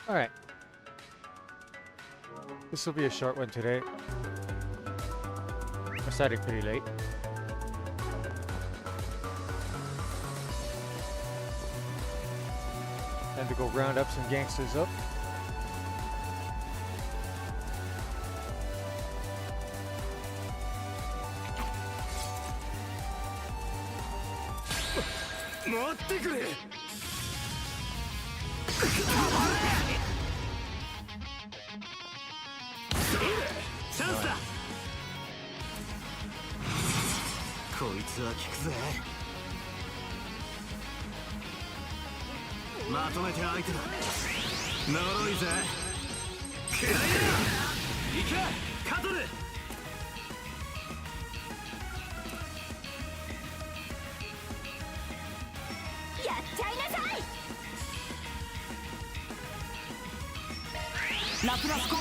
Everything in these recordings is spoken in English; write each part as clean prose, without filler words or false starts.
Alright. This will be a short one today. I started pretty late. Time to go round up some gangsters up.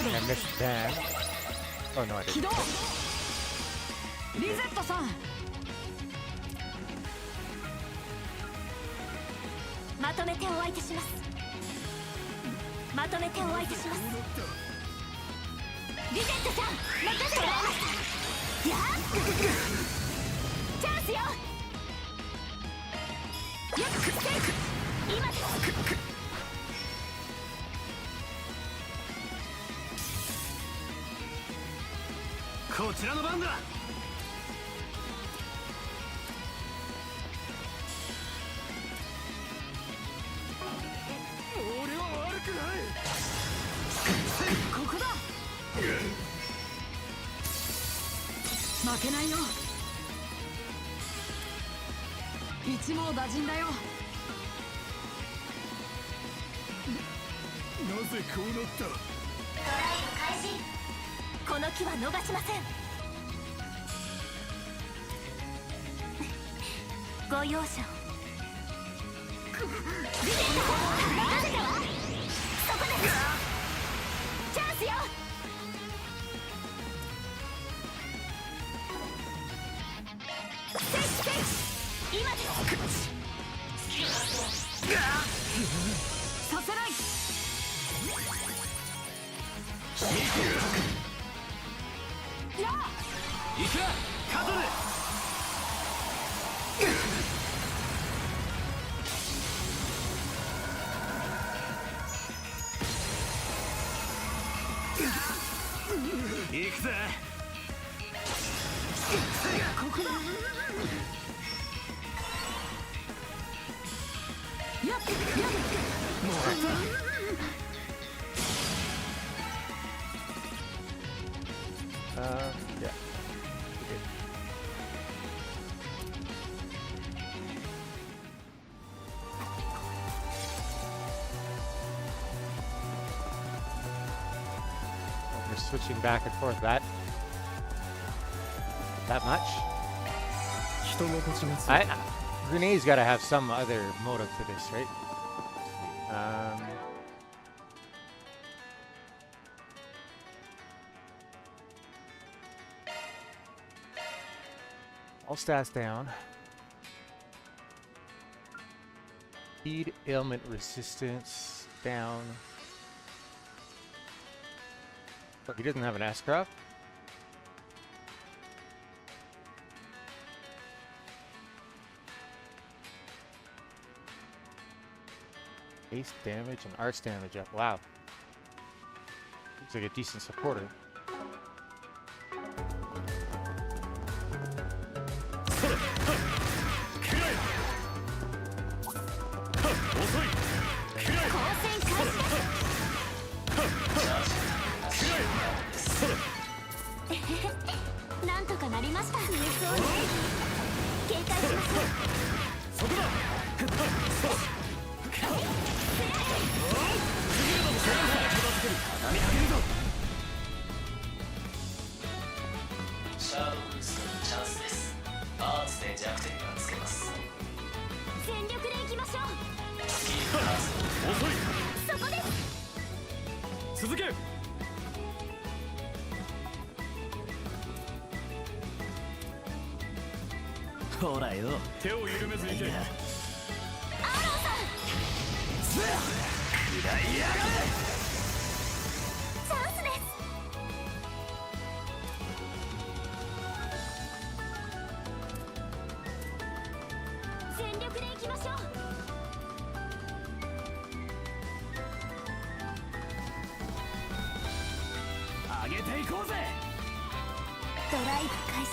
I missed that. Oh no, I didn't. リゼットさん、まとめてお相手します。まとめてお相手します。リゼットさん、任せてもらいます。やっチャンスよ。よっセーフ。今です。こちらの番だ。俺は悪くない。ここだ。負けないよ。一網打尽だよ。なぜこうなった。トライ開始。この木は逃しません。ご容赦を。リゼット任せたわ。そこです。チャンスよ。セーフセーフ。今です。させない。やあ行けカトル。行くぜ。ここだ。やっもらった。Yeah. We're switching back and forth that much. Renee's got to have some other motive to this, right? All stats down. Speed, ailment, resistance down. Oh, he doesn't have an S-Craft? Base damage and arts damage up. Wow. Looks like a decent supporter. せ。ドライブ開始。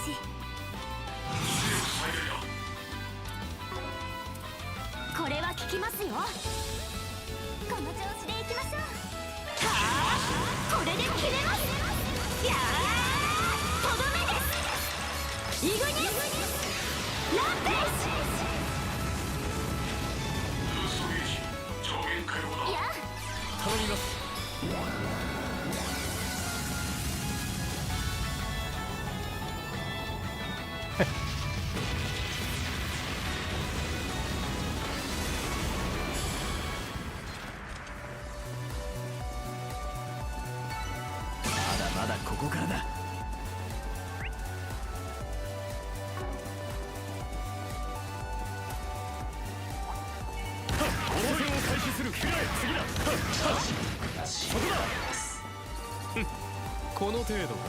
これは効きますよ。この調子でいきましょう。はあ、これで決めます。やあ、とどめです。イグニスランページ。いや、頼みます。まだここからだ。応戦を開始する。次だ。そこだ。この程度か。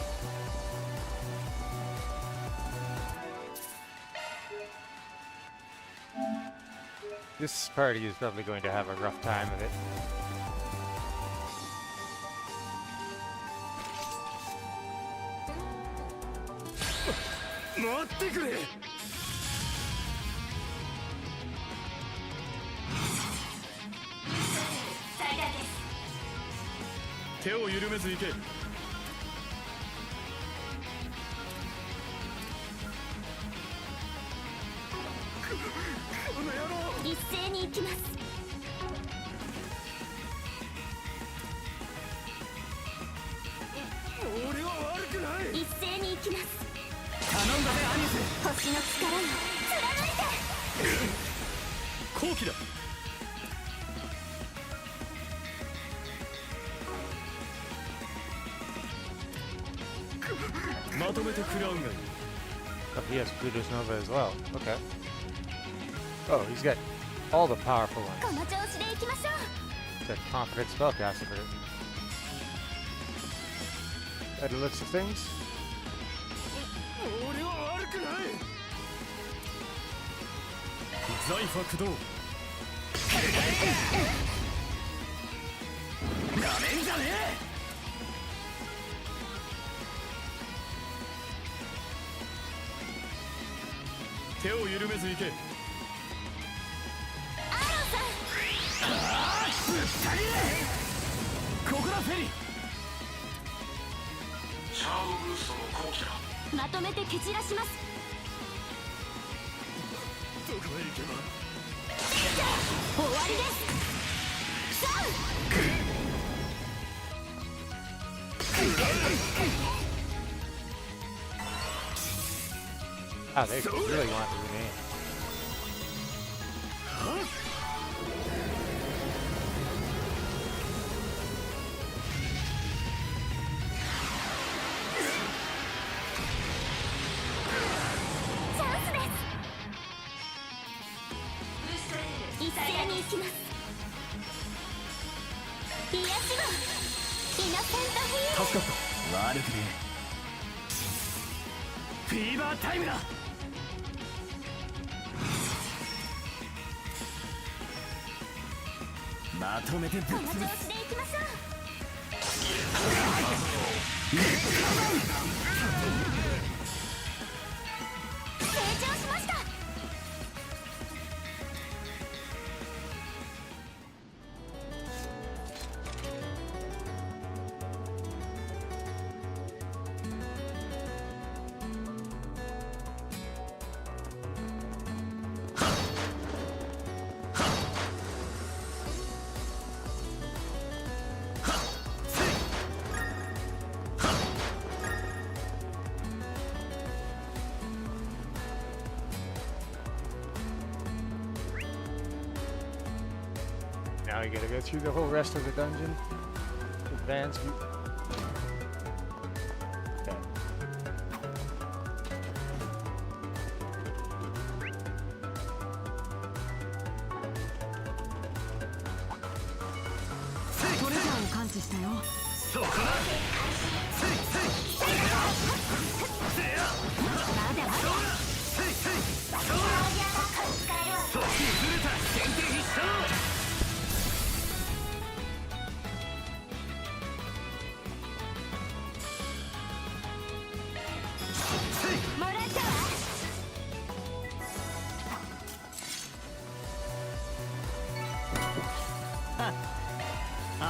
This party is probably going to have a rough time of it. 待ってくれ。最大です。手を緩めず行け。この野郎。一斉に行きます。俺は悪くない。一斉に行きます。頼んだね、アニス。星の力よ、貫いて。好機だ。まとめて食らうんがいい。 Oh, he has Pluto's Nova as well. Okay. Oh, he's got all the powerful こ ones. の調子で行きましょう。He's got confident spellcaster for it. By the looks of things. 俺は悪くない。財ファ駆動。なめんじゃねえ。手を緩めず行け。アロンさん。ぶったりここだ、フェリー。チャードブーストの後期だ。まとめて蹴散らします。どこへ行けば。終わりです。さあ。Ah, they really want to rename. チャンスです。一斉に行きます。癒しはイノセントヒー助かった。悪くねえ。フィーバータイムだ。まとめてぶっこの調子潰す。で行きましょう。成長しました。Now you gotta go through the whole rest of the dungeon. Advance. Okay. トレジャーを感知したよ。そこだ。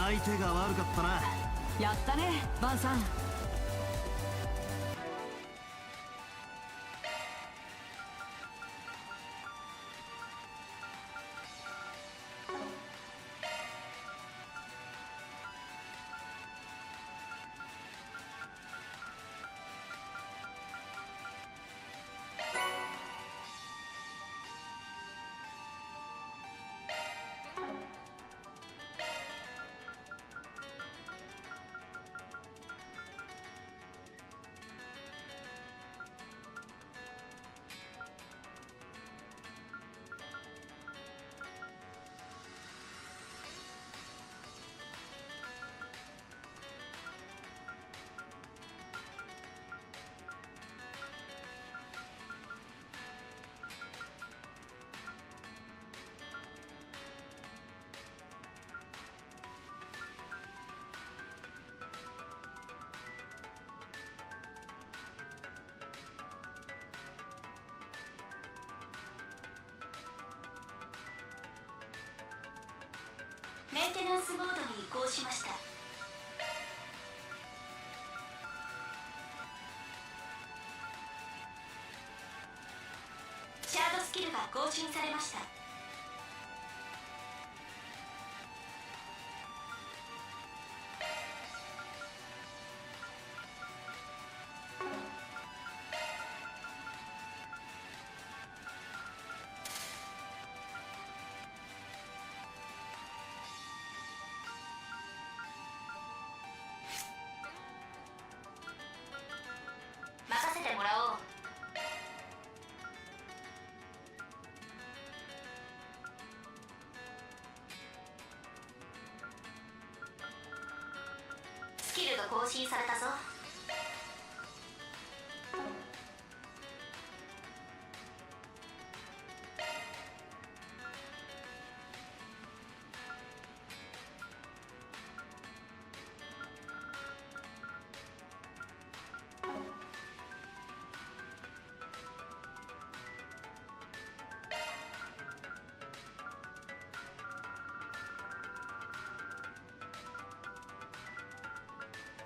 相手が悪かったな。やったねバンさん。メンテナンスモードに移行しました。シャードスキルが更新されました。任せてもらおう。スキルが更新されたぞ。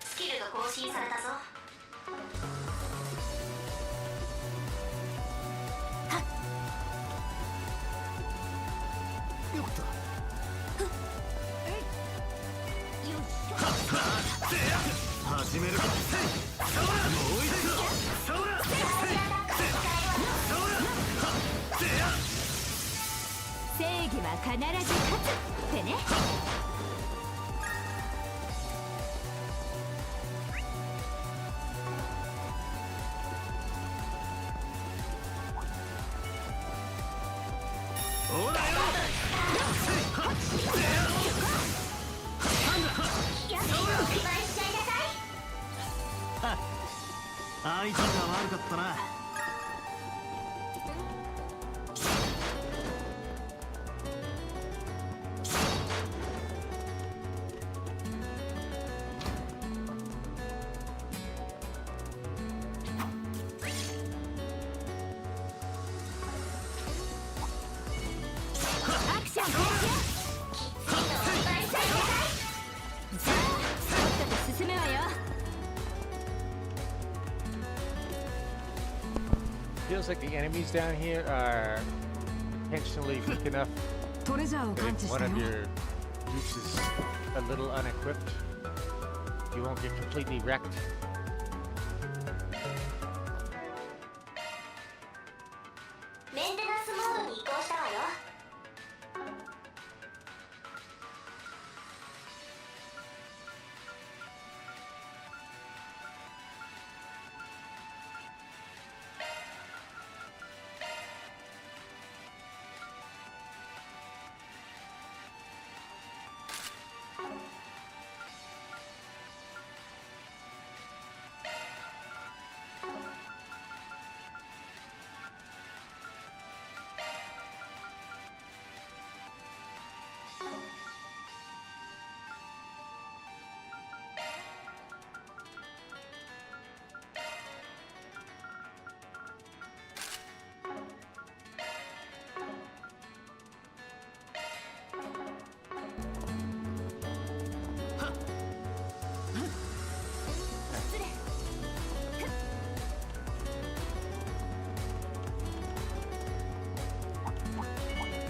スキルが更新されたぞ。よかった。始めるか。もう一度。そら。正義は必ず勝つってね。ほらよ。相手が悪かったな。アクション開始。さあとっとと進むわよ。Feels like the enemies down here are intentionally weak enough トレジャーを that 感知 if し one た of よ。 your troops is a little unequipped, you won't get completely wrecked. メンテナンスモードに移行したわよ。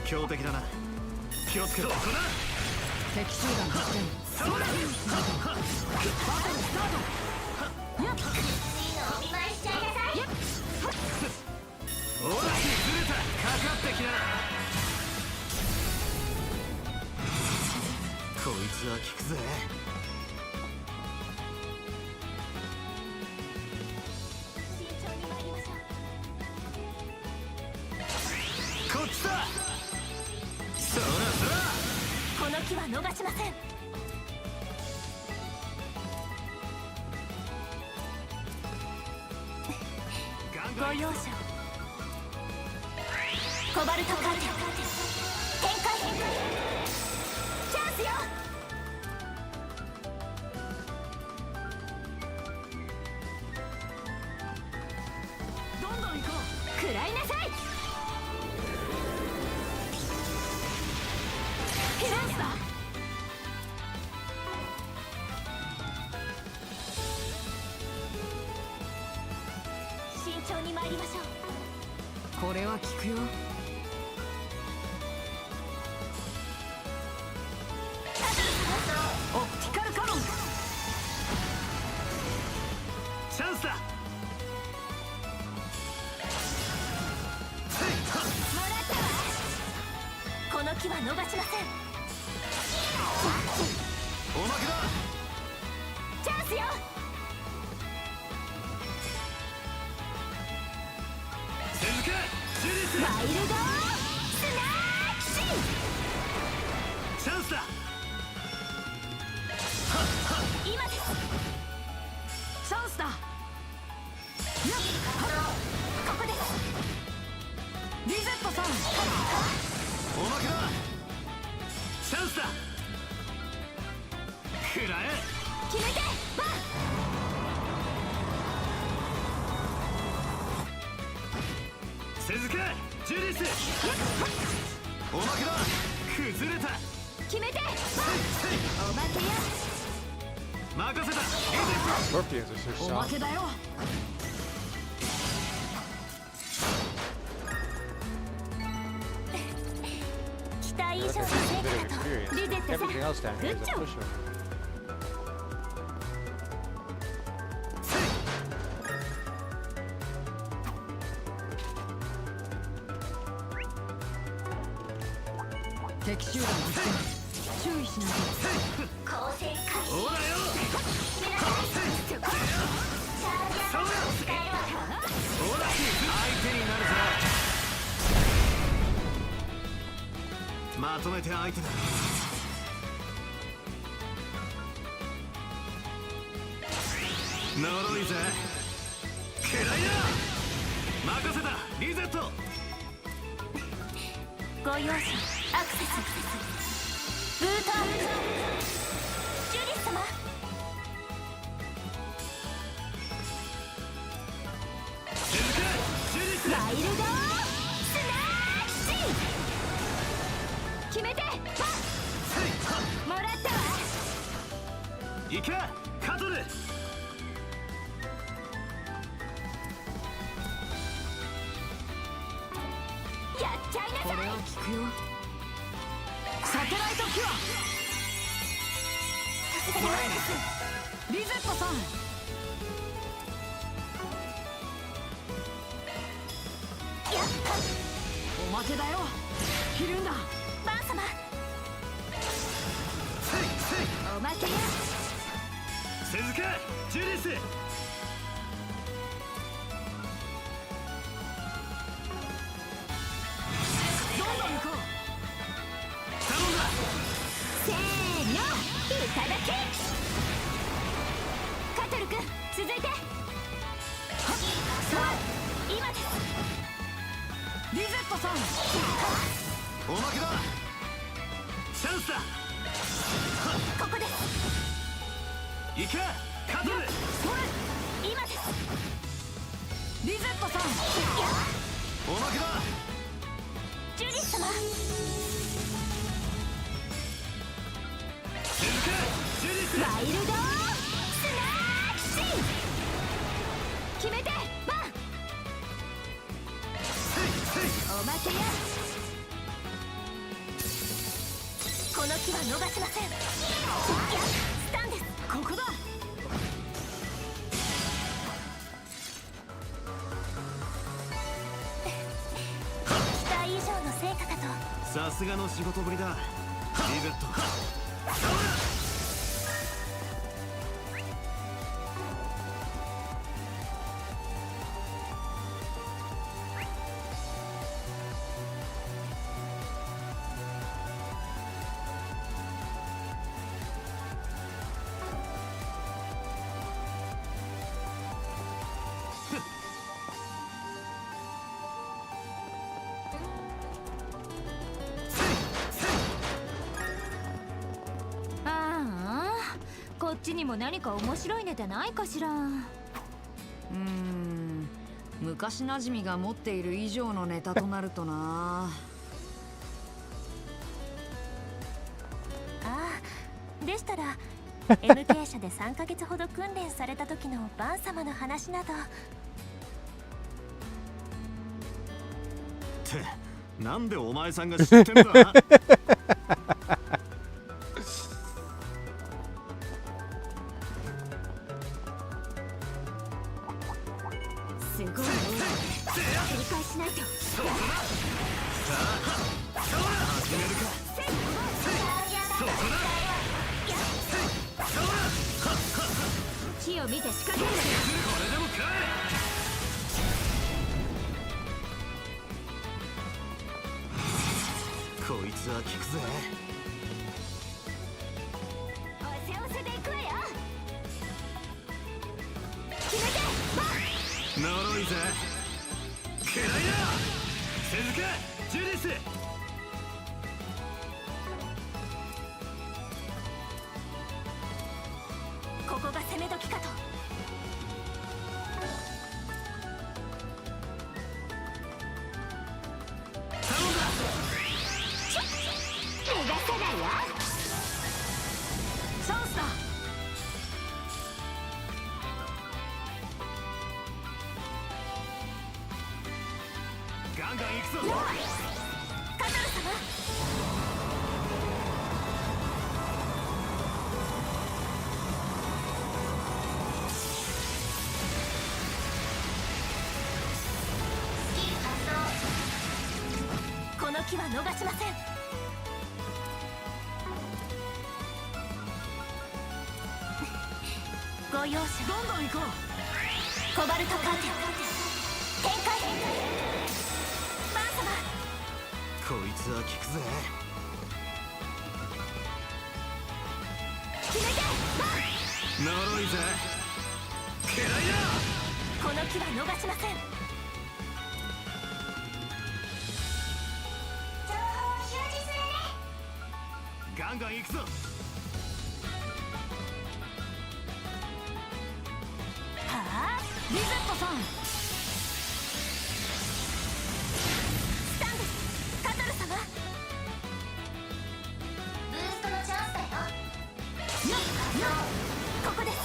強敵だな。気をつけろ。ここだ。敵集団発見。そうだ。バトルスタート。やっいいのお見舞いしちゃいなさい。ほら、ずれた。かかってきな。こいつは効くぜ。慎重に参りましょう。こっちだ。そらそら。この機は逃しません。ご容赦を。コバルトカーテン展開。チャンスよ。どんどん行こ食らいなさい。う。チャンスだ。慎重に参りましょう。これは効くよ。オプティカルカノン。チャンスだ。もらったわ。この機は逃しません。おまけだ。チャンスよ。続け。ジュリス。ワイルドスナーキシン。チャンスだ。今です。チャンスだ。ここです。リゼットさん。おまけだ。チャンスだ。食らえ。決めてバン。続け。ジュリス。おまけだ。崩れた。決めてバン。おまけよ。任せた。 Scorpions are so おま strong. けだよ。期待以 Look 上の at this 成 bit of 果だと。 experience. リゼットさん Everything else down グ here ッ is ジ a ョブ。 pushover. 敵集団発見。注意しないと。光線回避。ほらよ。決めなさい。チャージアタックを使えるわよ。ほら、相手になるぞ。まとめて相手だ。呪いぜ。くらいな。任せた。リゼット。ご容赦。アクセス。ブートアップ。ジュリス様。続け。ジュリス。ワイルドスナーキシン。決めてバン。もらったわ。行け。カトル。やっちゃいなさい。これは効くよ。サテライトキュア。さすがにますリゼットさん。やっおまけだよ。ひるんだ。バン様。おまけや。続け。ジュリス。どんどん行こう。頼んだ。せーの、いただき。カトル君、続いて。はっ、そう、今です。リゼットさん。おまけだ。チャンスだ。ここです。行け。カトル。今です。リゼットさん。おまけだ。ジュリス様。続け。ジュリス。ワイルドスナーキシン。決めてバン。おまけや。この機は逃しません。スタンです。ここだ。期待以上の成果かと。さすがの仕事ぶりだリゼット。こっちにも何か面白いネタないかしら。昔なじみが持っている以上のネタとなるとな。でしたらMK 社で3ヶ月ほど訓練された時のバン様の話など。ってなんでお前さんが知ってんだすごいね。繰り返しないと。そうだな。さあ始めるか。そうだな。木を見て仕掛ける。これでもかい。こいつは効くぜ。おせおせでいくわよ。決めて。呪いぜ。くらいだ。鈴鹿ジュリス。ここが攻め時かと。頼んだ。逃がせないわ。チャンスだ。ガンガン行くぞ。カトル様。この機は逃しません。ご容赦。どんどん行こう。コバルトカーテン展開。バン様。こいつは効くぜ。決めて。呪いぜ。くらいだ。この機は逃しません。情報を表示するね。ガンガン行くぞ。リゼットさん。スタンですカトル様。ブーストのチャンスだよ。ここです。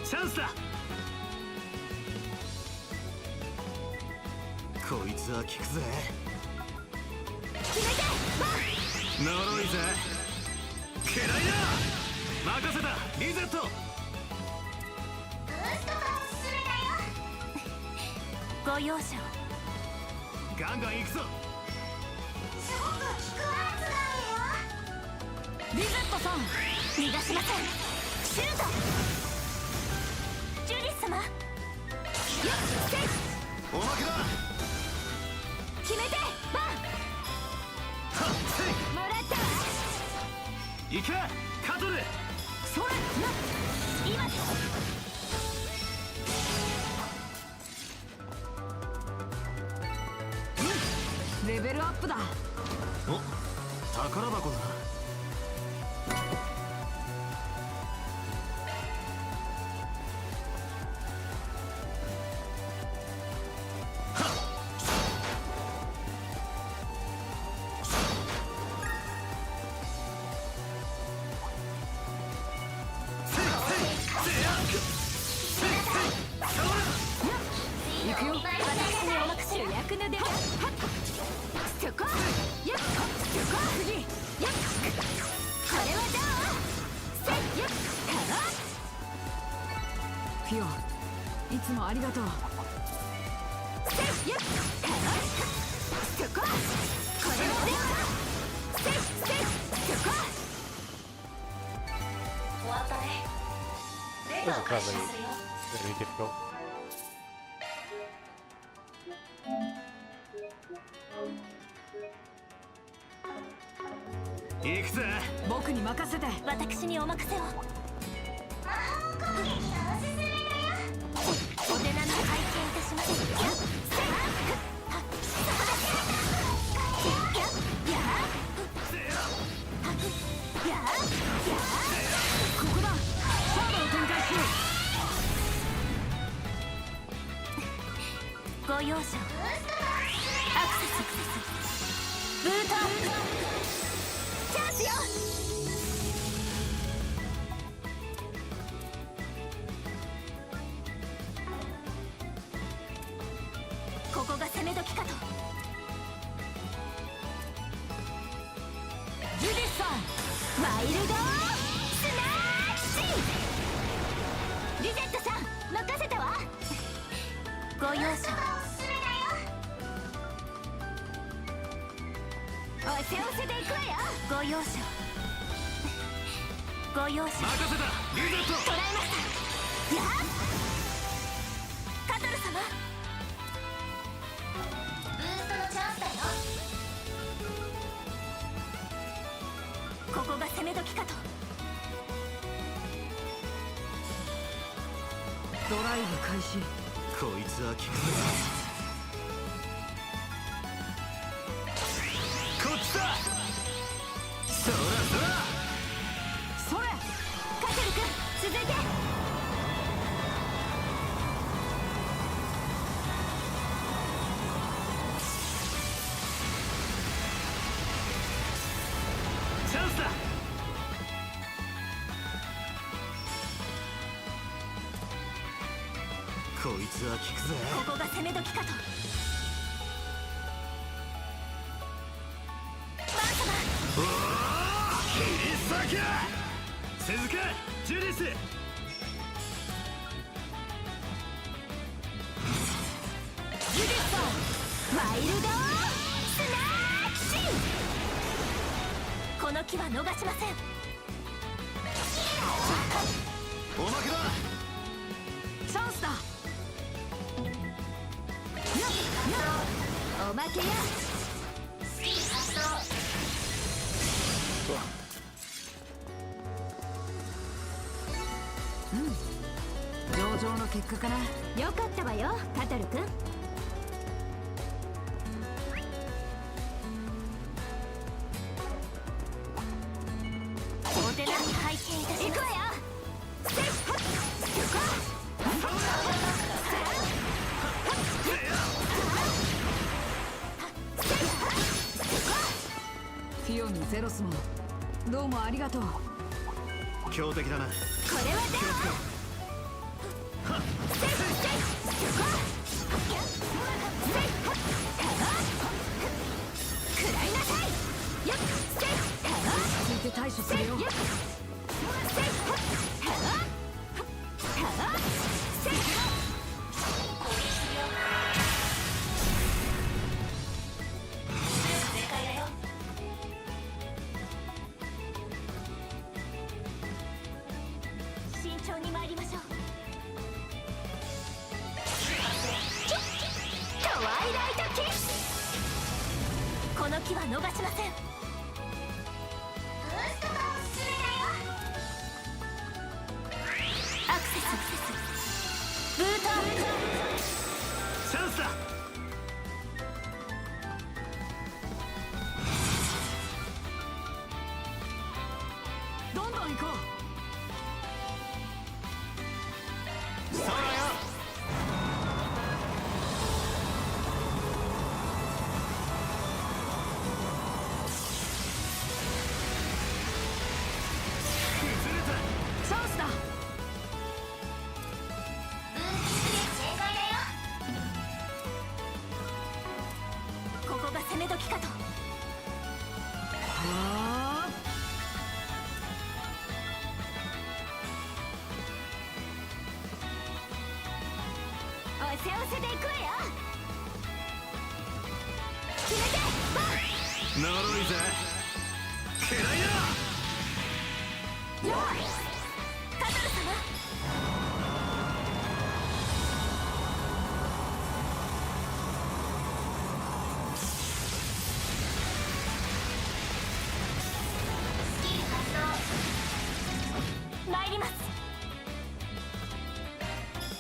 チャンスだ。こいつは効くぜ。決めて。呪いぜ。くらいだ。任せたリゼット。ブーストがおすすめだよ。ご容赦を。ガンガン行くぞ。すごく効くアーツがあるよ。リゼットさん。逃がしません。シュート。ジュリス様。おまけだ。決めて。バン。はっせい。もらったわ。行けカトル。それ。今です。レベルアップだ。お宝箱だな。行くよ。私にお任せ。主役の出番。そこ。やっ。そこ。次。やっ。れはどう？せっよっピオいつもありがとう。せっよっそここれはどう？せっそこ終わったね。 This is probably very difficult. 行くぜ。僕に任せて。私にお任せを。魔法攻撃のおすすめだよ。お手並み拝見いたします。ここだ。サードを展開しよご容赦を。アクセスブートアップチャンスよ。ここが攻め時かと。ジュディスさん。ワイルドスナーシー。リゼットさん任せたわ。ご容赦を。おせおせでいくわよ。ご容赦を。ご容赦。任せた。リゼット。捉えました。やっカトル様。ブーストのチャンスだよ。ここが攻め時かと。ドライブ開始。こいつは効くぜ。こっちだ。そらそら。それ。カトル君続いて。チャンスだ。こいつは効くぜ。ここが攻め時かと。おお必殺鈴鹿ジュディス。ジュディスさんワイルドスナーキシー。この機は逃しません。おまけだ。チャンスだ。おまけや。上々の結果かな。よかったわよカトル君。お手並み拝見いたします。行くわよ。せっはっフィオにゼロスもどうもありがとう。強敵だな。これはどう？食らいなさい。よっせっついて対処するよ。慎重に参りましょう。トワイライトキッス。この機は逃しません。ブーストがおすすめだよ。アクセスブートアップチャンスだ。どんどん行こう。そうだよ。崩れた。チャンスだ。ここが攻め時かと。はあ。やあカトル様。スキル発動。参ります。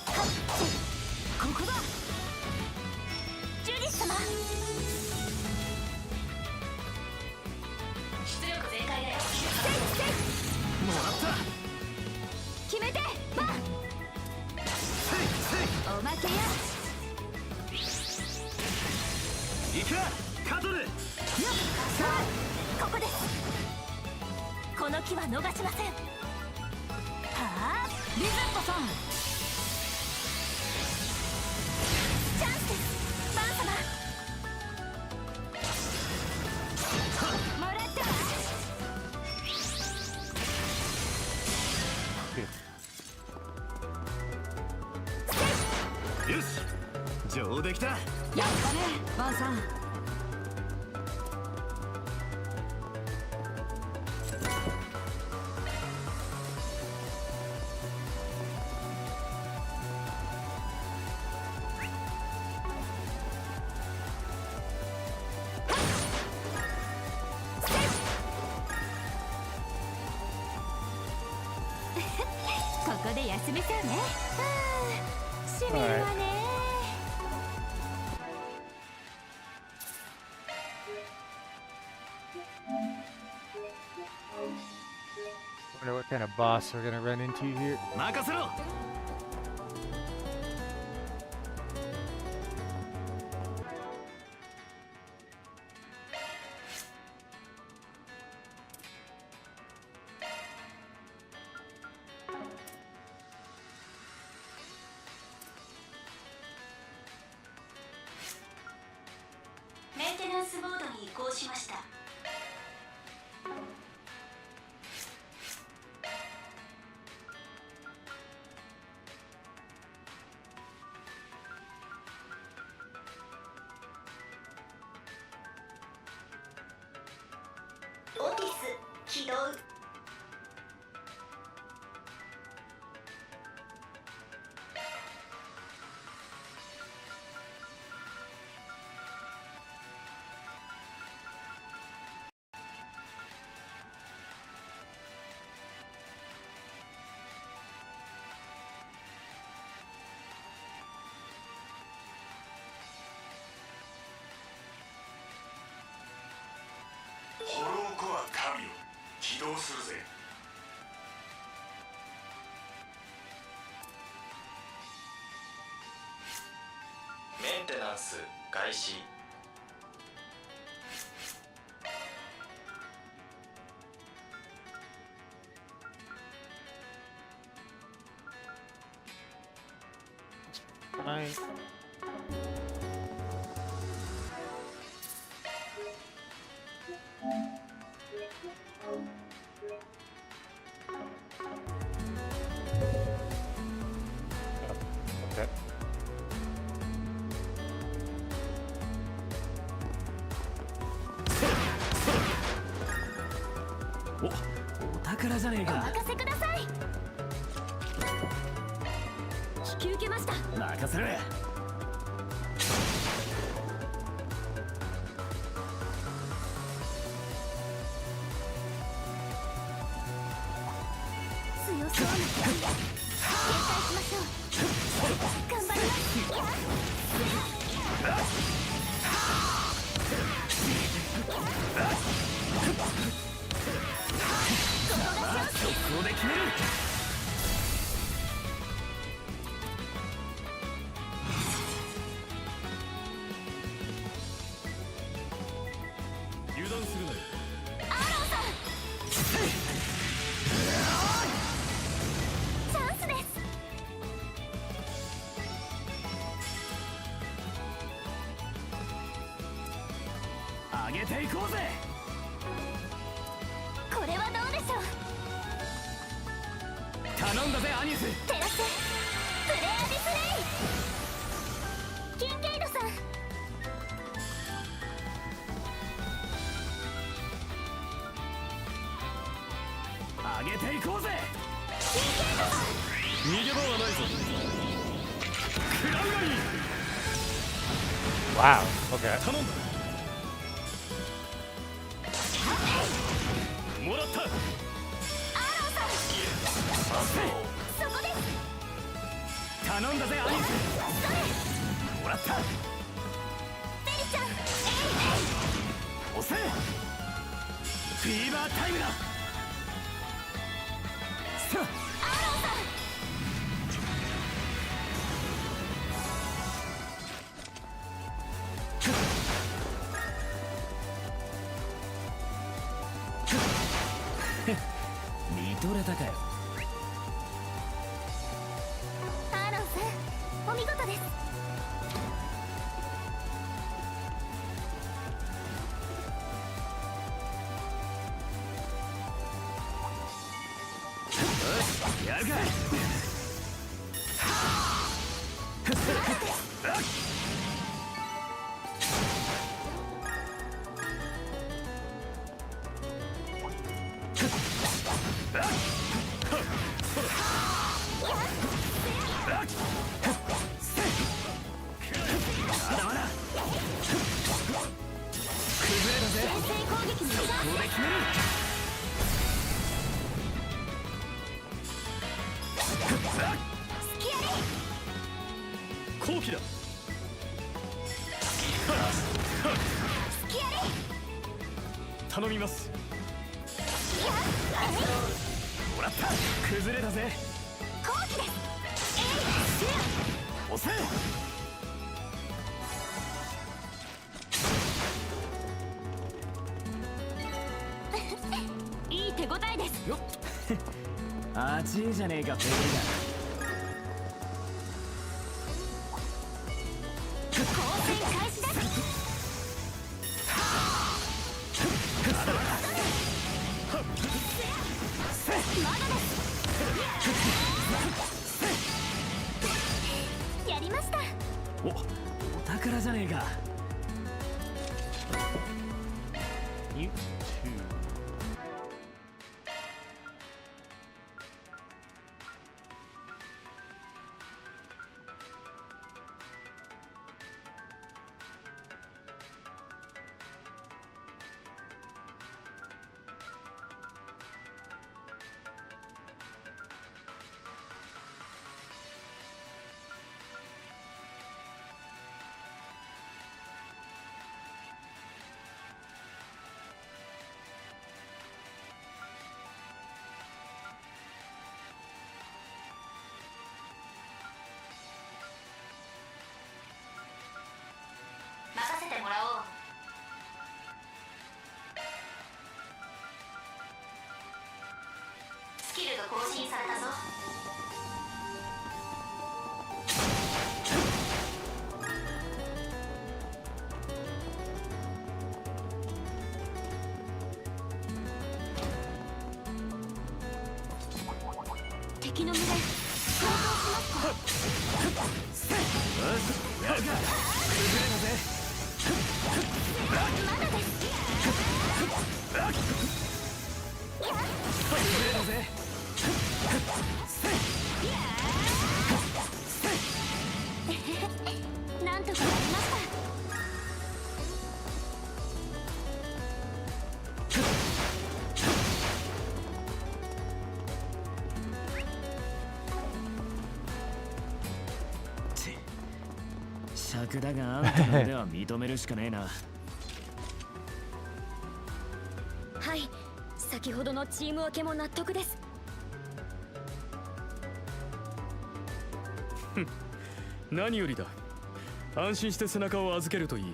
はっここだ。ジュリス様。出力全開だよ。セーフセーフ。もらった。決めてバン。せいせい。おまけや。いくカトル。よっさあここです。この木は逃しません。はあリゼットさん。チャンスです。バン様もらったわ。よし上出来だ。やったねバンさん。ここで休めそうね。しみるわね。Wonder what kind of boss we're gonna run into here. 任せろ。メンテナンスモードに移行しました。オティス起動。ホローコア神よ起動するぜ。メンテナンス開始。Fine. Okay. お宝じゃねえおか。任せください。引き受けました。任せろや。強そうな。警戒しましょう。頑張ります。速攻で決める。油断するなよ。アローさんチャンスです。上げていこうぜ。これはどうでしょう。頼んだぜアニス。テラスプレアディスレイ。キンケイドさん上上げていこうぜ。逃げ場はないぞ。食らうがいい。 Wow. Okay. 頼んだ。もらった。アーロンさん、そこです。頼んだぜアニス。もらった。ベリちゃん、押せ。フィーバータイムだ。さあアーロンさん、見とれたかよ。アーロンさん、お見事です。やるか。先制攻撃にチャンス。ここで決める。スキアリー、好機だ。スキアリー、頼みます。いや、もらった。崩れたぜ。後期です。押せ。いい手応えです。よっ熱いじゃねえかフェリ交戦開始です。まだです。やりました。お宝じゃねえか。 You two.任せてもらおう。スキルが更新されたぞ。敵の群れ、想像しますか。やるか。崩れたぜ。まだです。崩れたぜ。なんとかなりました。尺だがあんたの腕は認めるしかねえな。はい、先ほどのチーム分けも納得です。何よりだ。安心して背中を預けるといい。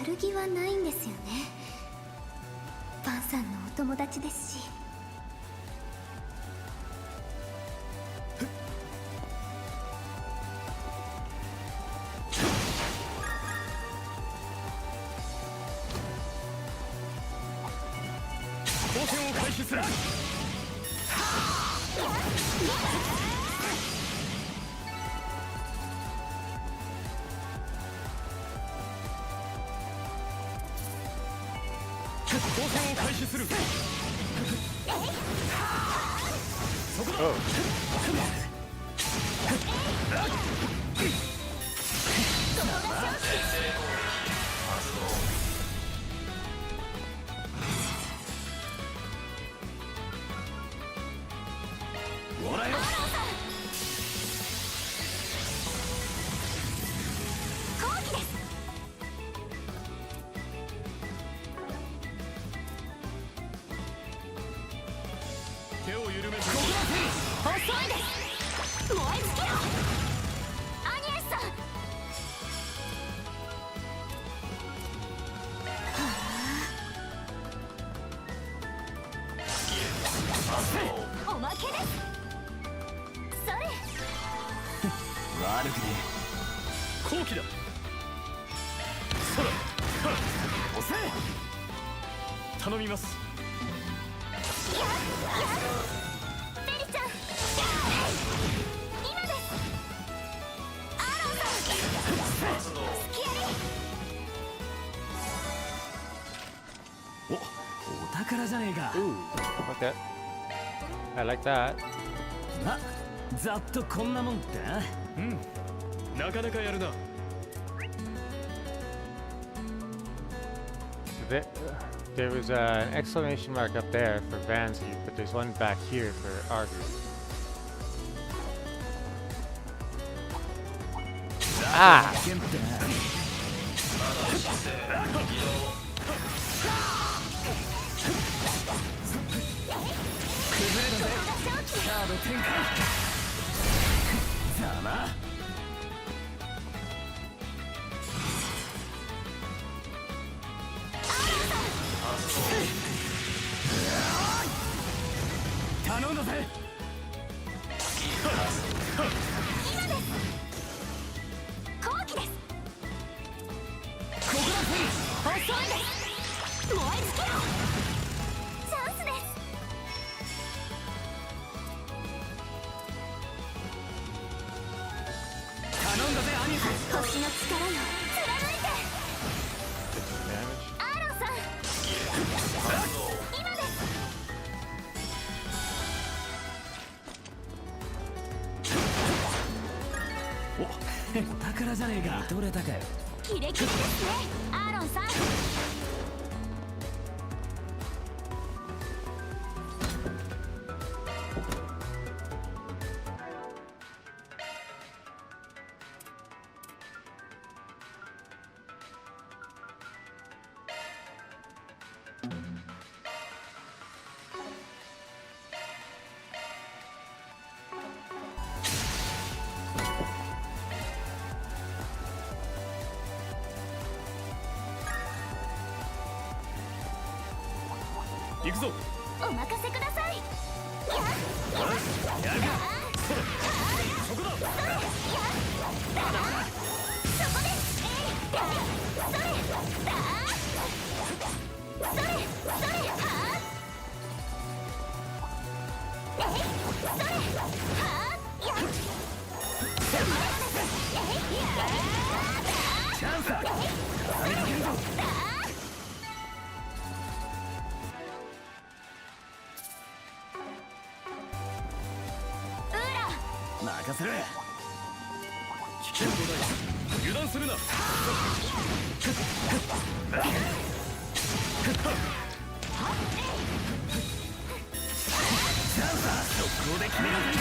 悪気はないんですよね。パンさんのお友達ですし。交戦を開始する。交戦を開始する。そこだ。Oh. ほらよ。後期です。手を緩めず。遅いです。燃え尽きろアニエスさん。おまけです。それ悪くねえ。後期だ。そら。押せ。頼みます。ベリちゃん今です。アーロンさんスキアリお宝じゃねえか。 Ooh. Okay. I like that. ま、ざっとこんなもんってな。なかなかやるな。There was an exclamation mark up there for Van's group, but there's one back here for our group. Ah! けんってな。崩れたぜ。カード展開。ざま。頼んだぜ。後期です。ここだ。遅いです。燃え尽きろチャンスです。頼んだぜアニス。星の力よ貫いて。 Damage. アーロンさん今です。お宝じゃねえか。取れたかよ。キレキレですねアーロンさん。行くぞ。お任せください。やるか。そこだ。そこですそれチャンスだ。畳みかけるぞ。任せる。危険度ない。油断するな。チャンスだ。速攻で決めなさいぞ。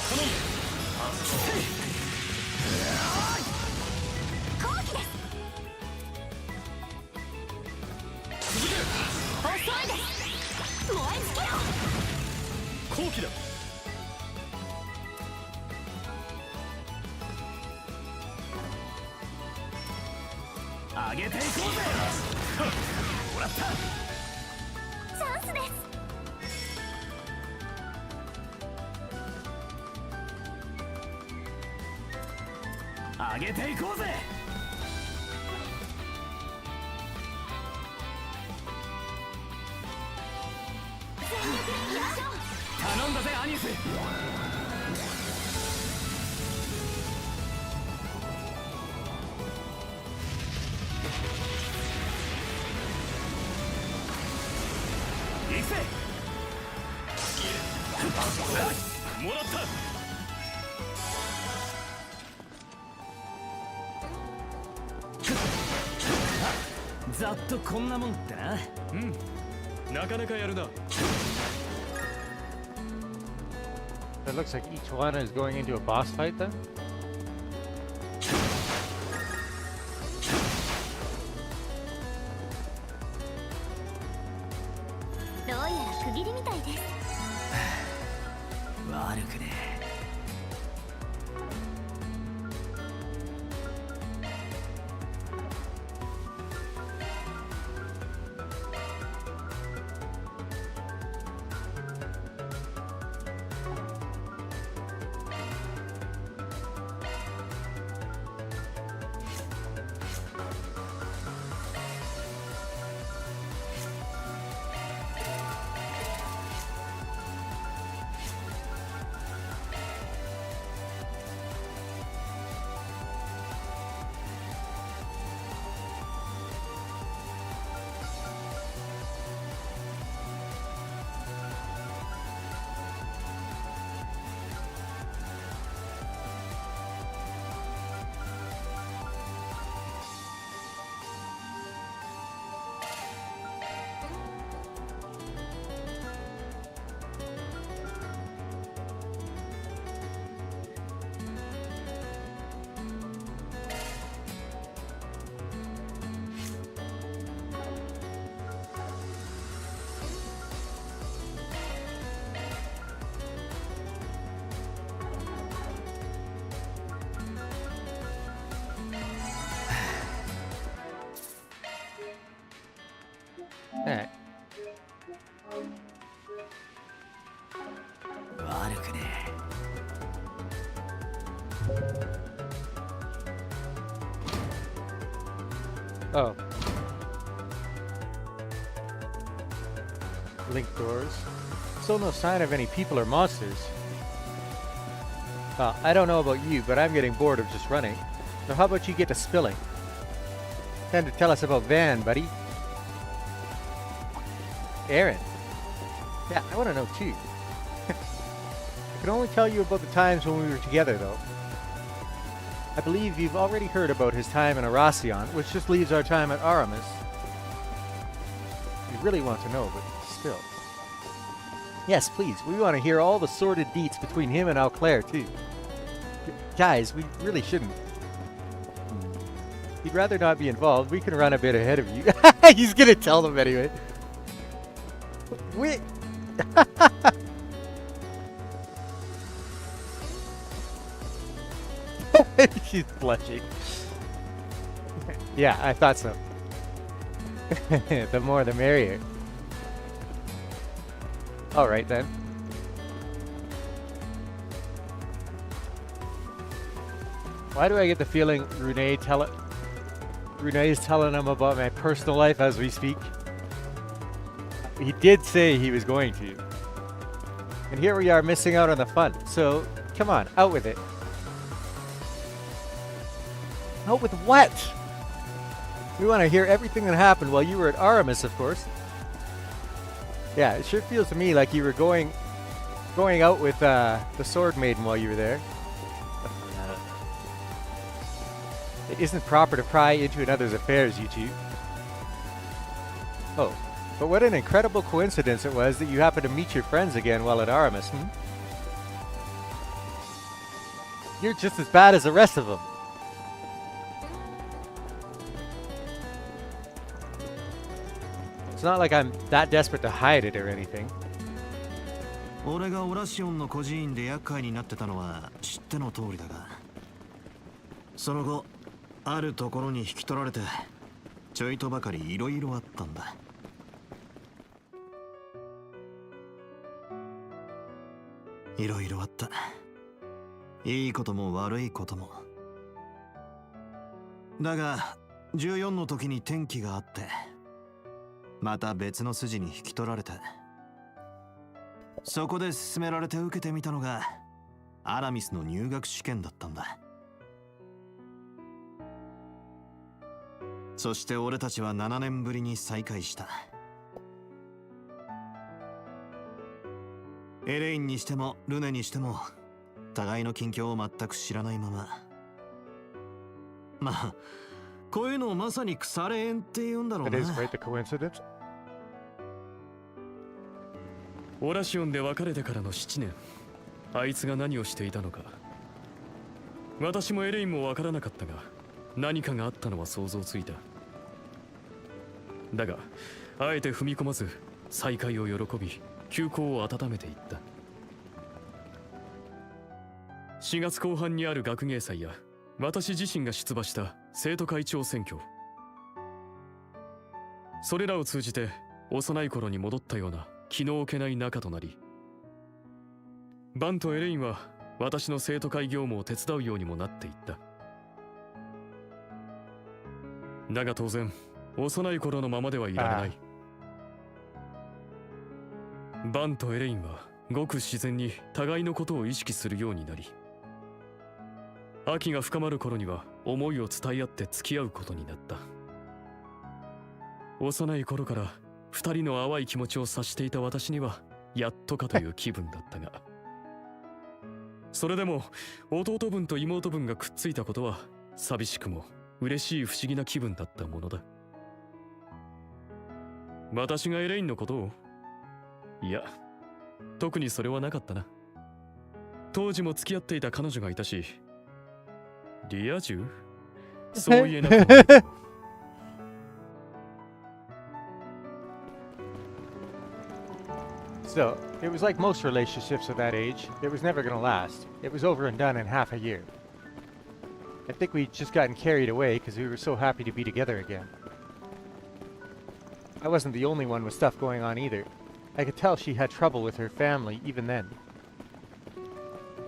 頼む。後期です。遅いです。燃え尽きろ後期だ。上げていこうぜ。もらった。チャンスです。上げていこうぜ。全力でいきましょう。頼んだぜアニス。せもらった。ざっとこんなもんってな。うん、なかなかやるな。 It looks like each one is going into a boss fight then? どうやら区切りみたいです。悪くねえ。 Alright. 悪くねえ。 Oh. Link doors. Still no sign of any people or monsters. Well, I don't know about you, but I'm getting bored of just running. So how about you get to spilling? Time to tell us about Van, buddy. Aaron. Yeah, I want to know too. I can only tell you about the times when we were together, though. I believe you've already heard about his time in Arasion, which just leaves our time at Aramis. You really want to know, but still. Yes, please. We want to hear all the sordid deets between him and Auclair, too. Guys, we really shouldn't. He'd rather not be involved. We can run a bit ahead of you. He's gonna tell them anyway. Wait. She's blushing. Yeah, I thought so. The more the merrier. Alright then. Why do I get the feeling Rune's telling him about my personal life as we speak? He did say he was going to. And here we are missing out on the fun. So, come on, out with it. Out with what? We want to hear everything that happened while you were at Aramis, of course. Yeah, it sure feels to me like you were going out with the Sword Maiden while you were there. It isn't proper to pry into another's affairs, you two. Oh, but what an incredible coincidence it was that you happened to meet your friends again while at Aramis, hmm? You're just as bad as the rest of them. It's not like I'm that desperate to hide it or anything. 俺がオラシオンの孤児院で厄介になってたのは知っての通りだが、その後あるところに引き取られてちょいとばかりいろいろあったんだ。いろいろあった。いいことも悪いことも。だが14の時に転機があって、また別の筋に引き取られて、そこで勧められて受けてみたのがアラミスの入学試験だったんだ。そして俺たちは7年ぶりに再会した。エレインにしてもルネにしても互いの近況を全く知らないまま、まあこういうのをまさに腐れ縁って言うんだろう It な。 is quite the coincidence. オラシオンで別れてからの7年、あいつが何をしていたのか私もエレインも分からなかったが、何かがあったのは想像ついた。だがあえて踏み込まず再会を喜び休校を温めていった。4月後半にある学芸祭や私自身が出馬した生徒会長選挙、それらを通じて幼い頃に戻ったような気の置けない仲となり、バンとエレインは私の生徒会業務を手伝うようにもなっていった。だが当然幼い頃のままではいられない。バンとエレインはごく自然に互いのことを意識するようになり、秋が深まる頃には思いを伝え合って付き合うことになった。幼い頃から二人の淡い気持ちを察していた私にはやっとかという気分だったがそれでも弟分と妹分がくっついたことは寂しくも嬉しい不思議な気分だったものだ。私がエレインのことを、いや特にそれはなかったな。当時も付き合っていた彼女がいたし、リア充そう言えなくもない。So, it was like most relationships at that age. It was never going to last. It was over and done in half a year. I think we'd just gotten carried away because we were so happy to be together again. I wasn't the only one with stuff going on either. I could tell she had trouble with her family even then.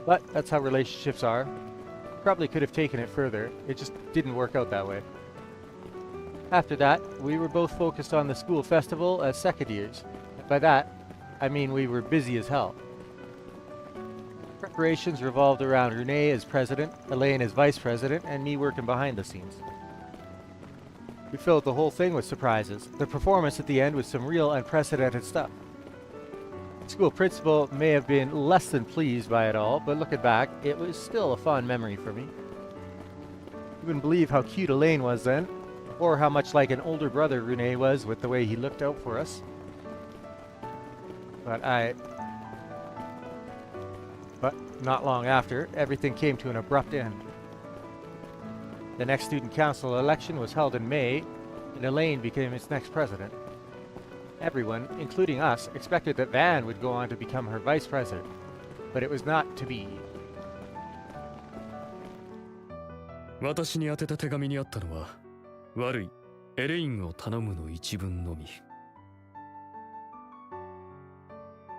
But that's how relationships are. Probably could have taken it further. It just didn't work out that way. After that, we were both focused on the school festival as second years. By that, I mean we were busy as hell. Preparations revolved around Renee as president, Elaine as vice president, and me working behind the scenes. We filled the whole thing with surprises. The performance at the end was some real unprecedented stuff. The school principal may have been less than pleased by it all, but looking back, it was still a fond memory for me. You wouldn't believe how cute Elaine was then, or how much like an older brother Renee was with the way he looked out for us. But not long after, everything came to an abrupt end. The next student council election was held in May, and Elaine became its next president. Everyone, including us, expected that Van would go on to become her vice president, but it was not to be. 私に宛てた手紙にあったのは、悪いエレインを頼むの一文のみ。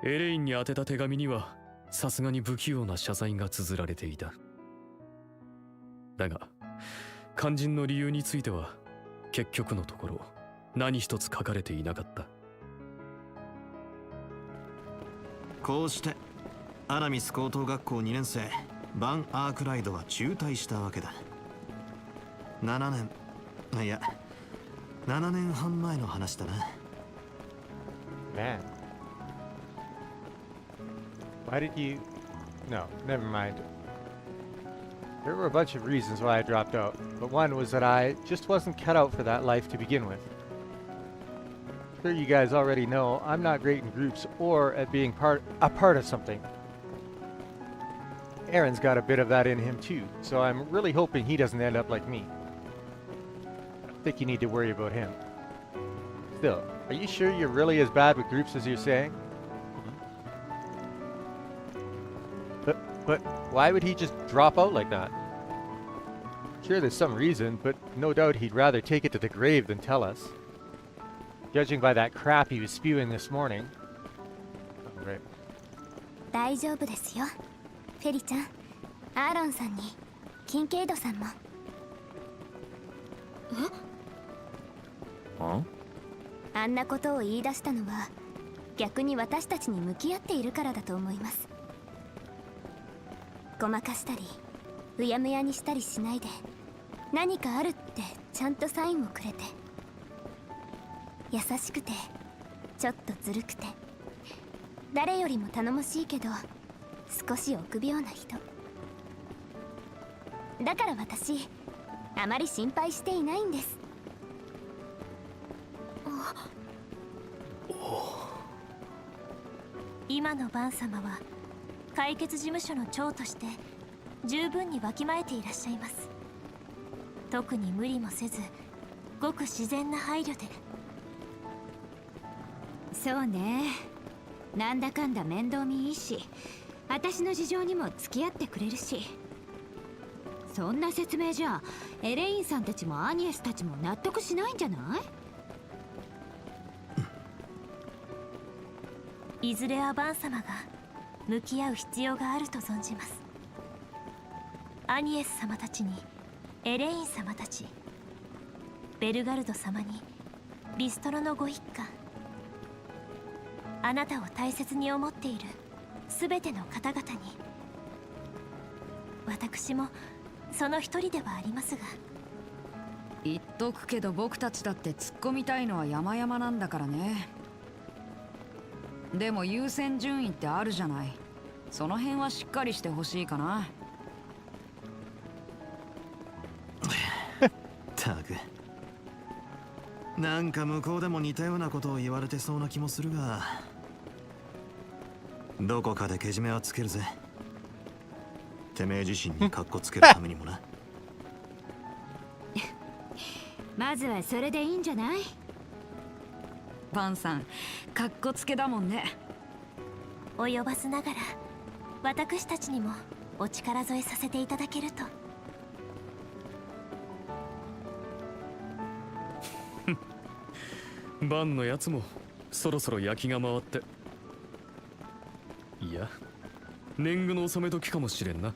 エレインに宛てた手紙にはさすがに不器用な謝罪が綴られていた。だが肝心の理由については結局のところ何一つ書かれていなかった。こうしてアラミス高等学校2年生バン・アークライドは中退したわけだ。7年半前の話だな。Man. Why did you... No, never mind. There were a bunch of reasons why I dropped out, but one was that I just wasn't cut out for that life to begin with. Sure, you guys already know I'm not great in groups or at being a part of something. Aaron's got a bit of that in him too, so I'm really hoping he doesn't end up like me. I don't think you need to worry about him. Still, are you sure you're really as bad with groups as you're saying? But why would he just drop out like that? Sure, there's some reason, but no doubt he'd rather take it to the grave than tell us. Judging by that crap he was spewing this morning. Oh, right. 大丈夫ですよ。フェリちゃん、アーロンさんに、キンケイドさんも。あんなことを言い出したのは、逆に私たちに向き合っているからだと思います。ごまかしたりうやむやにしたりしないで、何かあるってちゃんとサインをくれて、優しくてちょっとずるくて誰よりも頼もしいけど少し臆病な人だから私あまり心配していないんです。今のバン様は解決事務所の長として十分にわきまえていらっしゃいます。特に無理もせずごく自然な配慮で。そうね、なんだかんだ面倒見いいし私の事情にも付き合ってくれるし、そんな説明じゃエレインさんたちもアニエスたちも納得しないんじゃない？いずれはバン様が向き合う必要があると存じます。アニエス様たちにエレイン様たち、ベルガルド様にビストロのご一家、あなたを大切に思っている全ての方々に。私もその一人ではありますが。言っとくけど僕たちだって突っ込みたいのは山々なんだからね。でも優先順位ってあるじゃない。その辺はしっかりしてほしいかな。たく、なんか向こうでも似たようなことを言われてそうな気もするが、どこかでけじめはつけるぜ。てめえ自身にカッコつけるためにもな。まずはそれでいいんじゃない？バンさんかっこつけだもんね。及ばずながら私たちにもお力添えさせていただけると。バンのやつもそろそろ焼きが回って、いや年貢の納め時かもしれんな。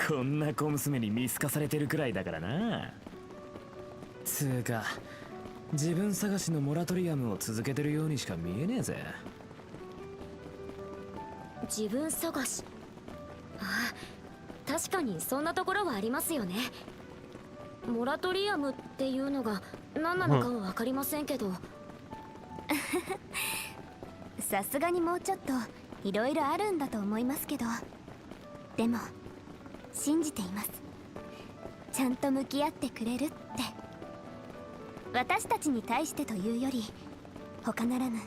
こんな小娘に見透かされてるくらいだからな。つうか自分探しのモラトリアムを続けてるようにしか見えねえぜ。自分探し、ああ、確かにそんなところはありますよね。モラトリアムっていうのが何なのかは分かりませんけど、さすがにもうちょっといろいろあるんだと思いますけど、でも信じています。ちゃんと向き合ってくれるって。私たちに対してというより他ならぬ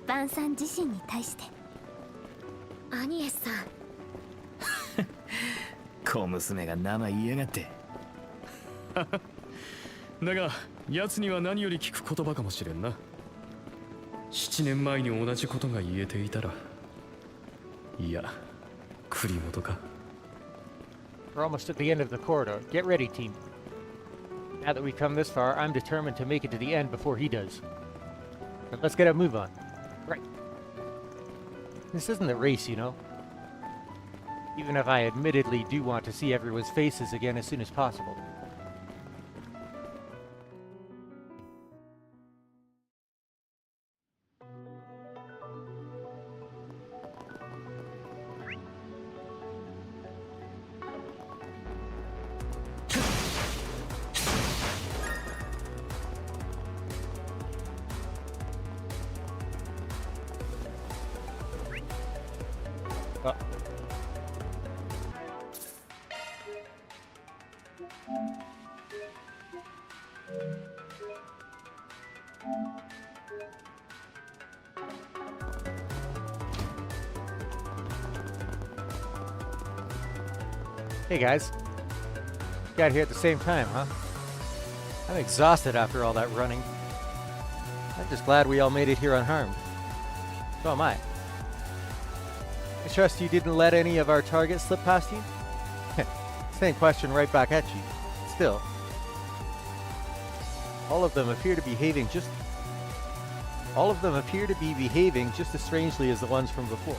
バンさん自身に対して。アニエスさん。小娘が生言いやがって。だが奴には何より聞く言葉かもしれんな。7年前に同じことが言えていたら、いや栗本か。 We're almost at the end of the corridor. Get ready, team. Now that we've come this far, I'm determined to make it to the end before he does. But let's get a move on. Right. This isn't a race, you know. Even if I admittedly do want to see everyone's faces again as soon as possible. Hey guys, got here at the same time, huh? I'm exhausted after all that running. I'm just glad we all made it here unharmed. So am I. I trust you didn't let any of our targets slip past you? Same question right back at you. Still, all of them appear to be behaving just as strangely as the ones from before.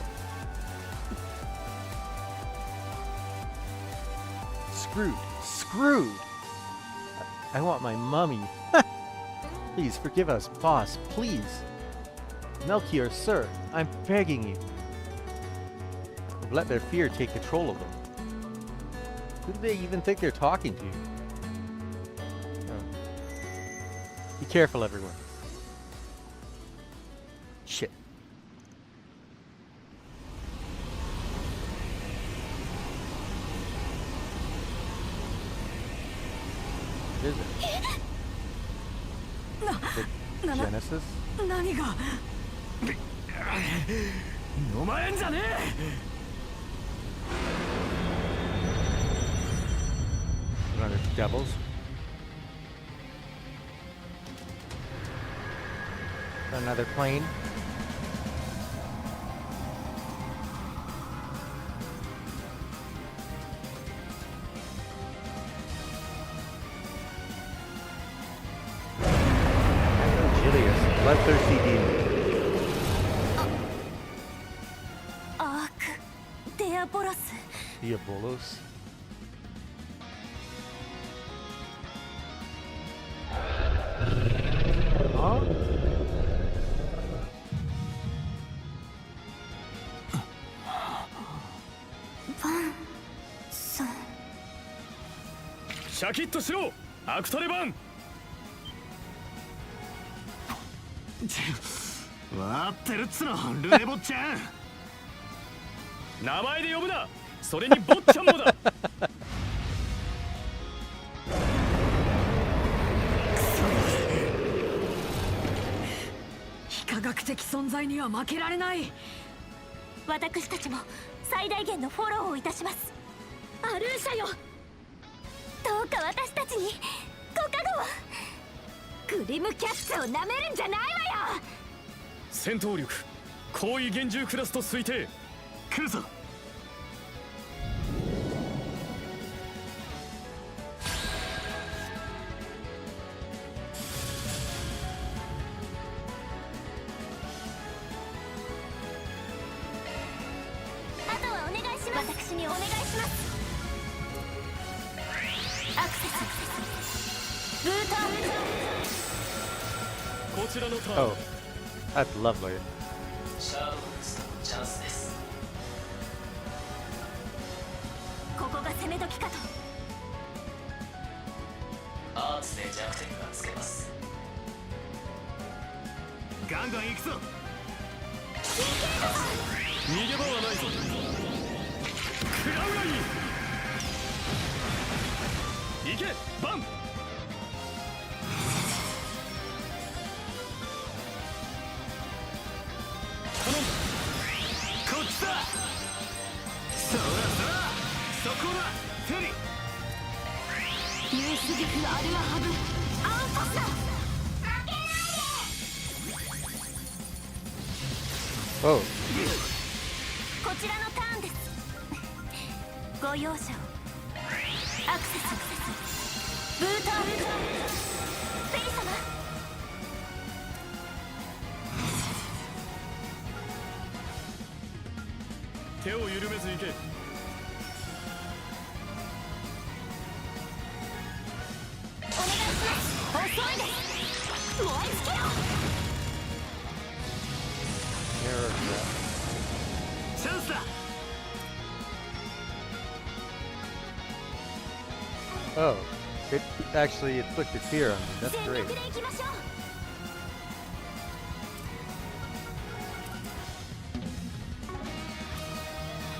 Screwed! I want my mummy. Please forgive us, boss, please. Melchior, sir, I'm begging you. Let their fear take control of them. Who do they even think they're talking to? Oh. Be careful, everyone. Is it? The Genesis? 何がお前んじゃね Another devils. Another plane. Julius, bloodthirsty demon. アークデアボロス Diabolos. Huh? バンさんシャキッとしろアクトレバン。わってるっつのルネボッちゃん。名前で呼ぶな。それに坊ちゃんもだ。非科学的存在には負けられない。私たちも最大限のフォローをいたします。アルーシャよ、どうか私たちにご加護を。グリムキャッツをなめるんじゃないわよ。戦闘力高位厳重クラスと推定。来るぞ。あとはお願いします。私にお願いします。アクセスブートアップ。こちらのターン。 Oh, that's lovely. シャードブーストのチャンスです。ここが攻め時かと。アーツで弱点がつけます。ガンガン行くぞ。逃げ場はないぞ。クラウライン。行けバン。頼んだ。こっちだ。そらさそこだフェリユースギフアルアハブアンファサ。 Oh, こちらのターンです。ご容赦を。アクセスブートアップ。フェリ様。手を緩めず行け。お願いします。遅いです。燃え尽きろ。 aircraft. チャンスだ。 Oh, it actually inflicted fear on me. That's 全 great. 力で行きましょう。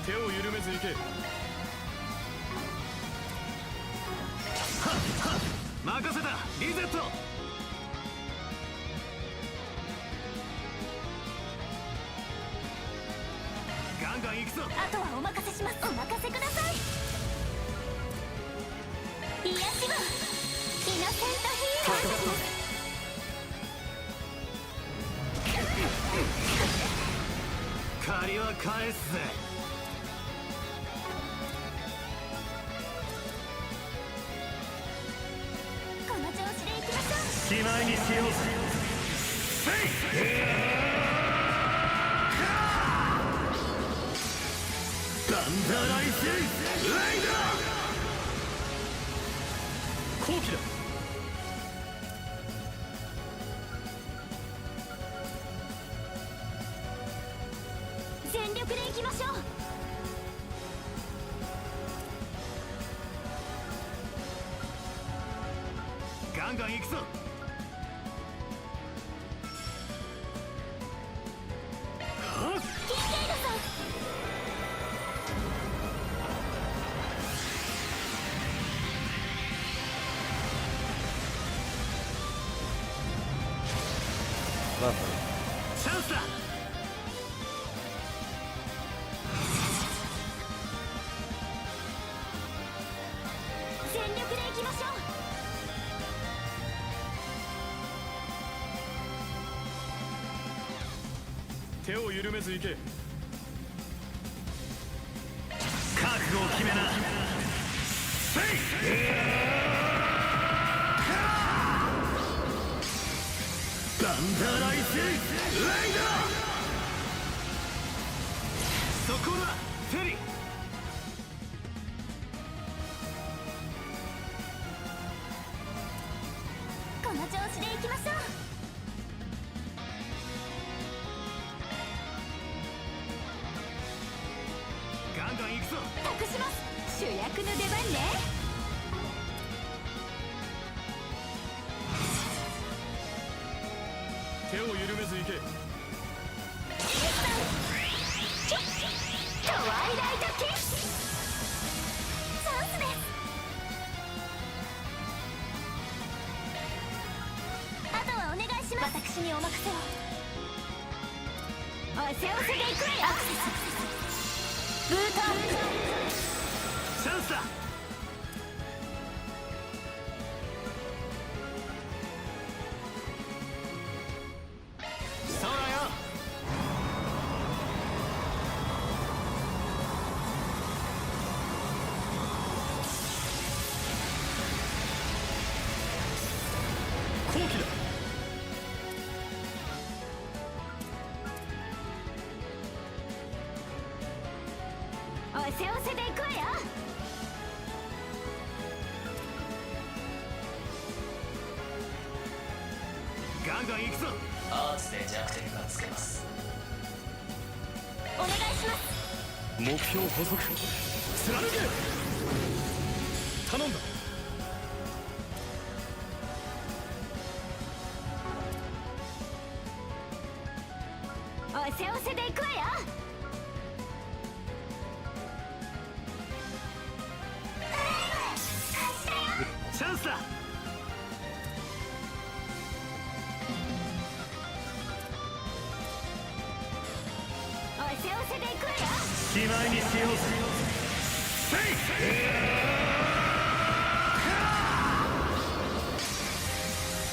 手を緩めず行け。任せたリゼット。ガンガン行くぞ。あとはお任せします。お任せください。癒しはイノセントヒーロー。借りは返すぜ。この調子で行きましょう。しまいにしようぜ。バンダライスレイダー。後期だ。全力で行きましょう。ガンガン行くぞ。キンケイドさん。Lovely. チャンスだ。全力でいきましょう。手を緩めず行け。覚悟を決めな。ダンダーライスレイダー。そこだフェリー。この調子でいきましょう。ガンガン行くぞ。託します。主役の出番ね。手を緩めず行け。トワイライトキッス。チャンスです。あとはお願いします。私にお任せを。おせおせでいくわよ。ブートチャンスだ。空よ。後期だ。おせおせでいくわよ。ガンガン行くぞ。アーツで弱点がつけます。お願いします。目標補足。貫け。頼んだ。おせおせでいくわよ。チャンスだ。おせおせでいくわよ。気前にしようぜ。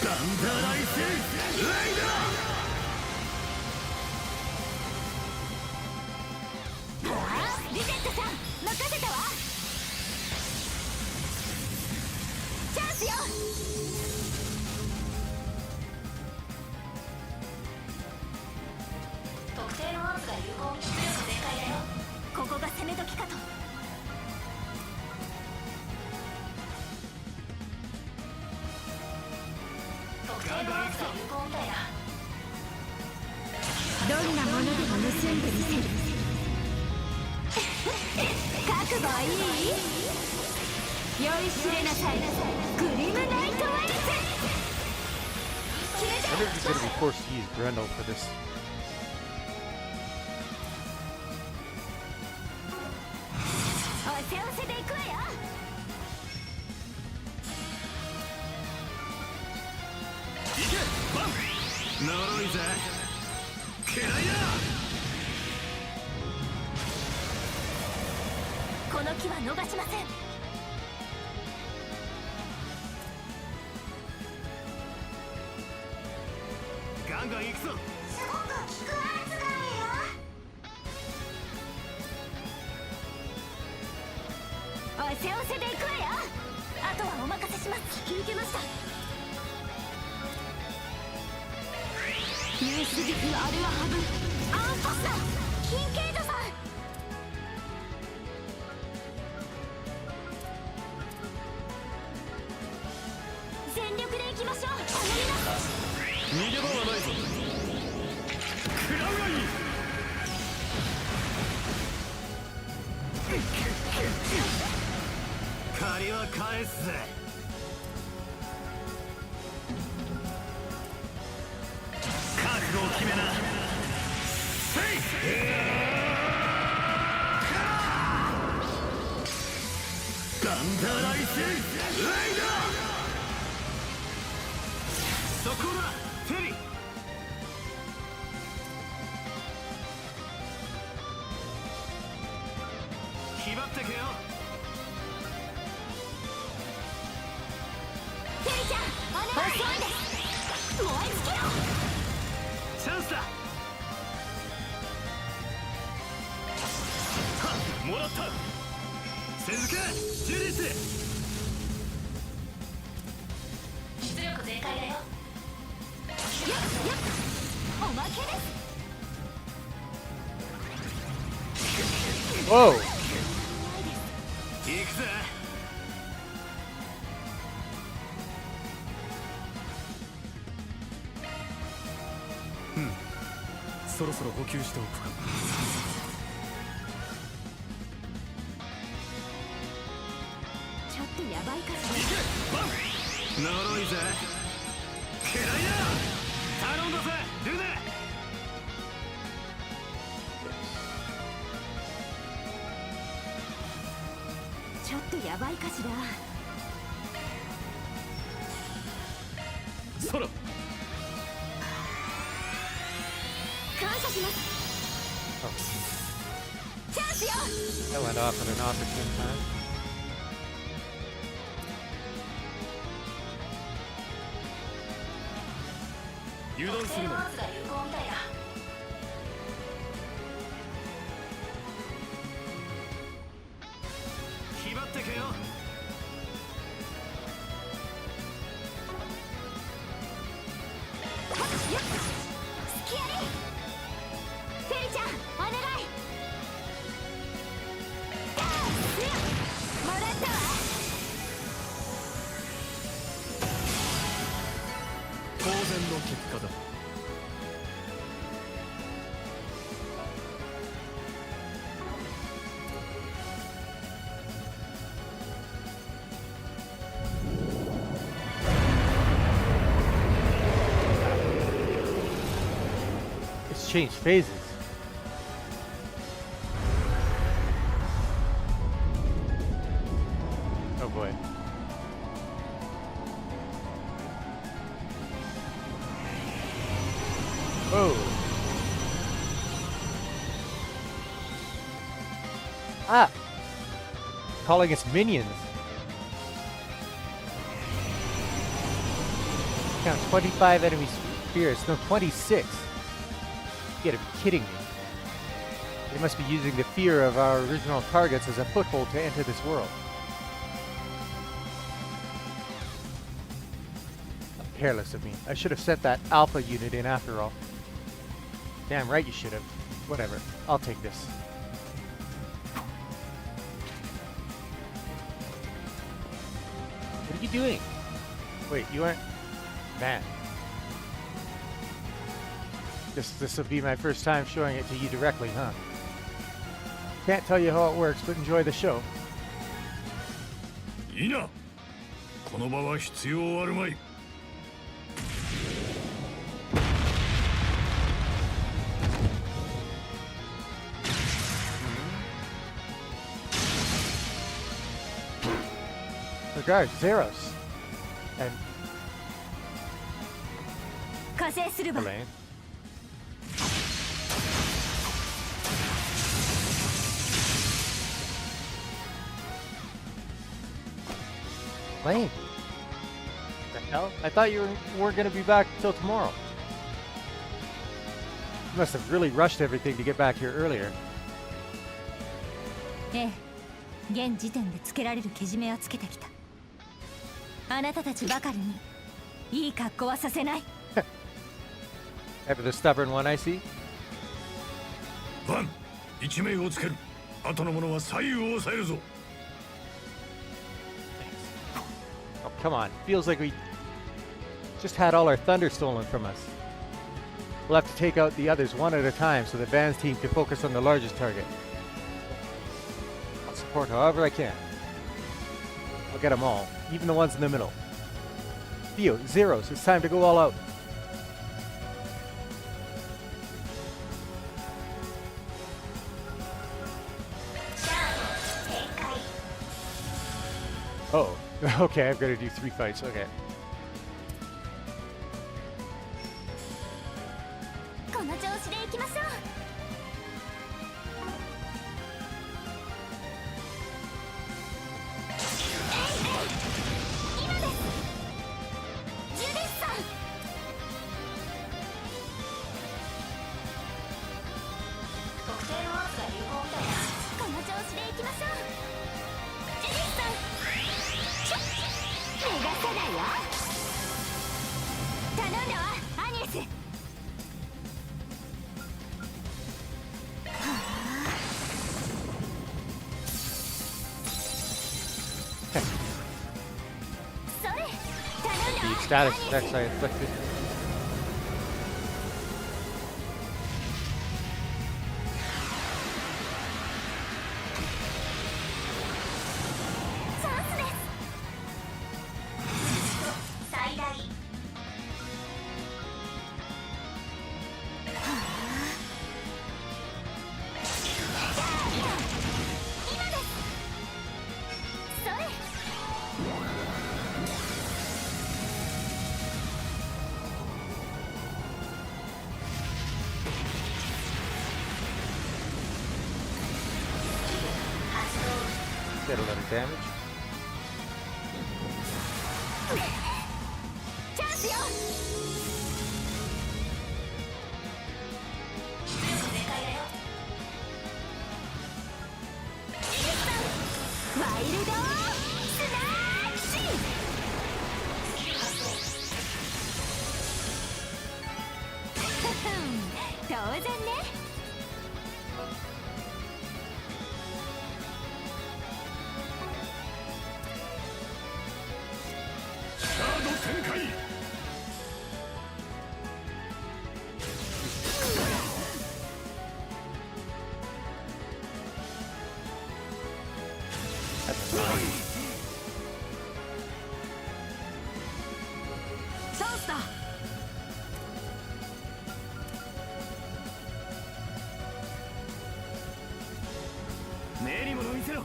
ダンダーライスレイダー。リゼットさん任せたわ。チャンスよ。特定のアーツが有効。出力全開だよ。ここが攻め時かと。特定のアーツが有効みたいだ。どんなものでも盗んでみせる。覚悟いい？酔いしれなさい。グリムナイトワイズ。 I wonder if he's going to be forced to use Grendel for this. おせおせでいくわよ。行けバン。呪いぜ。くらいだ。この木は逃しません。ガンガン行くぞ。すごく効くアーツがあるよ。おせおせでいくわよ。あとはお任せします。引き受けました。USB アルワハブアンファスナーキンケイドさん。全力でいきましょう。頼みます。逃げ場はないぞ。食らうがいい。借りは返すぜ。覚悟を決めな。セイダンダーライスレイダー。そこだフェリー。ってけよ。テリちゃんお願い。遅いです。燃え尽きろ。チャンスだ。はっ、もらった。続けジュリス。出力全開だよ。おまけです。Whoa! 行くぜ。そろそろ補給しておくか。ちょっとヤバいかしら。呪いぜ。嫌いだ。頼んだぜルネ。ちょっとヤバいかしら。そら感謝します。 チャンスよ。 That went off at an opportune time. 油断するな。特定の圧が有効みたいだ。気張ってけよ。スキアリ。テリちゃんお願い。もらったわ。当然の結果だ。It's changed phases. Oh boy. Oh. Ah! Calling us minions. Count 25 enemy spheres. No, 26. You gotta be kidding me. They must be using the fear of our original targets as a foothold to enter this world. Careless of me. I should have sent that alpha unit in after all. Damn right you should have. Whatever. I'll take this. What are you doing? Wait, you aren't... Man. This will be my first time showing it to you directly, huh? Can't tell you how it works, but enjoy the show. いいな。この場は必要あるまい。Regards, Zeros. And 加勢するわ。 Elaine. Elaine. The hell? I thought you weren't going to be back till tomorrow. You must have really rushed everything to get back here earlier. ええ、現時点でつけられるけじめはつけてきた。あなたたちばかりにいい格好はさせない。Ever the stubborn one I see? バン、一命をつける。後の者は左右を抑えるぞ。Oh, come on. Feels like we just had all our thunder stolen from us. We'll have to take out the others one at a time so the Van's team can focus on the largest target. I'll support however I can. I'll get them all, even the ones in the middle. Theo, Zeros, it's time to go all out. Oh, okay, I've got to do 3 fights, okay. この調子でいきましょう。よ。頼んだわアニエス。それ頼ん The だわ static effects I inflicted. チャンスです。最大今です。それ Did a lot of damage. チャンスよ。出力全開だよ。ワイルドスナッシュ。スキル発動。当然ね。カード展開。チャンスだ。目に物見せろ。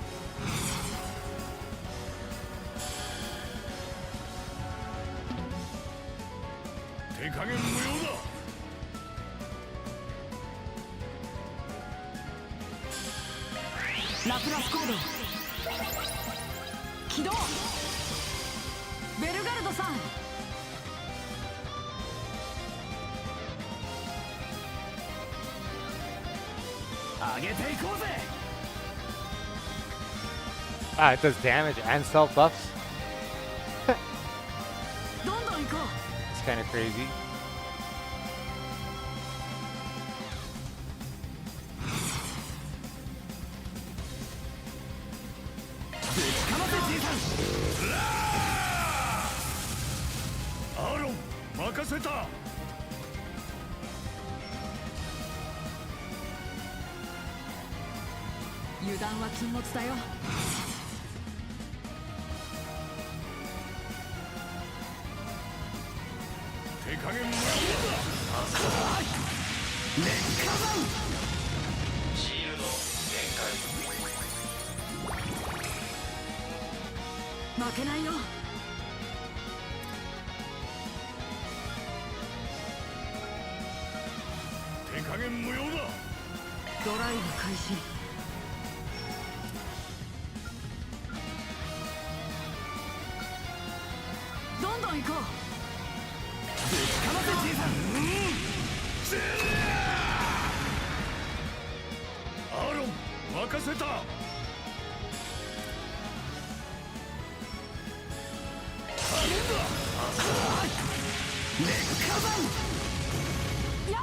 手加減無用だ。ラプラスコード起動。ベルガルドさん、上げていこうぜ。 Ah, it does damage and self buffs. どんどん行こ It's kind of crazy. かませじいさん。アーロン任せた。油断は禁物だよ。手加減無用だ。シールド限界。負けないよ。手加減無用だ。ドライブ開始。どんどん行こう。かませじいさん。アーロン任せた。や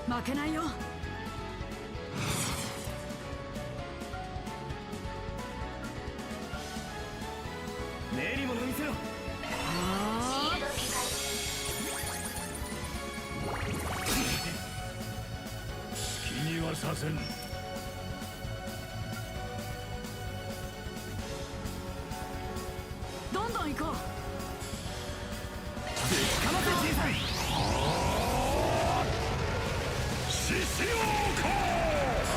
負けないよ。目に物見せろ。シールド限界。気にはさせん。どんどん行こう。かませじいさん。獅子王か。ア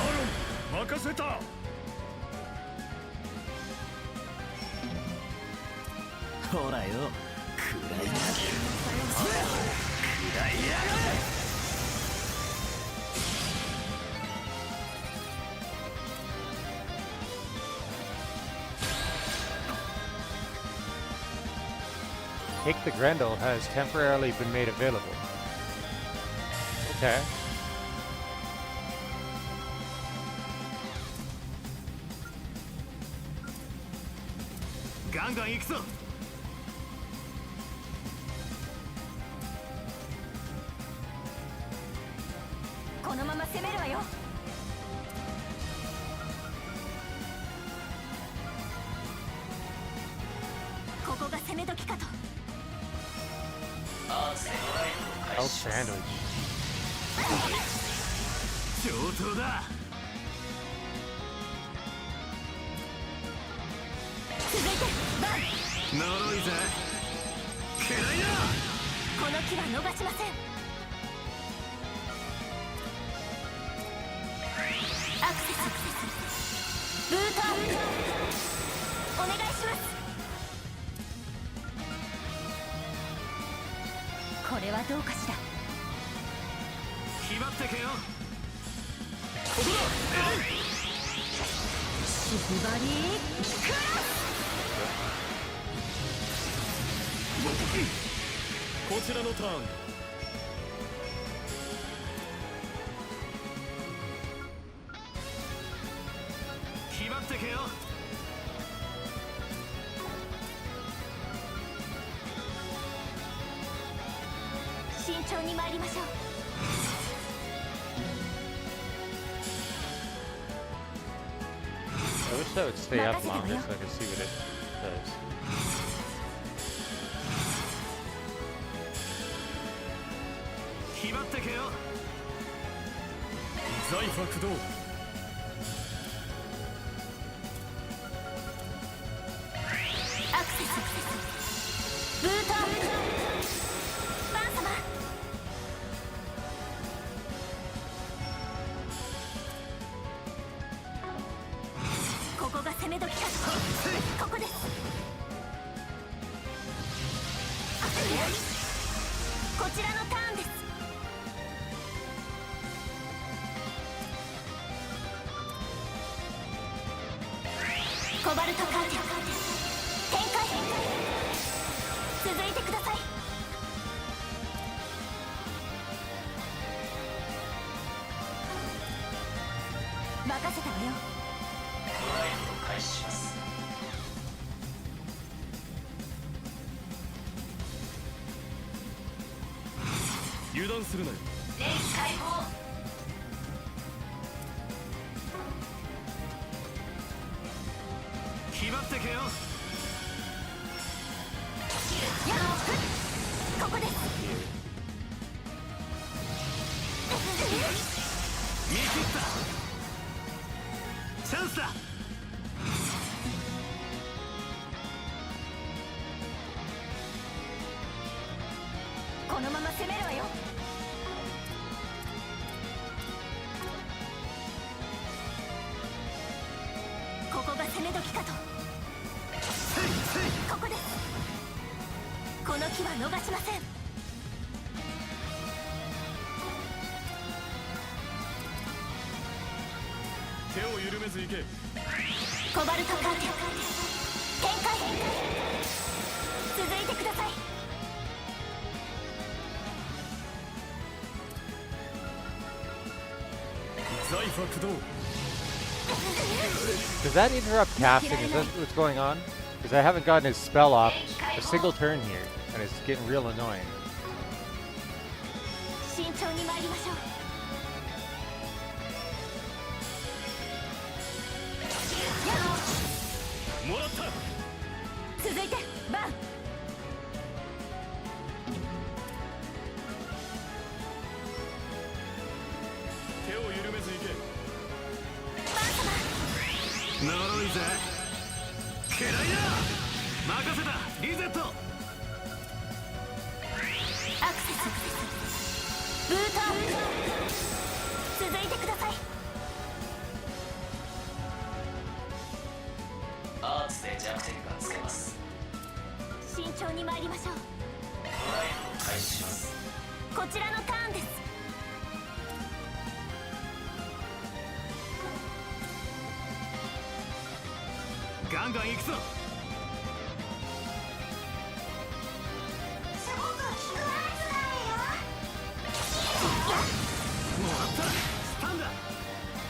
ーロン任せた。ほらよ、食らいやがれ。食らいやがれ。Take the Grendel has temporarily been made available. Okay. Gangan 行くぞ。このまま攻めるわよ。ここが攻め時かと。アーツでドライブを開 Health 始します sandwich. 上等だ。続いてバン。呪いぜ。嫌いだ。この木は逃しません。アクセスブートアップお願いします。これはどうかしら。決まってけよ。縛りこちらのターン。決まってけよ。慎重に参りましょう。I wish that would stay up longer so I could see what it does. 決まってけよ。財ファ駆動。アクセスブートアップバン様。ここが攻め時かと。ここです。こちらのターンです。コバルトカーテン展開。続いてください。任せたわよ。ドライブを開始します。油断するなよ。電気解放。決まってけよ。ここです。見切った。チャンスだ。このまま攻めるわよ。ここが攻め時かと。ここです。この木は逃しません。手を緩めず行け。コバルトカーテン展開。続いてください。財ファ駆動。Does that interrupt casting? Is that what's going on? Because I haven't gotten his spell off a single turn here, and it's getting real annoying. 慎重に参りましょう。もらった。続いてバン。手を緩めず行け。バン様。呪いぜ。嫌いだ。任せた。リゼット。アクセスブートアップ続いてください。アーツで弱点がつけます。慎重に参りましょう。ドライブを開始します。こちらのターンです。ガンガン行くぞ。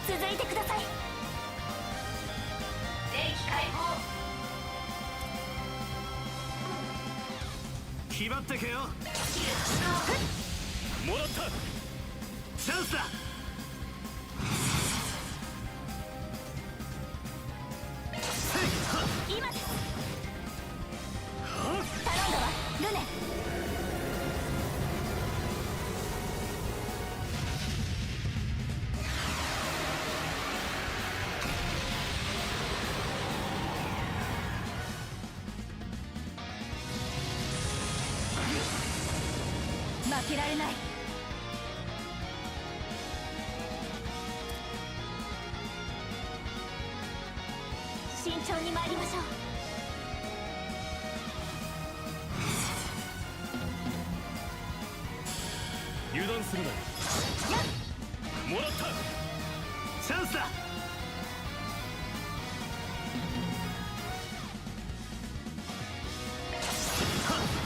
続いてください。電気解放。気張ってけよ。もらったチャンスだ。今です。頼んだわルネ。負けられない。慎重に参りましょう。油断するな。もらったチャンスだ。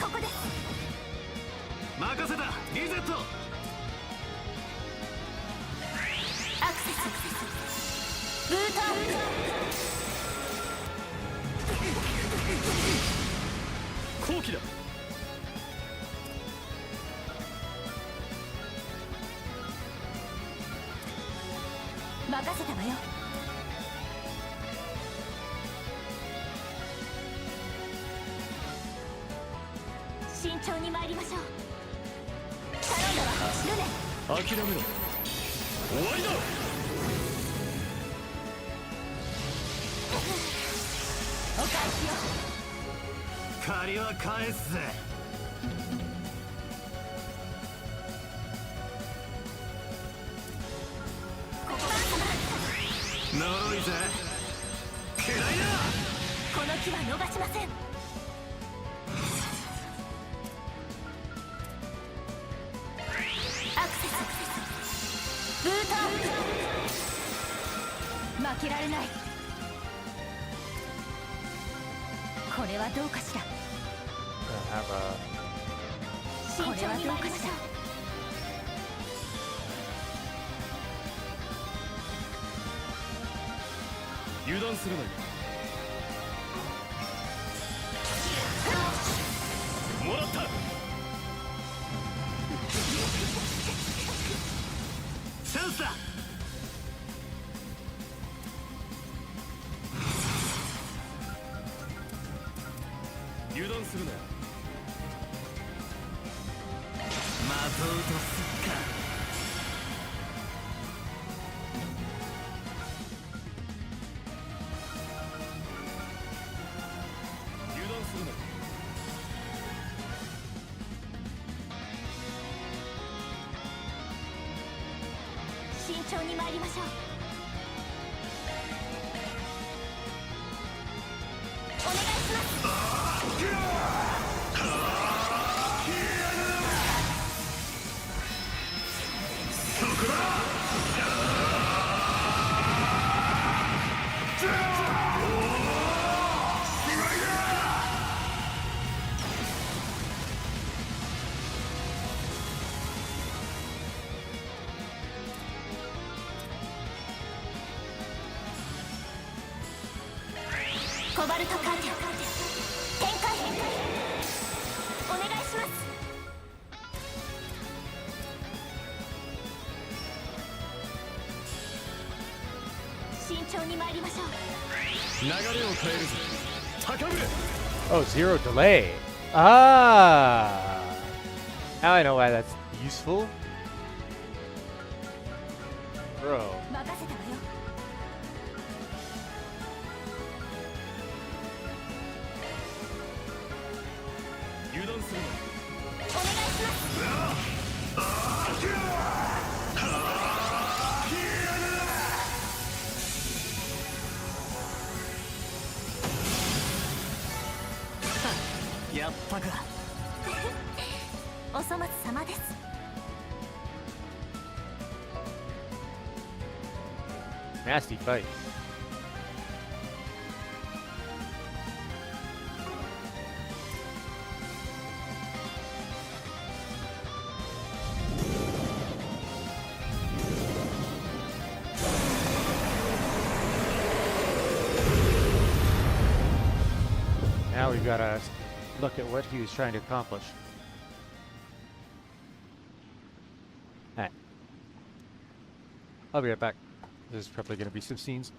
ここです。任せた。リゼット。アクセスブートアップ。後期だ。任せたわよ。慎重に参りましょう。頼んだわルネ。諦めろ。終わりだ。お返しよ。借りは返すぜ。ここ様。呪いぜ。嫌いだ。この木は逃しません。アクセスブートアップ。負けられない。これはどうかしら。 Gonna have a 慎重に参りましょう。油断するなよ。もらったチャンスだ。油断するなよ。的をとすっか。油断するなよ。慎重に参りましょう。お願いします。コバルトカーテン展開。お願いします。慎重に参りましょう。流れを変えるぞ。高ぶれ。 oh, zero delay. Ah, now I know why that's useful, bro. 任せたわよ。油断するな。お願いします。やったか。お粗末様です。Nasty fight. now we've got to look at what he was trying to accomplish. Alright. I'll be right back. There's probably going to be some scenes.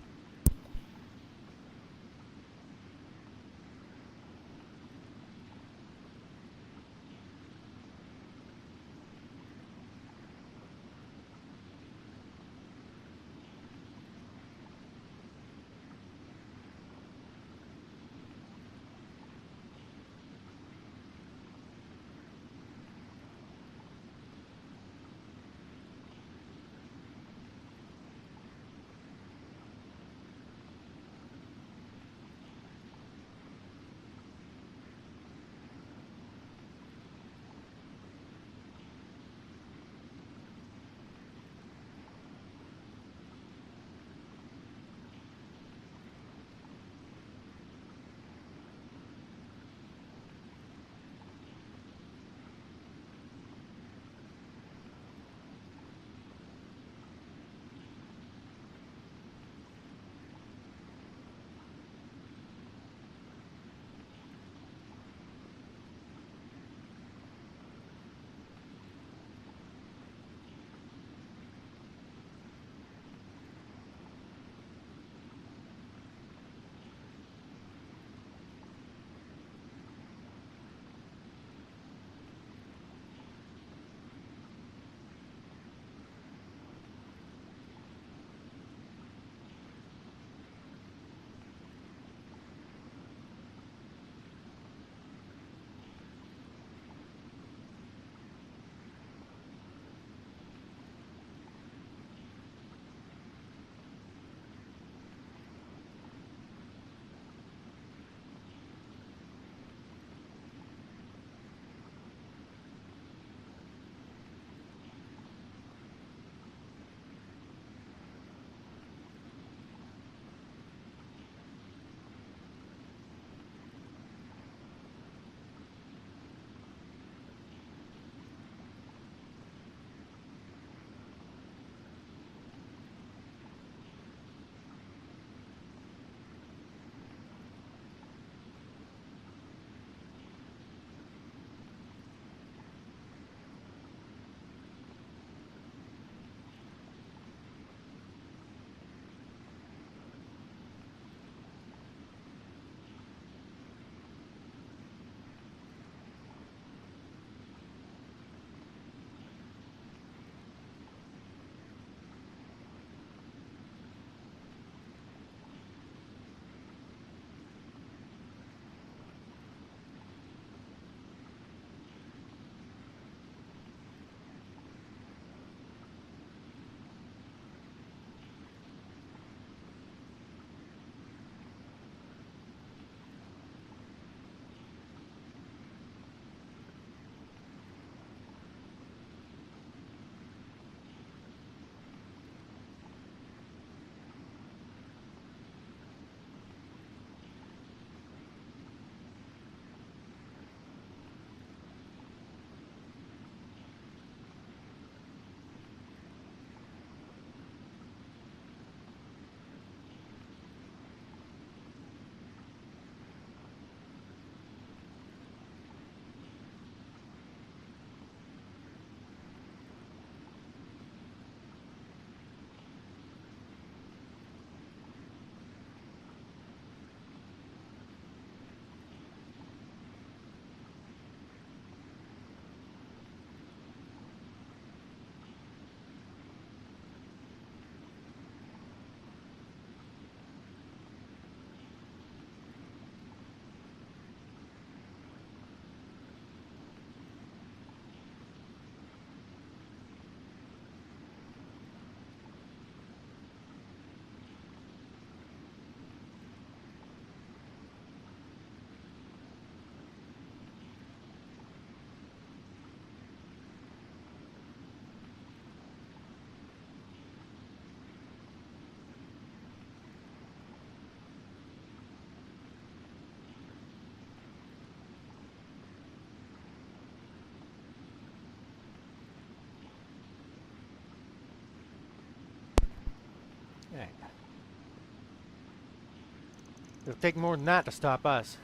It'll take more than that to stop us.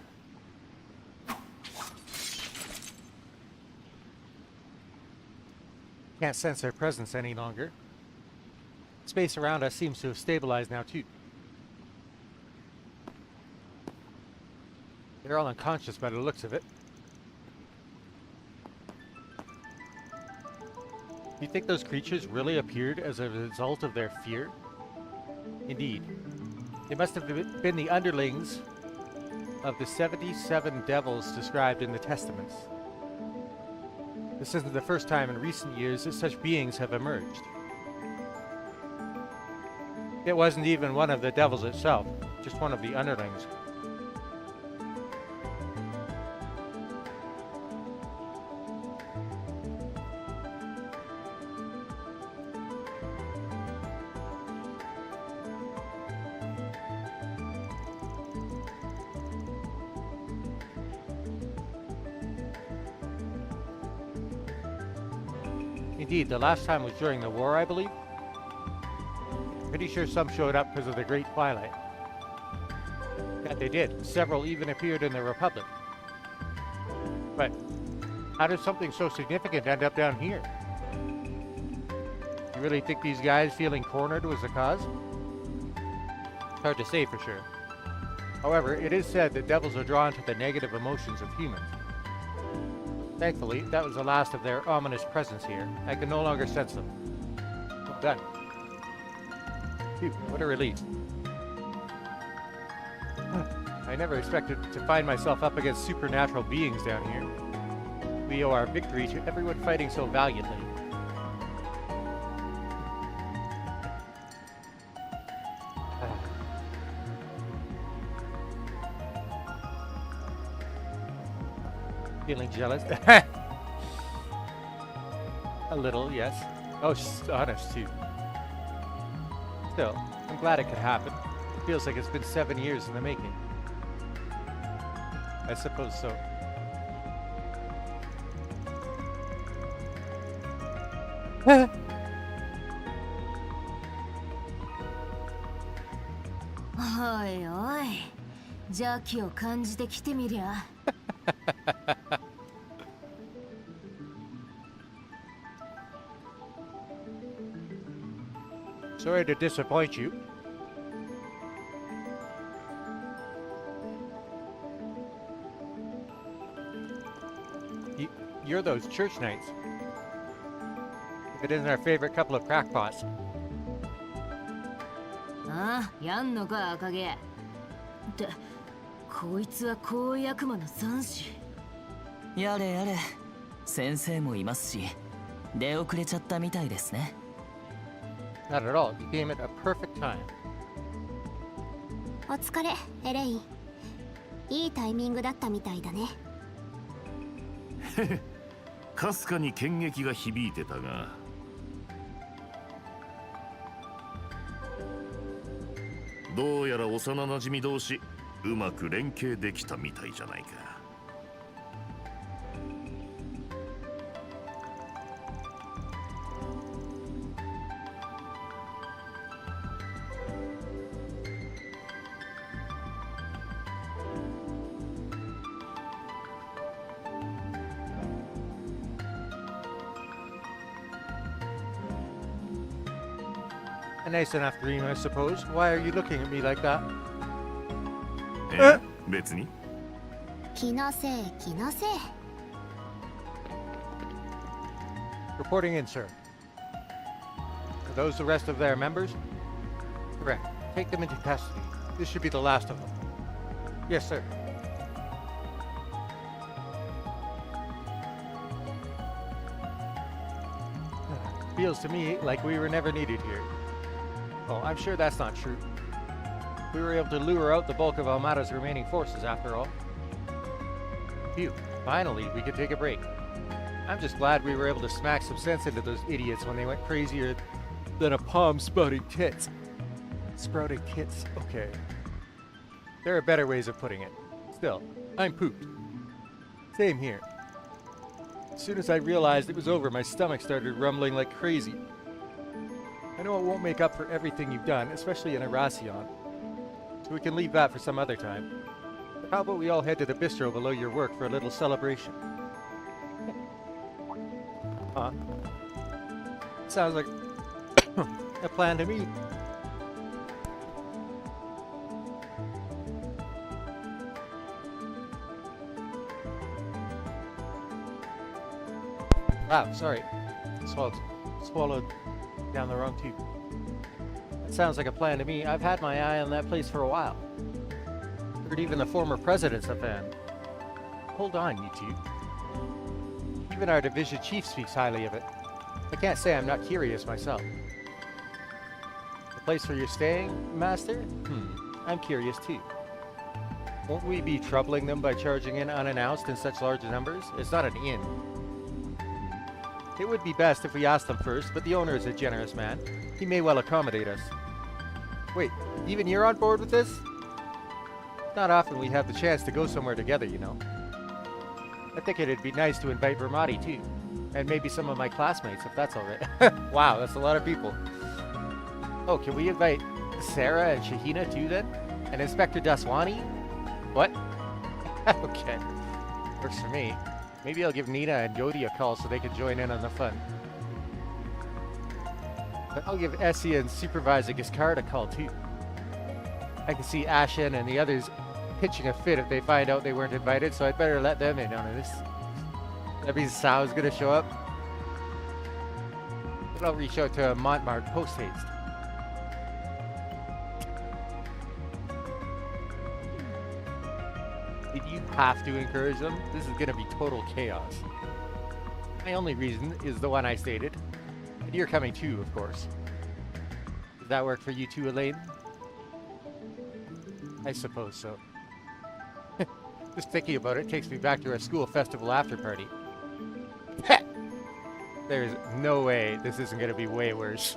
Can't sense their presence any longer. Space around us seems to have stabilized now too. They're all unconscious by the looks of it. Do you think those creatures really appeared as a result of their fear? Indeed. They must have been the underlings of the 77 devils described in the Testaments. This isn't the first time in recent years that such beings have emerged. It wasn't even one of the devils itself, just one of the underlings. Indeed, the last time was during the war, I believe. Pretty sure some showed up because of the Great Twilight. Yeah, they did. Several even appeared in the Republic. But how did something so significant end up down here? You really think these guys feeling cornered was the cause? It's hard to say for sure. However, it is said that devils are drawn to the negative emotions of humans. Thankfully, that was the last of their ominous presence here. I can no longer sense them. Well done. Phew, what a relief. I never expected to find myself up against supernatural beings down here. We owe our victory to everyone fighting so valiantly. Feeling jealous? A little, yes. Oh, she's honest too. Still, I'm glad it could happen. It feels like it's been 7 years in the making. I suppose so.おいおい、邪気を感じてきてみりゃ。Sorry to disappoint you. You're those church knights. If it isn't our favorite couple of crackpots. ああ、やんのか赤毛。ってこいつは公役魔の残滓。やれやれ、先生もいますし、出遅れちゃったみたいですね。Not at all. You came at a perfect time. お疲れ、エレイン。いいタイミングだったみたいだね。かすかに剣撃が響いてたが、どうやら幼なじみ同士うまく連携できたみたいじゃないか。A nice enough dream, I suppose. Why are you looking at me like that? 別に。気のせい、気のせい。Reporting in, sir. Are those the rest of their members? Correct. Take them into custody. This should be the last of them. Yes, sir. Feels to me like we were never needed here. Oh, I'm sure that's not true. We were able to lure out the bulk of Almada's remaining forces after all. Phew, finally we could take a break. I'm just glad we were able to smack some sense into those idiots when they went crazier than a palm sprouting tits. Sprouting tits? Okay. There are better ways of putting it. Still, I'm pooped. Same here. As soon as I realized it was over, my stomach started rumbling like crazy. I know it won't make up for everything you've done, especially in Erasion. So we can leave that for some other time. But how about we all head to the bistro below your work for a little celebration? Huh? Sounds like a plan to me. Wow, sorry. Swallowed down the wrong tube. That sounds like a plan to me. I've had my eye on that place for a while. Heard even the former president's a fan. Hold on, you two. Even our division chief speaks highly of it. I can't say I'm not curious myself. The place where you're staying, Master? I'm curious too. Won't we be troubling them by charging in unannounced in such large numbers? It's not an inn. It would be best if we asked them first, but the owner is a generous man. He may well accommodate us. Wait, even you're on board with this? Not often we have the chance to go somewhere together, you know. I think it'd be nice to invite Ramadi too. And maybe some of my classmates, if that's alright. Wow, that's a lot of people. Oh, can we invite Sarah and Shahina too then? And Inspector Daswani? What? Okay. Works for me. Maybe I'll give Nina and Yodi a call so they can join in on the fun. But I'll give Essie and Supervisor Giscard a call too. I can see Ashen and the others pitching a fit if they find out they weren't invited, so I'd better let them in on this. That means Sal's gonna show up. But I'll reach out to Montmartre post-haste. Did you have to encourage them? This is gonna be total chaos. My only reason is the one I stated. And you're coming too, of course. Does that work for you too, Elaine? I suppose so. Just thinking about it takes me back to our school festival after party. There's no way this isn't gonna be way worse.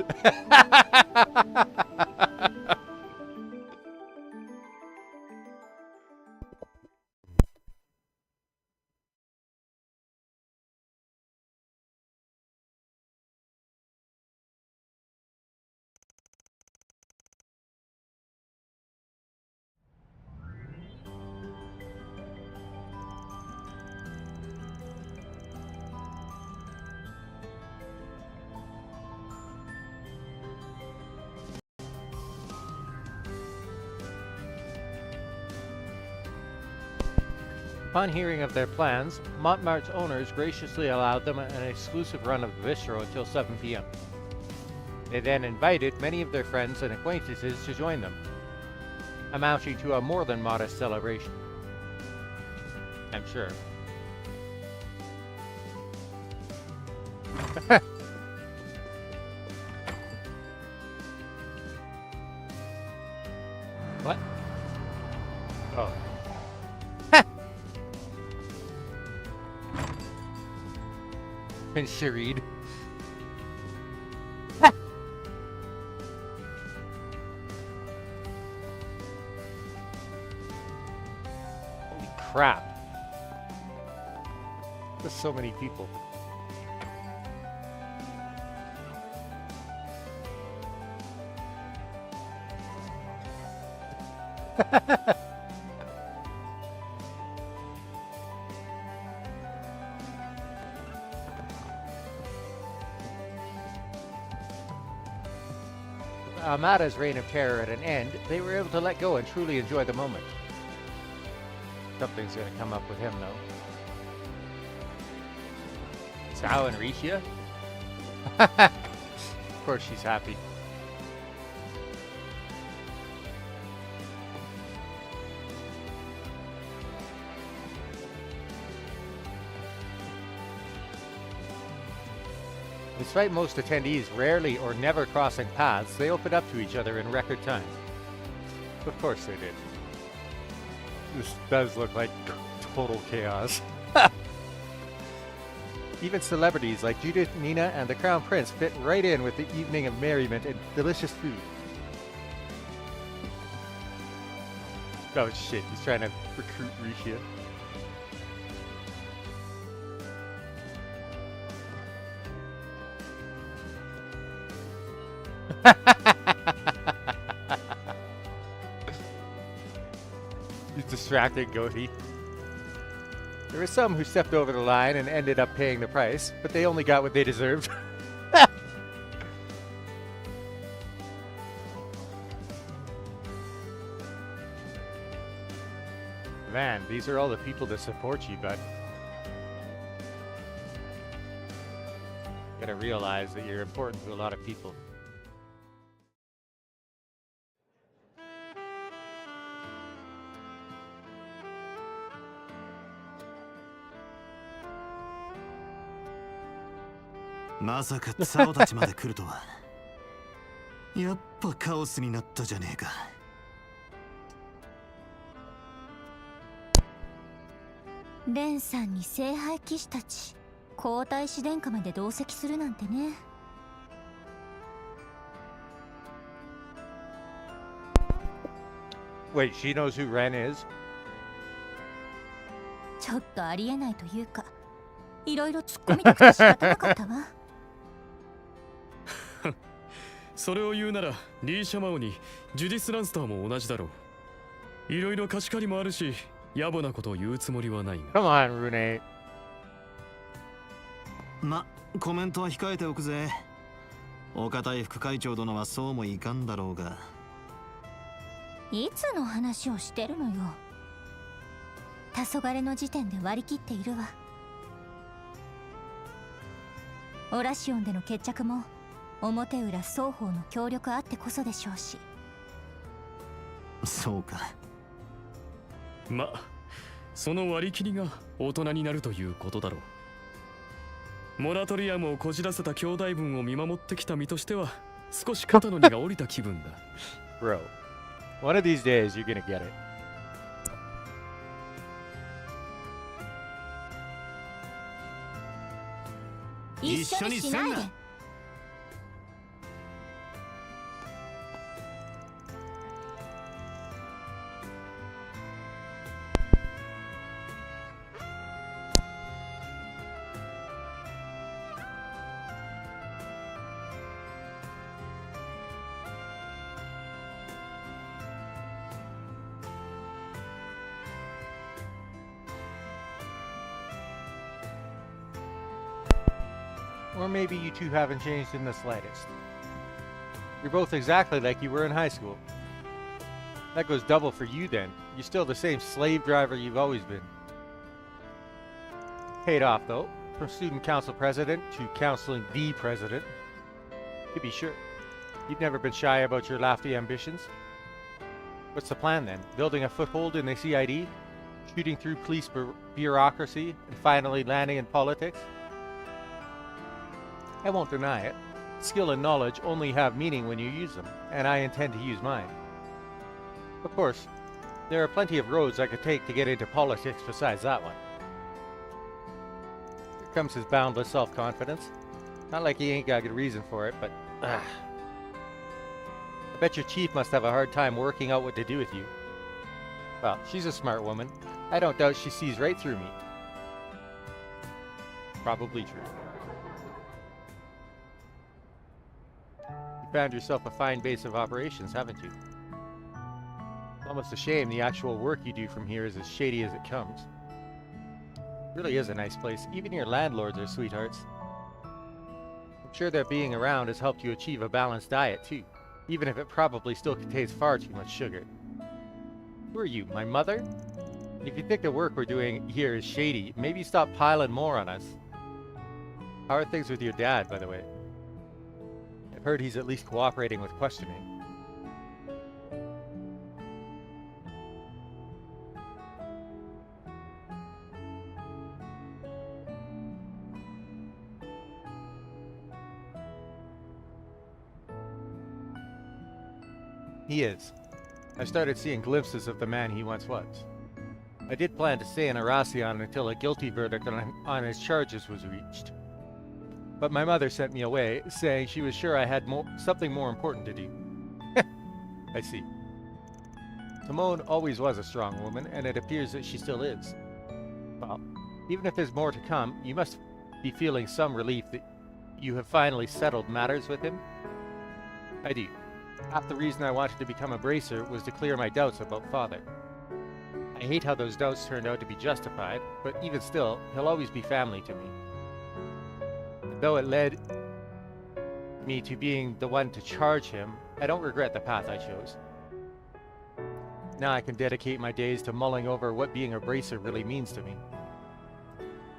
Upon hearing of their plans, Montmartre's owners graciously allowed them an exclusive run of the bistro until 7 p.m. They then invited many of their friends and acquaintances to join them, amounting to a more than modest celebration. I'm sure. What? Oh. And Sharid. Holy crap. There's so many people. Amada's reign of terror at an end, they were able to let go and truly enjoy the moment. Something's gonna come up with him, though. Sao and Rishia? Of course she's happy. Despite most attendees rarely or never crossing paths, they opened up to each other in record time. Of course they did. This does look like total chaos. Even celebrities like Judith, Nina, and the Crown Prince fit right in with the evening of merriment and delicious food. Oh shit, he's trying to recruit Rishia. He's distracted goatee. There were some who stepped over the line and ended up paying the price, but they only got what they deserved. Man, these are all the people that support you, bud. Gotta realize that you're important to a lot of people.まさかツァオたちまで来るとは。やっぱカオスになったじゃねえか。レンさんに聖杯騎士たち皇太子殿下まで同席するなんてね。Wait, she knows who Ren is? ちょっとありえないというか、いろいろ突っ込みたくて仕方なかったわ。それを言うならリーシャマオにジュディス・ランスターも同じだろう。いろいろ貸し借りもあるし、野暮なことを言うつもりはないが。 Come on, Rune. ま、コメントは控えておくぜ。お堅い副会長殿はそうもいかんだろうが。いつの話をしてるのよ。黄昏の時点で割り切っているわ。オラシオンでの決着も表裏双方の協力あってこそでしょうし。そうか。ま、その割り切りが大人になるということだろう。モラトリアムをこじらせた兄弟分を見守ってきた身としては少し肩の荷が下りた気分だ。Bro, one of these days you're gonna get it. 一緒にしないで。Or maybe you two haven't changed in the slightest. You're both exactly like you were in high school. That goes double for you then. You're still the same slave driver you've always been. Paid off though, from student council president to counseling the president. To be sure, you've never been shy about your lofty ambitions. What's the plan then? Building a foothold in the CID? Shooting through police bureaucracy and finally landing in politics? I won't deny it. Skill and knowledge only have meaning when you use them, and I intend to use mine. Of course, there are plenty of roads I could take to get into politics besides that one. Here comes his boundless self-confidence. Not like he ain't got a good reason for it, but... I bet your chief must have a hard time working out what to do with you. Well, she's a smart woman. I don't doubt she sees right through me. Probably true. You found yourself a fine base of operations, haven't you? Almost a shame the actual work you do from here is as shady as it comes. It really is a nice place. Even your landlords are sweethearts. I'm sure their being around has helped you achieve a balanced diet too, even if it probably still contains far too much sugar. Who are you, my mother? And if you think the work we're doing here is shady, maybe stop piling more on us. How are things with your dad, by the way? I've heard he's at least cooperating with questioning. He is. I started seeing glimpses of the man he once was. I did plan to stay in Aracion until a guilty verdict on his charges was reached. But my mother sent me away, saying she was sure I had something more important to do. I see. Simone always was a strong woman, and it appears that she still is. Well, even if there's more to come, you must be feeling some relief that you have finally settled matters with him? I do. Half the reason I wanted to become a bracer was to clear my doubts about Father. I hate how those doubts turned out to be justified, but even still, he'll always be family to me. And though it led me to being the one to charge him, I don't regret the path I chose. Now I can dedicate my days to mulling over what being a bracer really means to me.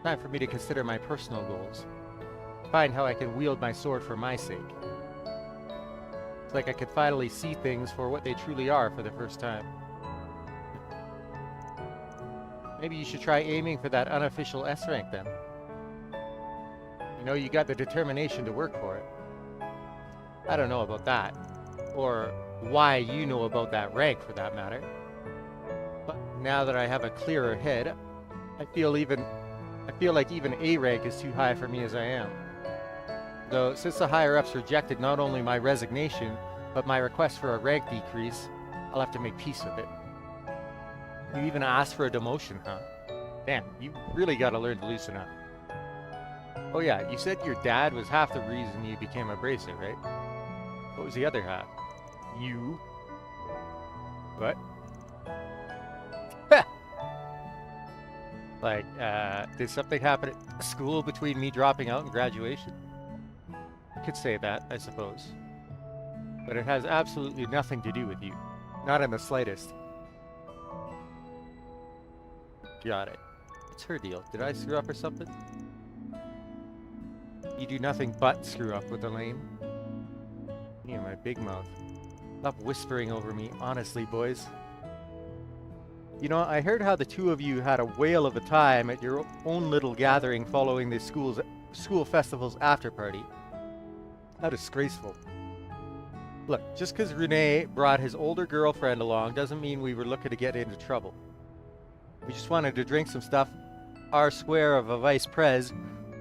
Time for me to consider my personal goals. Find how I can wield my sword for my sake. It's like I could finally see things for what they truly are for the first time. Maybe you should try aiming for that unofficial S rank then. You know, you got the determination to work for it. I don't know about that. Or why you know about that rank for that matter. But now that I have a clearer head, I feel like even A rank is too high for me as I am. Though, since the higher-ups rejected not only my resignation, but my request for a rank decrease, I'll have to make peace with it. You even asked for a demotion, huh? Damn, you really gotta learn to loosen up. Oh yeah, you said your dad was half the reason you became a bracer, right? What was the other half? You? What? Like, did something happen at school between me dropping out and graduation? I could say that, I suppose. But it has absolutely nothing to do with you. Not in the slightest. Got it. It's her deal. Did I screw up or something? You do nothing but screw up with Elaine. Me and my big mouth. Stop whispering over me, honestly, boys. You know, I heard how the two of you had a whale of a time at your own little gathering following the school festival's after party. How disgraceful. Look, just because Rene brought his older girlfriend along doesn't mean we were looking to get into trouble. We just wanted to drink some stuff our square of a vice prez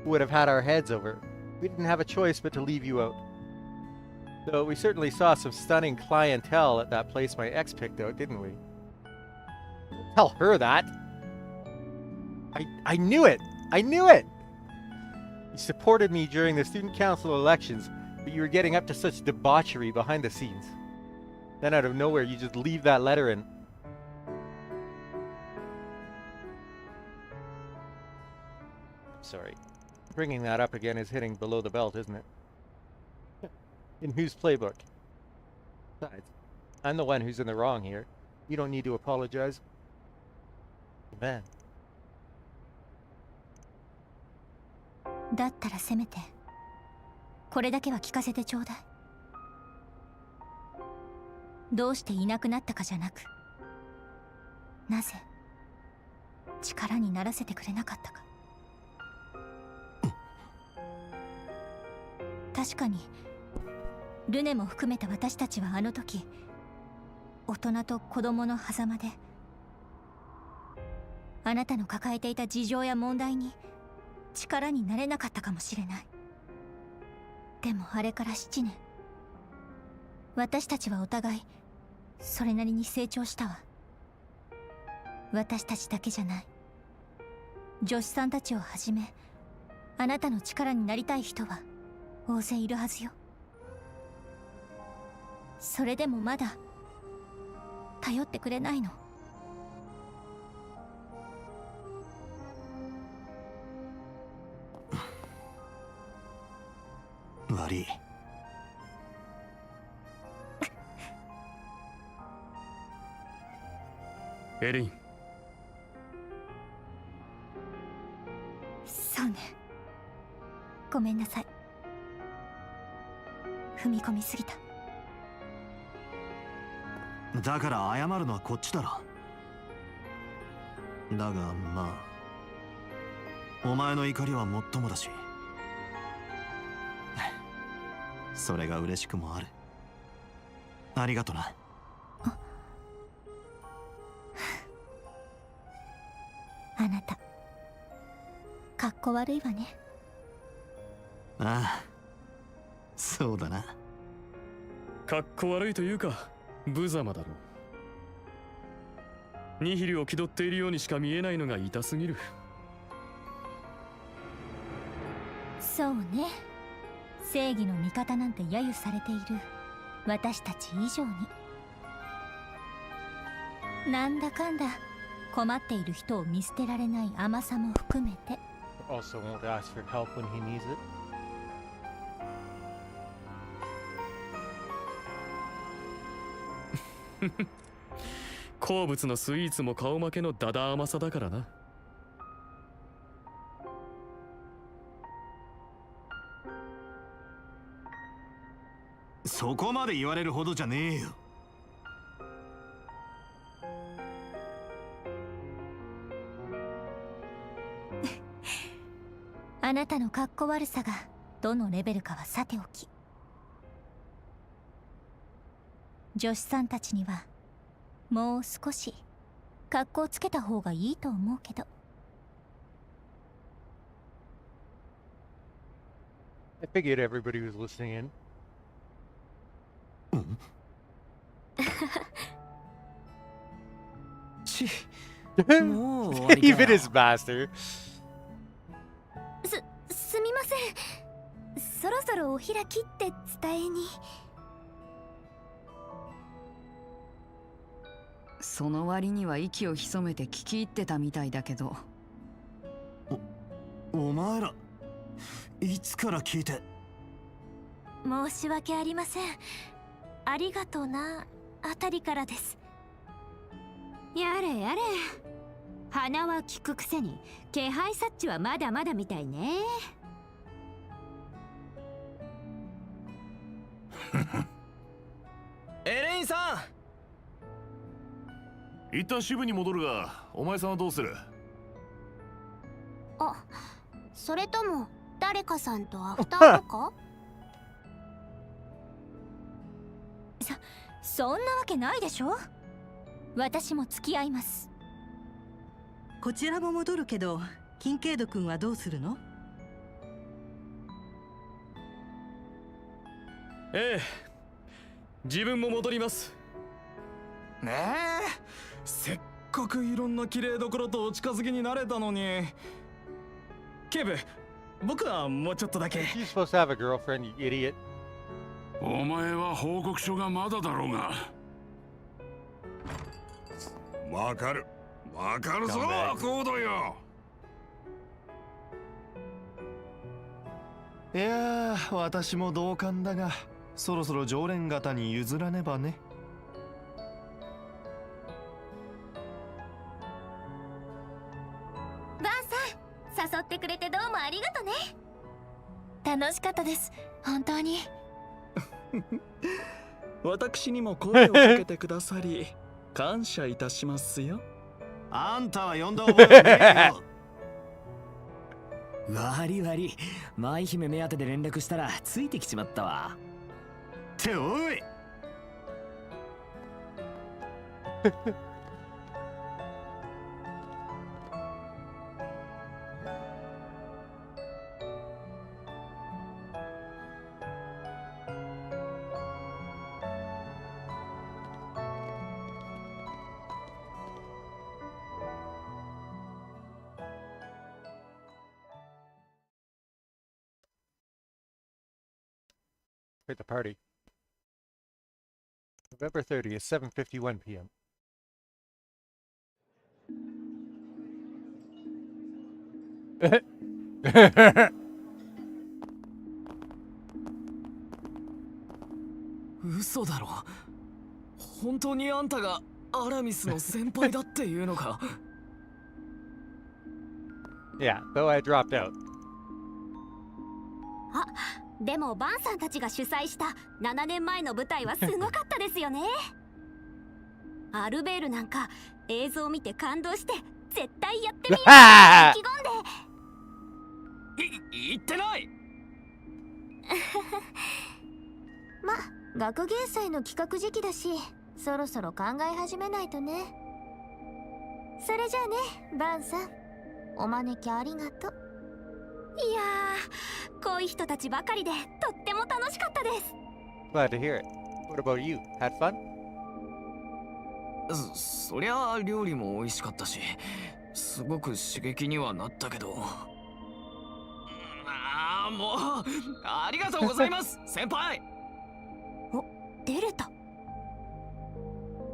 would have had our heads over. We didn't have a choice but to leave you out. Though we certainly saw some stunning clientele at that place my ex picked out, didn't we? Tell her that! I knew it! I knew it! You supported me during the student council elections, but you were getting up to such debauchery behind the scenes. Then out of nowhere, you just leave that letter and... Sorry. Bringing that up again is hitting below the belt, isn't it? In whose playbook? Besides, I'm the one who's in the wrong here. You don't need to apologize. Man. だったらせめてこれだけは聞かせてちょうだい。どうしていなくなったかじゃなく、なぜ力にならせてくれなかったか。確かにルネも含めた私たちはあの時大人と子供の狭間であなたの抱えていた事情や問題に力になれなかったかもしれない。でもあれから7年、私たちはお互いそれなりに成長したわ。私たちだけじゃない、女子さんたちをはじめあなたの力になりたい人は大勢いるはずよ。それでもまだ頼ってくれないの。悪い。エレイン。そうね、ごめんなさい。踏み込みすぎた。だから謝るのはこっちだろ。だがまあお前の怒りはもっともだし、それが嬉しくもある。ありがとな。あなたかっこ悪いわね。ああ、そうだな。かっこ悪いというか無様だろう。ニヒルを気取っているようにしか見えないのが痛すぎる。そうね、正義の味方なんて揶揄されている私たち以上に、なんだかんだ困っている人を見捨てられない甘さも含めて。 Also won't ask for help when he needs it. 好物のスイーツも顔負けのダダ甘さだからな。そこまで言われるほどじゃねえよ。あなたのかっこ悪さがどのレベルかはさておき、女子さんたちにはもう少しかっこをつけた方がいいと思うけど。I figured everybody was listening in. ちもう終わりかよ。 Even his master. すみません、そろそろお開きって伝えに。その割には息を潜めて聞き入ってたみたいだけど。お前らいつから聞いて。申し訳ありません。ありがとうなあたりからです。やれやれ、鼻は聞くくせに気配察知はまだまだみたいね。エレインさ一旦支部に戻るが、お前さんはどうする？あ、それとも誰かさんとアフターとか？そんなわけないでしょ。私も付き合います。こちらも戻るけど、キンケイド君はどうするの？ええ、自分も戻ります。ん。ねえ、せっかくいろんな綺麗どころとお近づきになれたのに。警部、僕はもうちょっとだけ。 You're supposed to have a girlfriend, you idiot. お前は報告書がまだだろうが。わかるぞ、コードよ。いやー、私も同感だが、そろそろ常連方に譲らねばね。バンさん、誘ってくれてどうもありがとね。楽しかったです、本当に。私にも声をかけてくださり感謝いたしますよ。あんたは呼んだ覚えはねえよ。悪い、舞姫目当てで連絡したらついてきちまったわ。っておい。At the party. November 30th, 7:51 p.m. 嘘だろ。本当にあんたがアラミスの先輩だっていうのか。Yeah, though I dropped out. あ、でもバンさんたちが主催した7年前の舞台はすごかったですよね。アルベールなんか映像を見て感動して絶対やってみようって意気込んで。言ってない。ま、学芸祭の企画時期だし、そろそろ考え始めないとね。それじゃあね、バンさん、お招きありがとう。いやー、こういう人たちばかりでとっても楽しかったです。 Glad to hear it. What about you? Had fun? そりゃあ料理も美味しかったし、すごく刺激にはなったけど。ああ、もうありがとうございます先輩。お、出れた。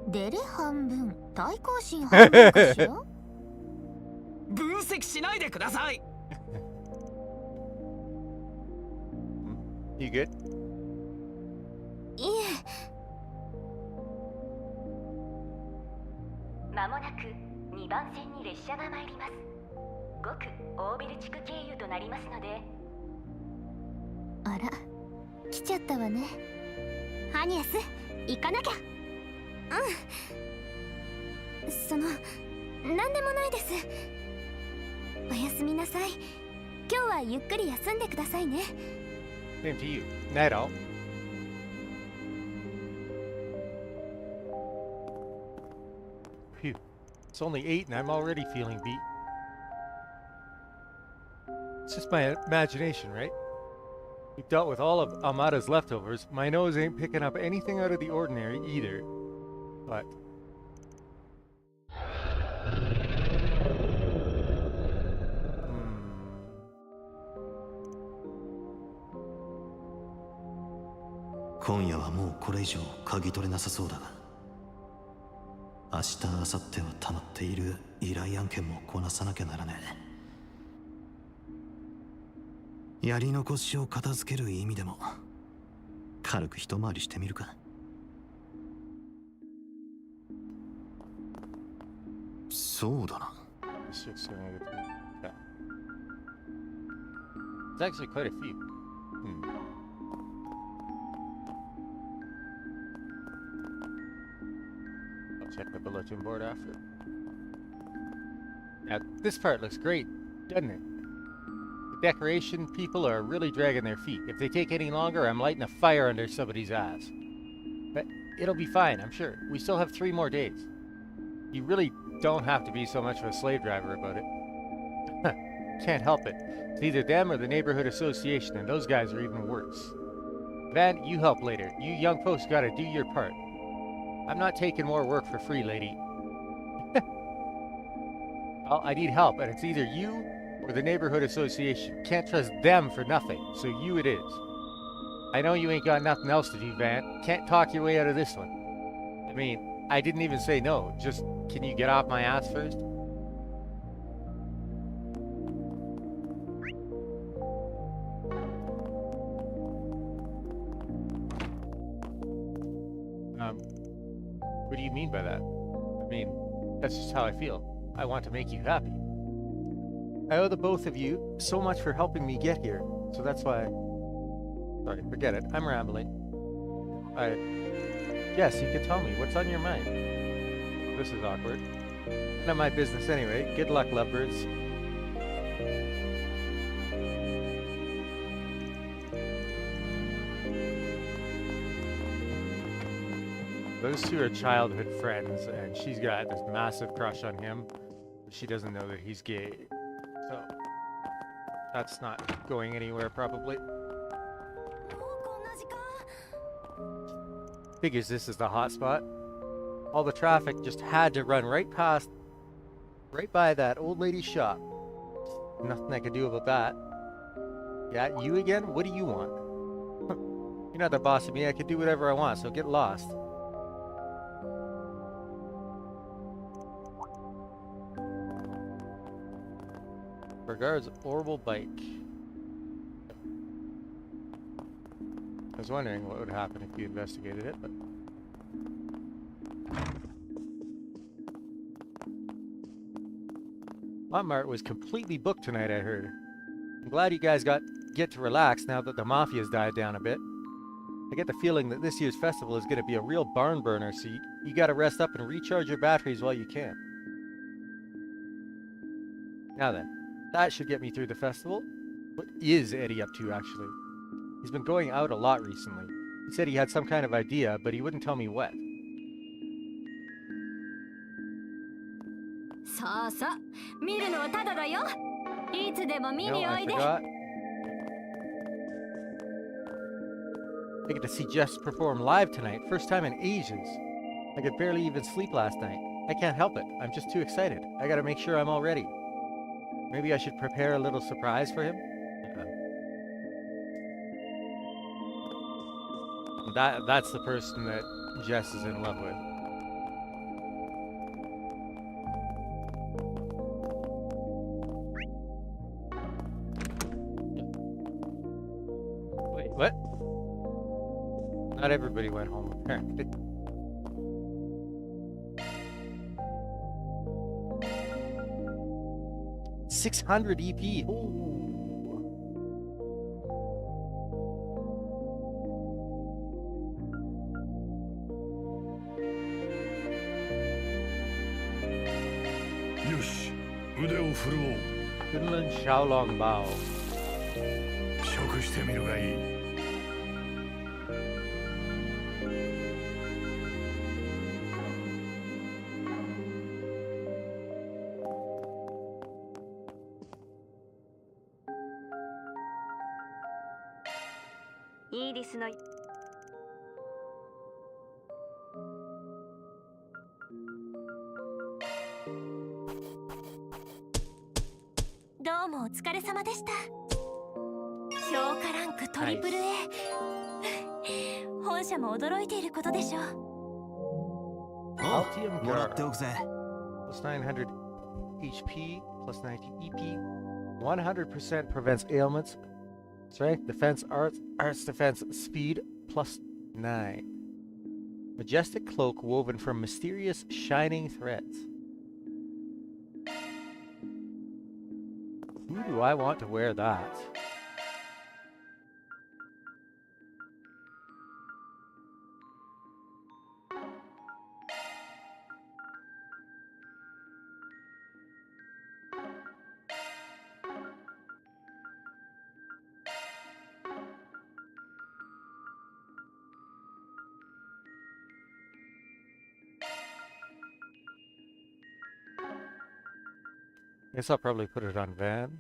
出れ半分、対抗心半分かしら。分析しないでください。You good? いえ。間もなく2番線に列車が参ります。ごくオーベル地区経由となりますので。あら、来ちゃったわね。ハニアス、行かなきゃ。なんでもないです。おやすみなさい。今日はゆっくり休んでくださいね。Same to you. Night all. Phew. It's only 8 and I'm already feeling beat. It's just my imagination, right? We've dealt with all of Amada's leftovers. My nose ain't picking up anything out of the ordinary either. But...今夜はもうこれ以上嗅ぎ取れなさそうだが、明日明後日は溜まっている依頼案件もこなさなきゃならねえ。やり残しを片付ける意味でも軽く一回りしてみるか。そうだな。It's actually quite a few. I'll check the bulletin board after. Now, this part looks great, doesn't it? The decoration people are really dragging their feet. If they take any longer, I'm lighting a fire under somebody's ass. But it'll be fine, I'm sure. We still have 3 more days. You really don't have to be so much of a slave driver about it. Can't help it. It's either them or the neighborhood association, and those guys are even worse. Van, you help later. You young folks gotta do your part. I'm not taking more work for free, lady. Well, I need help, and it's either you or the neighborhood association. Can't trust them for nothing, so you it is. I know you ain't got nothing else to do, Van. Can't talk your way out of this one. I mean, I didn't even say no. Just, can you get off my ass first? What do you mean by that? I mean, that's just how I feel. I want to make you happy. I owe the both of you so much for helping me get here, so that's why... Sorry, forget it. I'm rambling. Yes, you can tell me. What's on your mind? This is awkward. None of my business anyway. Good luck, lovebirds. Those two are childhood friends, and she's got this massive crush on him, but she doesn't know that he's gay. So, that's not going anywhere, probably. Figures this is the hot spot. All the traffic just had to run right by that old lady's shop. Nothing I could do about that. Yeah, you again? What do you want? You're not the boss of me. I can do whatever I want, so get lost. Regards, Orbital Bike. I was wondering what would happen if you investigated it, but... Montmartre was completely booked tonight, I heard. I'm glad you guys get to relax now that the Mafia's died down a bit. I get the feeling that this year's festival is going to be a real barn burner, so you gotta rest up and recharge your batteries while you can. Now then, that should get me through the festival. What is Eddie up to, actually? He's been going out a lot recently. He said he had some kind of idea, but he wouldn't tell me what. そうそう、見るのはただだよ。いつでも見に No, お I いで。 forgot. I get to see Jess perform live tonight, first time in ages. I could barely even sleep last night. I can't help it. I'm just too excited. I gotta make sure I'm all ready. Maybe I should prepare a little surprise for him? That's the person that Jess is in love with. Wait, what? Not everybody went home apparently. 600 EP. Ooh. Yosh, 腕を振るおう。 Kunlun Xiaolong Bao. 食してみるがいい。イーリスのどうもお疲れ様でした。評価ランクトリプル A 本社も驚いていることでしょう。 Altium もらって Gar. おくぜ。 Plus 900 HP, plus 90 EP. 100% prevents ailments. Strength, defense, arts defense, speed, plus 9. Majestic cloak woven from mysterious shining threads. Who do I want to wear that? Guess I'll probably put it on Van.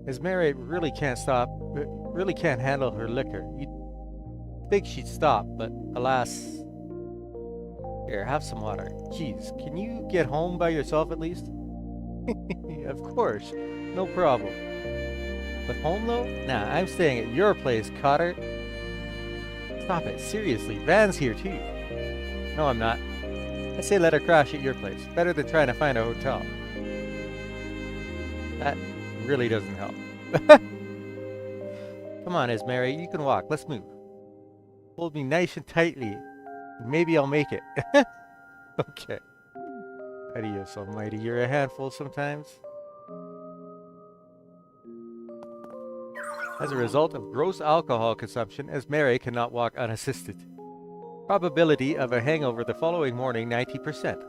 As Mary really can't handle her liquor. You'd think she'd stop, but alas. Here, have some water. Jeez, can you get home by yourself at least? Of course, no problem. But home though? Nah, I'm staying at your place, Cotter. Stop it, seriously, Van's here too. No, I'm not. I say let her crash at your place. Better than trying to find a hotel. That really doesn't help. Come on, Esmeri, you can walk. Let's move. Hold me nice and tightly. Maybe I'll make it. Okay. Adios, almighty. You're a handful sometimes. As a result of gross alcohol consumption, Esmeri cannot walk unassisted. Probability of a hangover the following morning, 90%.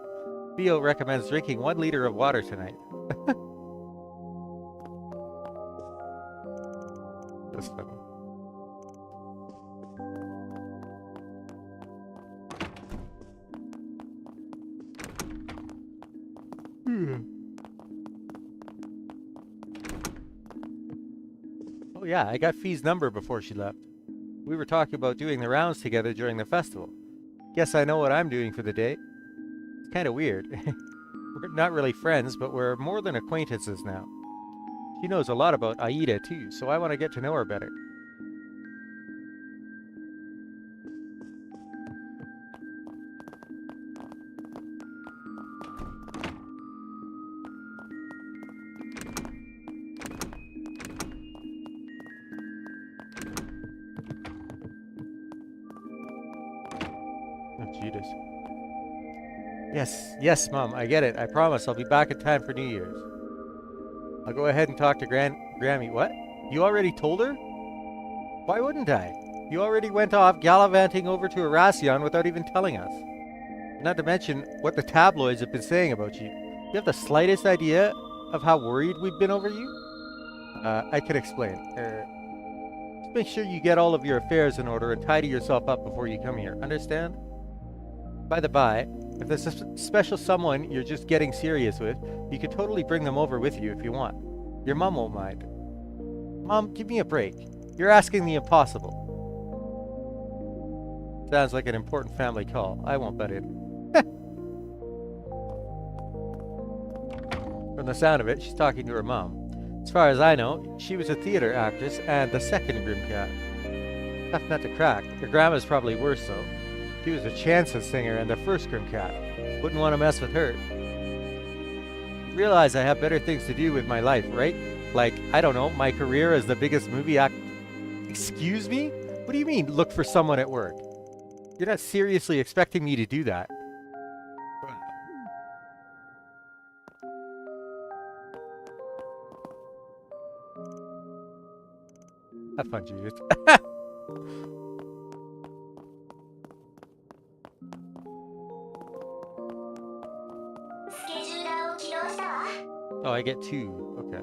Theo recommends drinking 1 liter of water tonight. That's funny. Oh yeah, I got Fee's number before she left. We were talking about doing the rounds together during the festival. Guess I know what I'm doing for the day. It's kind of weird. We're not really friends, but we're more than acquaintances now. She knows a lot about Aida too, so I want to get to know her better. Oh, Judas. Yes, Mom, I get it. I promise I'll be back in time for New Year's. I'll go ahead and talk to Grammy. What? You already told her? Why wouldn't I? You already went off gallivanting over to Erasion without even telling us. Not to mention what the tabloids have been saying about you. You have the slightest idea of how worried we've been over you? I can explain. Just make sure you get all of your affairs in order and tidy yourself up before you come here. Understand? By the by, if there's a special someone you're just getting serious with, you could totally bring them over with you if you want. Your mom won't mind. Mom, give me a break. You're asking the impossible. Sounds like an important family call. I won't butt in. From the sound of it, she's talking to her mom. As far as I know, she was a theater actress and the second Grimcat. Tough nut to crack. Her grandma's probably worse though. She was a chanson singer and the first Grimcat. Wouldn't want to mess with her. Realize I have better things to do with my life, right? Like, I don't know, my career as the biggest movie act. Excuse me? What do you mean, look for someone at work? You're not seriously expecting me to do that. Have fun, Judith. Oh, I get 2. Okay.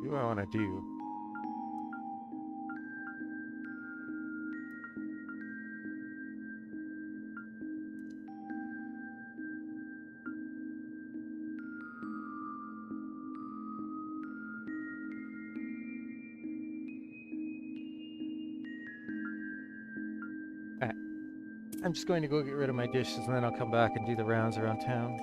What do I want to do? Alright. I'm just going to go get rid of my dishes and then I'll come back and do the rounds around town.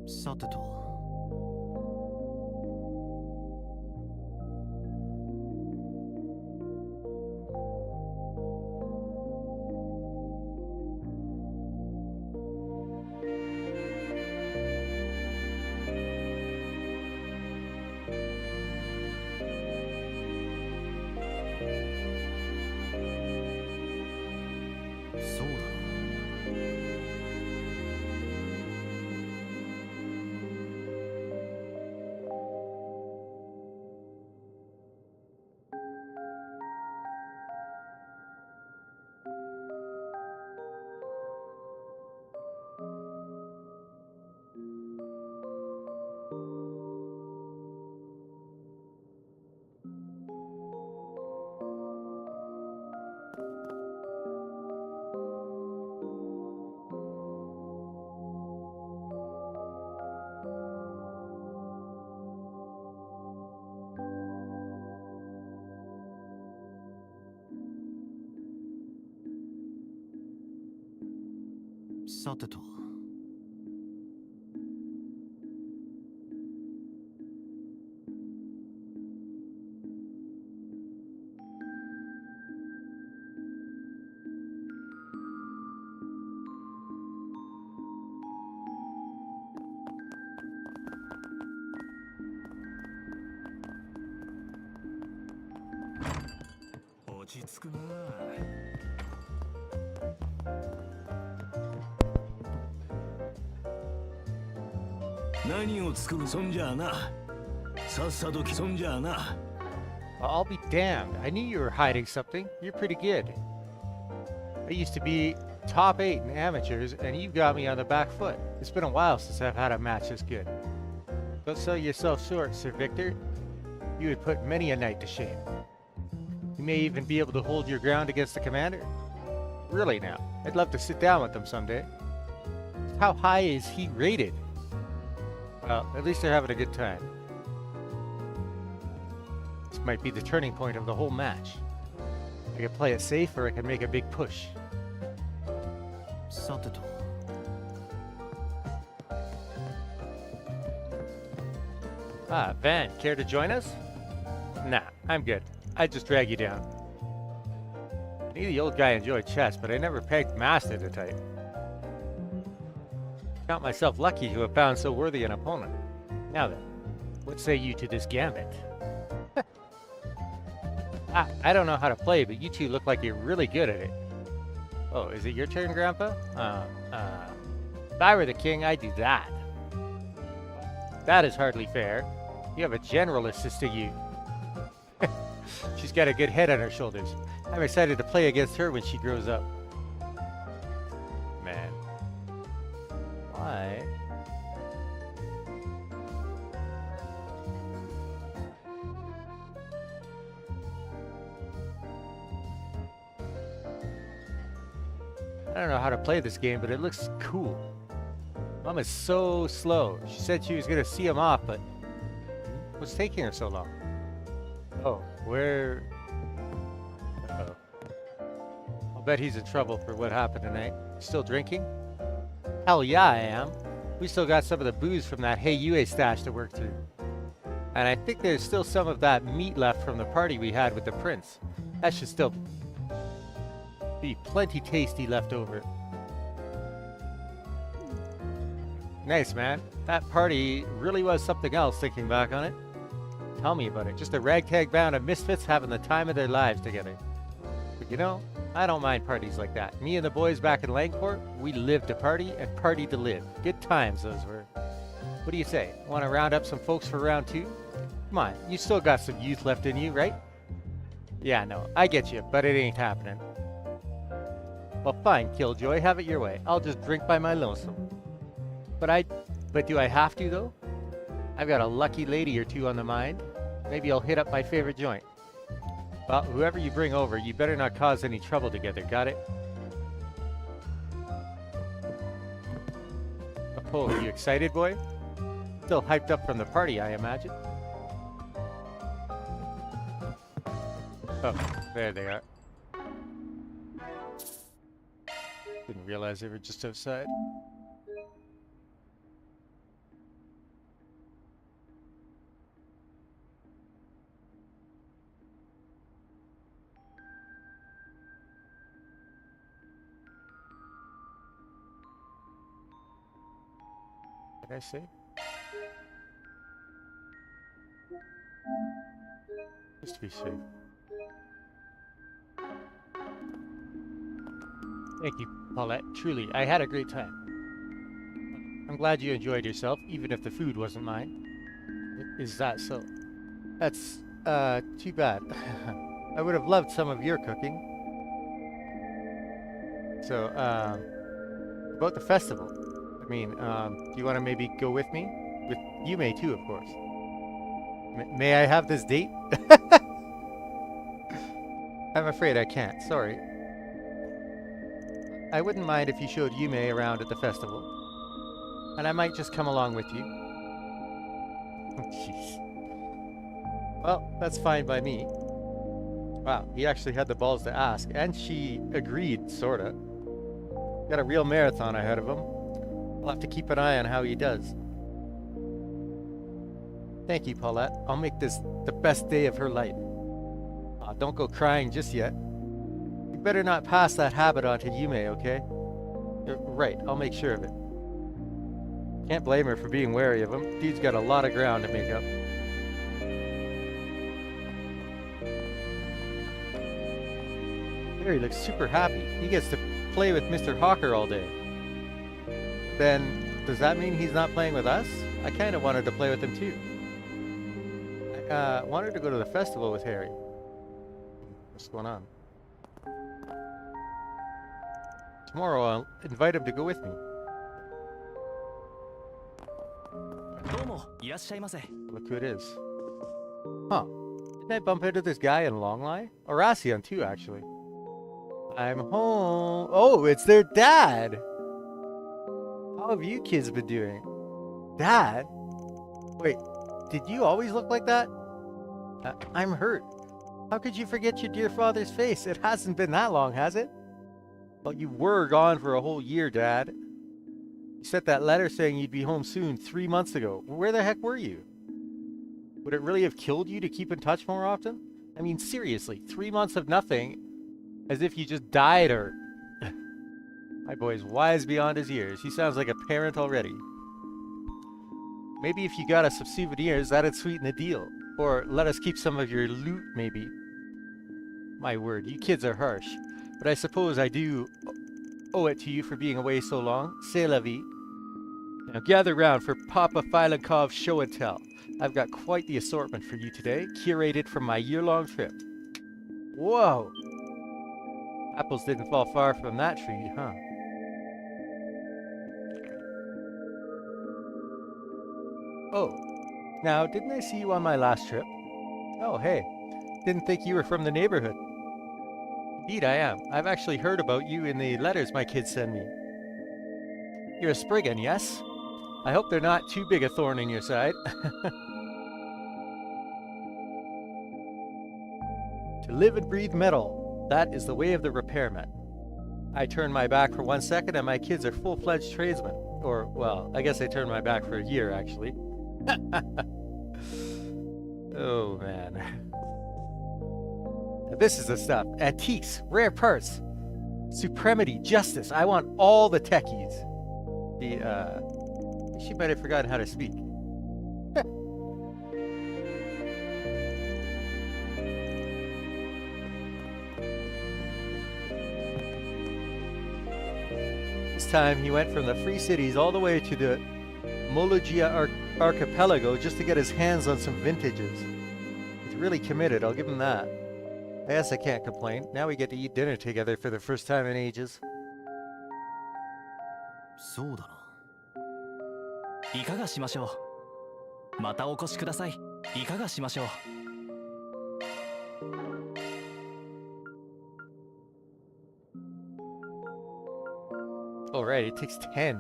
さてと。そうだな。さてと。落ち着くな。何を作るそんじゃあな。さっさとそんじゃあな。I'll be damned. I knew you were hiding something. You're pretty good. I used to be top 8 in amateurs, and you've got me on the back foot. It's been a while since I've had a match this good. Don't sell yourself short, Sir Victor. You would put many a knight to shame. You may even be able to hold your ground against the commander. Really now, I'd love to sit down with them someday. How high is he rated? Well, at least they're having a good time. This might be the turning point of the whole match. I can play it safe or I can make a big push. さてと。Ah, Van, care to join us? Nah, I'm good. I'd just drag you down. Me, the old guy, enjoyed chess, but I never pegged master the type. Count myself lucky to have found so worthy an opponent. Now then, what say you to this gambit? I don't know how to play, but you two look like you're really good at it. Oh, is it your turn, Grandpa? If I were the king, I'd do that. That is hardly fair. You have a general assisting you. She's got a good head on her shoulders. I'm excited to play against her when she grows up. Man. Why? I don't know how to play this game, but it looks cool. Mom is so slow. She said she was going to see him off, but what's taking her so long? Oh, where? Uh-oh. I'll bet he's in trouble for what happened tonight. Still drinking? Hell yeah, I am. We still got some of the booze from that Hey Yue stash to work through. And I think there's still some of that meat left from the party we had with the prince. That should still be plenty tasty left over. Nice, man. That party really was something else, thinking back on it. Tell me about it. Just a ragtag band of misfits having the time of their lives together. But you know, I don't mind parties like that. Me and the boys back in Langport, we lived to party and partied to live. Good times those were. What do you say? Want to round up some folks for round 2? Come on, you still got some youth left in you, right? Yeah, no, I get you, but it ain't happening. Well, fine, Killjoy, have it your way. I'll just drink by my lonesome. But do I have to, though? I've got a lucky lady or two on the mind. Maybe I'll hit up my favorite joint. Well, whoever you bring over, you better not cause any trouble together, got it? Oh, you excited, boy? Still hyped up from the party, I imagine. Oh, there they are. Didn't realize they were just outside. Did I say? Just to be safe. Thank you, Paulette. Truly, I had a great time. I'm glad you enjoyed yourself, even if the food wasn't mine. Is that so? That's, too bad. I would have loved some of your cooking. So, about the festival. I mean, do you want to maybe go with me? With Yume too, of course. May I have this date? I'm afraid I can't, sorry. I wouldn't mind if you showed Yume around at the festival. And I might just come along with you. Jeez. Well, that's fine by me. Wow, he actually had the balls to ask, and she agreed, sorta. Got a real marathon ahead of him. I'll have to keep an eye on how he does. Thank you, Paulette. I'll make this the best day of her life. Aw, don't go crying just yet. You better not pass that habit on to Yume, okay? Right, I'll make sure of it. Can't blame her for being wary of him. Dude's got a lot of ground to make up. Harry looks super happy. He gets to play with Mr. Hawker all day. Then, does that mean he's not playing with us? I kind of wanted to play with him too. I wanted to go to the festival with Harry. What's going on? Tomorrow I'll invite him to go with me. Look who it is. Huh. Didn't I bump into this guy in Longlai? Oracion too, actually. I'm home. Oh, it's their dad. How have you kids been doing? Dad? Wait, did you always look like that? I'm hurt. How could you forget your dear father's face? It hasn't been that long, has it? Well, you were gone for a whole year, Dad. You sent that letter saying you'd be home soon 3 months ago. Where the heck were you? Would it really have killed you to keep in touch more often? I mean, seriously, 3 months of nothing, as if you just died or... My boy's wise beyond his years. He sounds like a parent already. Maybe if you got us some souvenirs, that'd sweeten the deal. Or let us keep some of your loot, maybe. My word, you kids are harsh. But I suppose I do owe it to you for being away so long. C'est la vie. Now gather round for Papa Filenkov's show and tell. I've got quite the assortment for you today, curated from my year-long trip. Whoa! Apples didn't fall far from that tree, huh? Oh, now didn't I see you on my last trip? Oh, hey, didn't think you were from the neighborhood. Indeed I am. I've actually heard about you in the letters my kids send me. You're a Spriggan, yes? I hope they're not too big a thorn in your side. To live and breathe metal, that is the way of the repairman. I turn my back for 1 second and my kids are full-fledged tradesmen. Or, well, I guess I turned my back for a year, actually. Oh, man. Now, this is the stuff. Antiques, rare parts, supremacy, justice. I want all the techies. She might have forgotten how to speak. This time he went from the Free Cities all the way to the Mologia archipelago just to get his hands on some vintages. He's really committed, I'll give him that. I guess I can't complain. Now we get to eat dinner together for the first time in ages. そうだな。いかがしましょう。またお越しください。いかがしましょう。All right, it takes 10.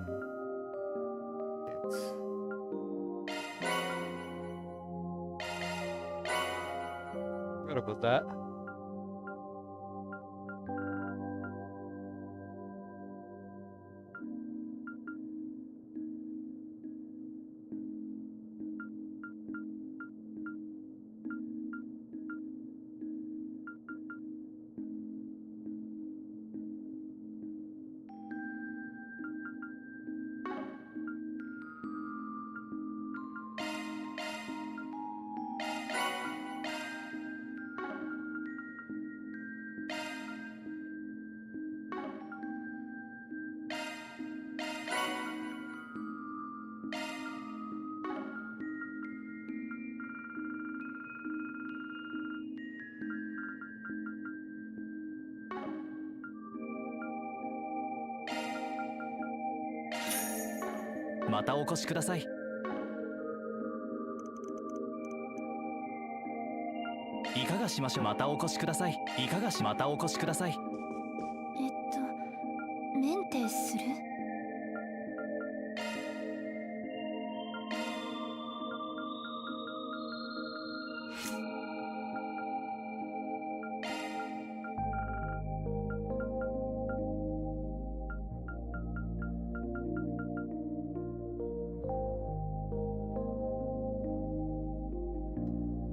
What about that? またお越しください。いかがしましょう。またお越しください。いかがしまたお越しください。メンテする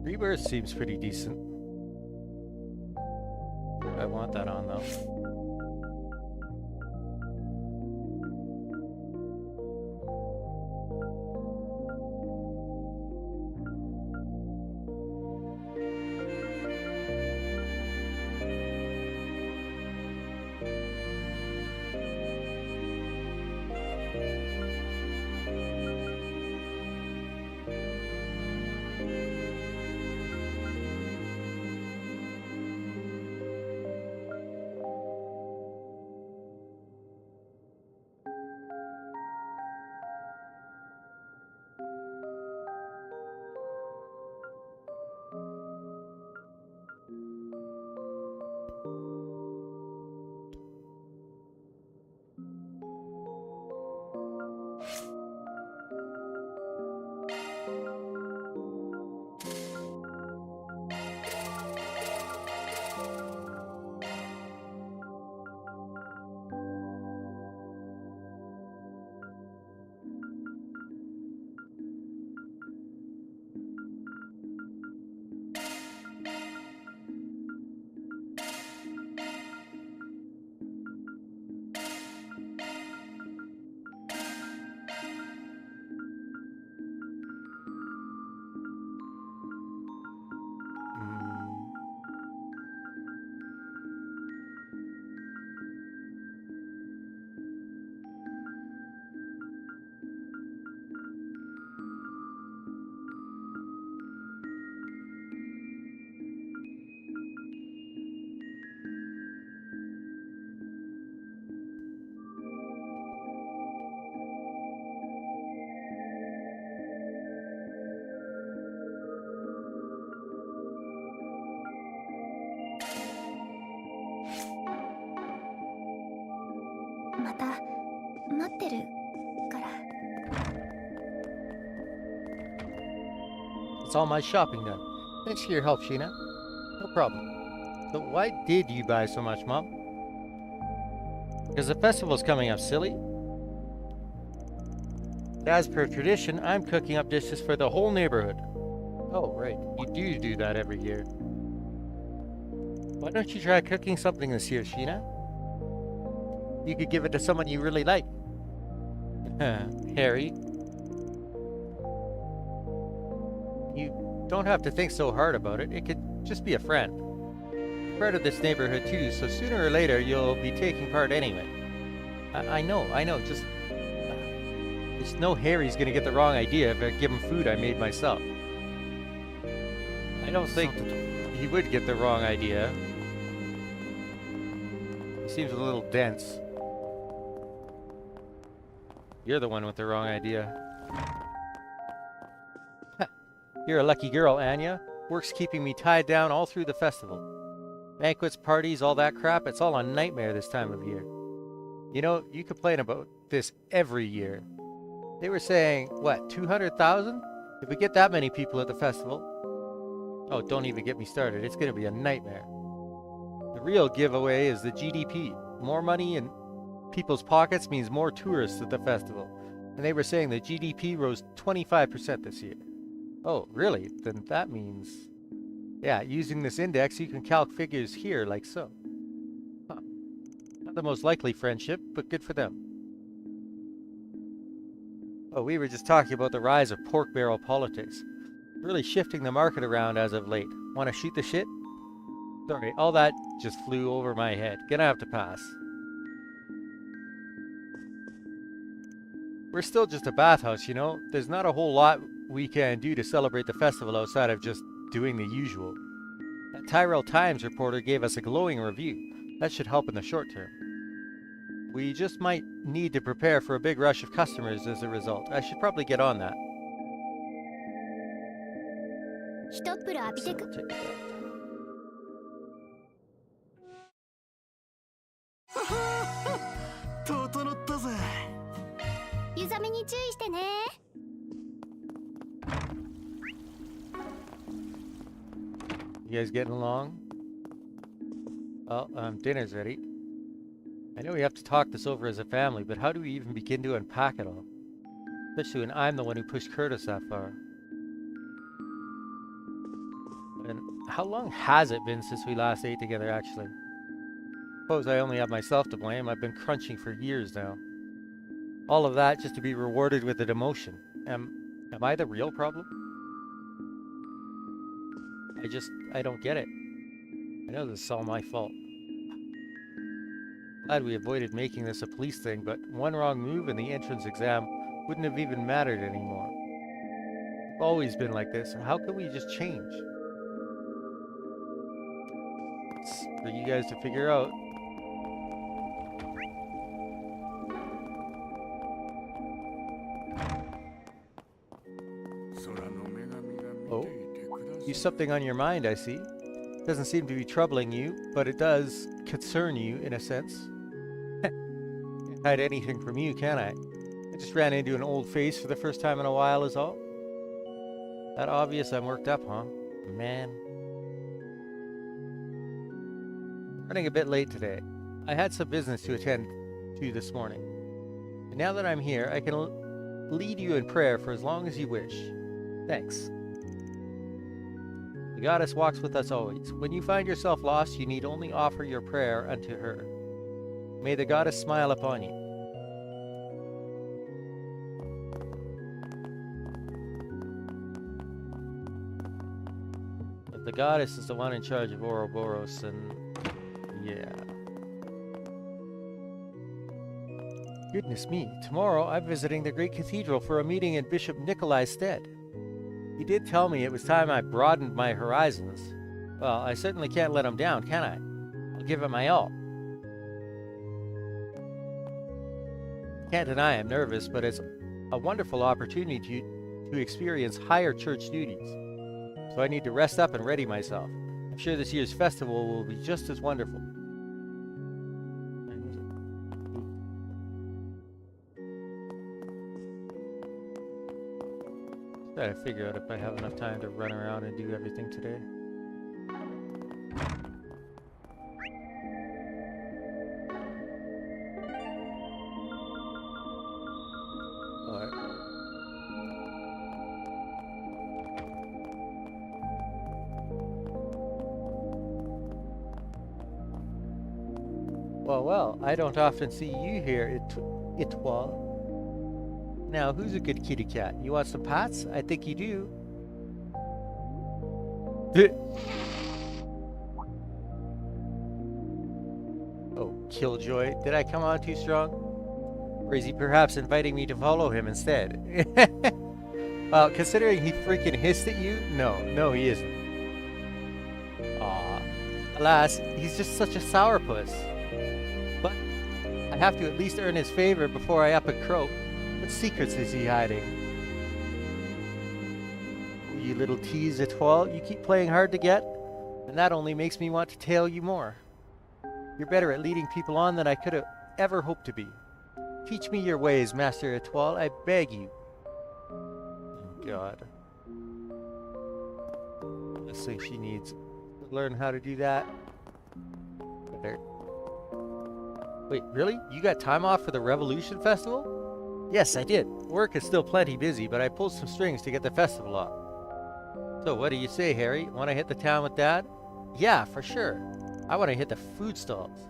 ？Rebirth seems pretty decent. I want that on though. It's all my shopping done. Thanks for your help, Sheena. No problem. So why did you buy so much, Mom? Because the festival's coming up, silly. As per tradition, I'm cooking up dishes for the whole neighborhood. Oh, right. You do that every year. Why don't you try cooking something this year, Sheena? You could give it to someone you really like. Harry. You don't have to think so hard about it. It could just be a friend. You're part of this neighborhood too, so sooner or later you'll be taking part anyway. I know. Just know Harry's gonna get the wrong idea if I give him food I made myself. I don't think he would get the wrong idea. He seems a little dense. You're the one with the wrong idea. You're a lucky girl, Anya. Work's keeping me tied down all through the festival. Banquets, parties, all that crap, it's all a nightmare this time of year. You know, you complain about this every year. They were saying, what, 200,000? If we get that many people at the festival... Oh, don't even get me started. It's going to be a nightmare. The real giveaway is the GDP. More money in people's pockets means more tourists at the festival. And they were saying the GDP rose 25% this year. Oh, really? Then that means... Yeah, using this index, you can calc figures here like so. Huh. Not the most likely friendship, but good for them. Oh, we were just talking about the rise of pork barrel politics. Really shifting the market around as of late. Want to shoot the shit? Sorry, all that just flew over my head. Gonna have to pass. We're still just a bathhouse, you know? There's not a whole lot we can do to celebrate the festival outside of just doing the usual. That Tyrell Times reporter gave us a glowing review. That should help in the short term. We just might need to prepare for a big rush of customers as a result. I should probably get on that. ひとっ風呂浴びて So く I'll take that. 整ったぜ。湯冷めに注意してね。 You guys getting along? Well, dinner's ready. I know we have to talk this over as a family, but how do we even begin to unpack it all? Especially when I'm the one who pushed Curtis that far. And how long has it been since we last ate together, actually? Suppose I only have myself to blame. I've been crunching for years now. All of that just to be rewarded with a demotion. Am I the real problem? I don't get it. I know this is all my fault. Glad we avoided making this a police thing, but one wrong move in the entrance exam wouldn't have even mattered anymore. I've always been like this. How can we just change? It's for you guys to figure out. Oh, you've something on your mind, I see. Doesn't seem to be troubling you, but it does concern you in a sense. Can't hide anything from you, can I? I just ran into an old face for the first time in a while is all. That obvious I'm worked up, huh? Man. Running a bit late today. I had some business to attend to this morning. And now that I'm here, I can lead you in prayer for as long as you wish. Thanks. The goddess walks with us always. When you find yourself lost, you need only offer your prayer unto her. May the goddess smile upon you. If the goddess is the one in charge of Ouroboros, and yeah. Goodness me, tomorrow I'm visiting the great cathedral for a meeting in Bishop Nikolai's stead. He did tell me it was time I broadened my horizons. Well, I certainly can't let him down, can I? I'll give it my all. Can't deny I'm nervous, but it's a wonderful opportunity to experience higher church duties. So I need to rest up and ready myself. I'm sure this year's festival will be just as wonderful. Try to figure out if I have enough time to run around and do everything today. Alright. Well, I don't often see you here, Etoile. Now, who's a good kitty cat? You want some pats? I think you do. Oh, Killjoy. Did I come on too strong? Or is he perhaps inviting me to follow him instead? Well, considering he freaking hissed at you, no, he isn't. Aw. Alas, he's just such a sourpuss. But I have to at least earn his favor before I up and croak. What secrets is he hiding? Oh, you little tease, Etoile. You keep playing hard to get, and that only makes me want to tail you more. You're better at leading people on than I could have ever hoped to be. Teach me your ways, Master Etoile, I beg you. Oh, God. Let's say she needs to learn how to do that. Better. Wait, really? You got time off for the Revolution Festival? Yes, I did. Work is still plenty busy, but I pulled some strings to get the festival off. So, what do you say, Harry? Want to hit the town with Dad? Yeah, for sure. I want to hit the food stalls.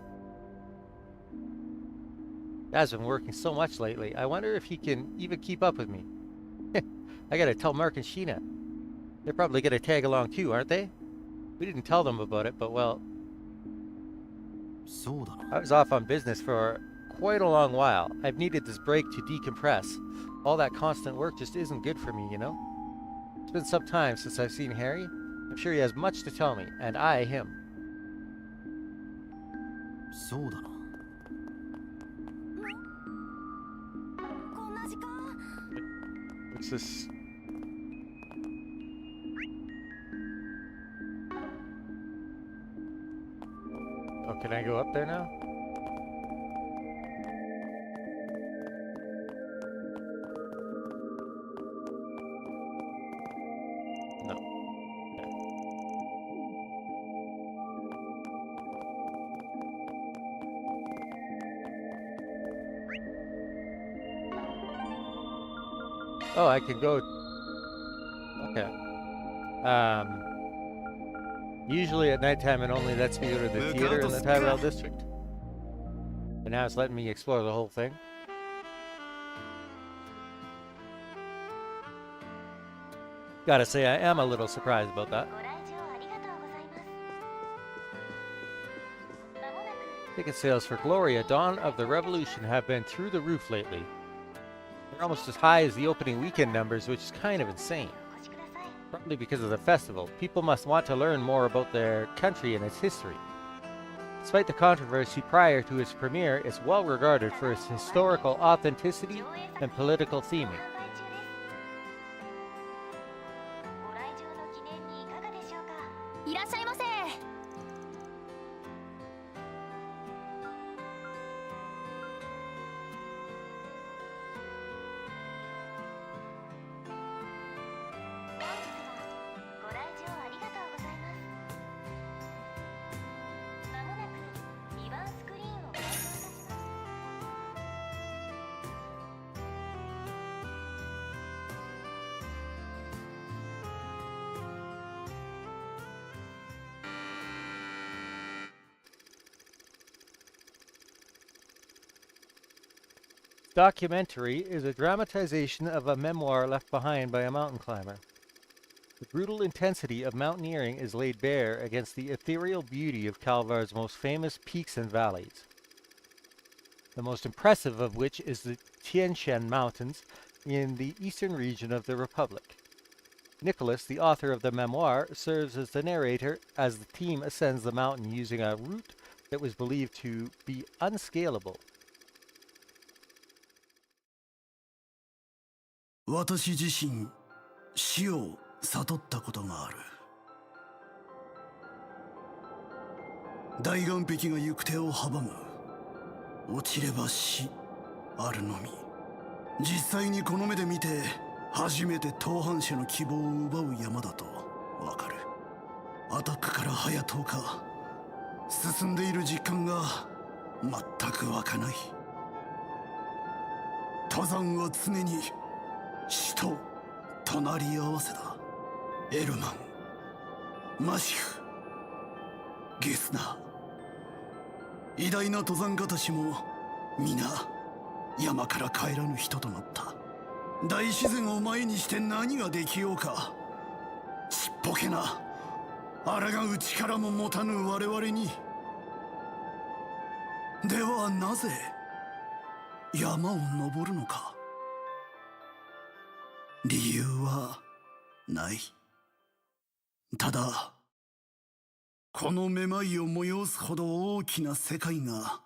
Dad's been working so much lately. I wonder if he can even keep up with me. I gotta tell Mark and Sheena. They're probably gonna tag along too, aren't they? We didn't tell them about it, but well... I was off on business for quite a long while. I've needed this break to decompress. All that constant work just isn't good for me, you know? It's been some time since I've seen Harry. I'm sure he has much to tell me, and I him. What's this? Oh, can I go up there now? No. Oh, I can go. Okay. Usually at nighttime it only lets me go to the theater in the Tyrell district. And now it's letting me explore the whole thing. Gotta say, I am a little surprised about that. Ticket sales for Gloria, Dawn of the Revolution, have been through the roof lately. They're almost as high as the opening weekend numbers, which is kind of insane. Probably because of the festival. People must want to learn more about their country and its history. Despite the controversy prior to its premiere, it's well regarded for its historical authenticity and political theming. Documentary is a dramatization of a memoir left behind by a mountain climber. The brutal intensity of mountaineering is laid bare against the ethereal beauty of Kalvar's most famous peaks and valleys. The most impressive of which is the Tien Shan Mountains in the eastern region of the Republic. Nicholas, the author of the memoir, serves as the narrator as the team ascends the mountain using a route that was believed to be unscalable. 私自身死を悟ったことがある。大岩壁が行く手を阻む。落ちれば死あるのみ。実際にこの目で見て初めて登攀者の希望を奪う山だとわかる。アタックから早10日進んでいる実感が全く湧かない。登山は常に死と隣り合わせだ。エルマン、マシフ、ゲスナー、偉大な登山家たちも皆山から帰らぬ人となった。大自然を前にして何ができようか。ちっぽけな抗う力も持たぬ我々に。ではなぜ山を登るのか。理由はない。ただこのめまいを催すほど大きな世界が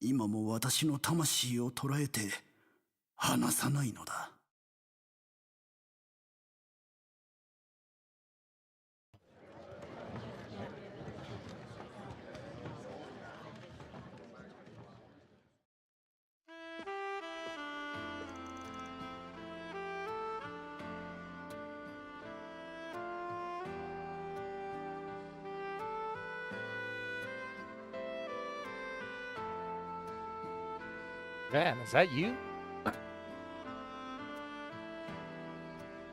今も私の魂を捉えて離さないのだ。Man, is that you?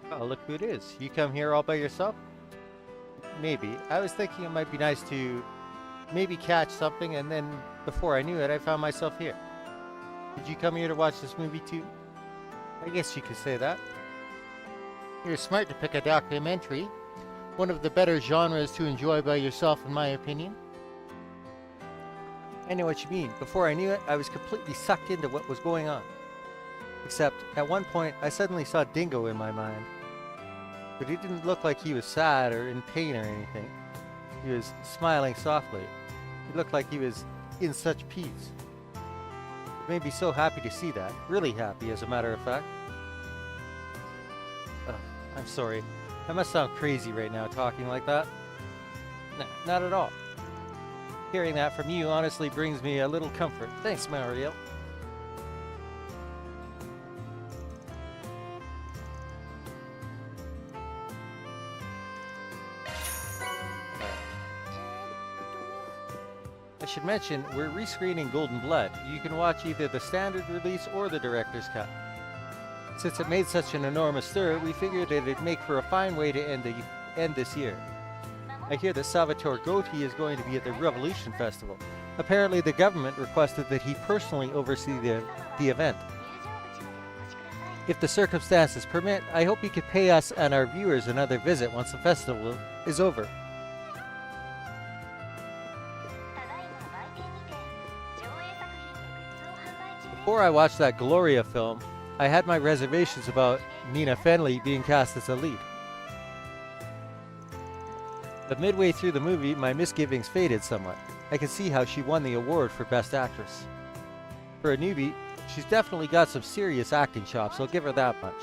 Oh, look who it is. You come here all by yourself? Maybe. I was thinking it might be nice to maybe catch something, and then before I knew it, I found myself here. Did you come here to watch this movie too? I guess you could say that. You're smart to pick a documentary. One of the better genres to enjoy by yourself, in my opinion. I know what you mean. Before I knew it, I was completely sucked into what was going on. Except, at one point, I suddenly saw Dingo in my mind. But he didn't look like he was sad or in pain or anything. He was smiling softly. He looked like he was in such peace. It made me so happy to see that. Really happy, as a matter of fact. I'm sorry. I must sound crazy right now talking like that. Nah, not at all. Hearing that from you honestly brings me a little comfort. Thanks, Mario. I should mention, we're rescreening Golden Blood. You can watch either the standard release or the director's cut. Since it made such an enormous stir, we figured it'd make for a fine way to end this year. I hear that Salvatore Gotti is going to be at the Revolution Festival. Apparently the government requested that he personally oversee the event. If the circumstances permit, I hope he could pay us and our viewers another visit once the festival is over. Before I watched that Gloria film, I had my reservations about Nina Fenley being cast as the lead. But midway through the movie, my misgivings faded somewhat. I could see how she won the award for Best Actress. For a newbie, she's definitely got some serious acting chops, I'll give her that much.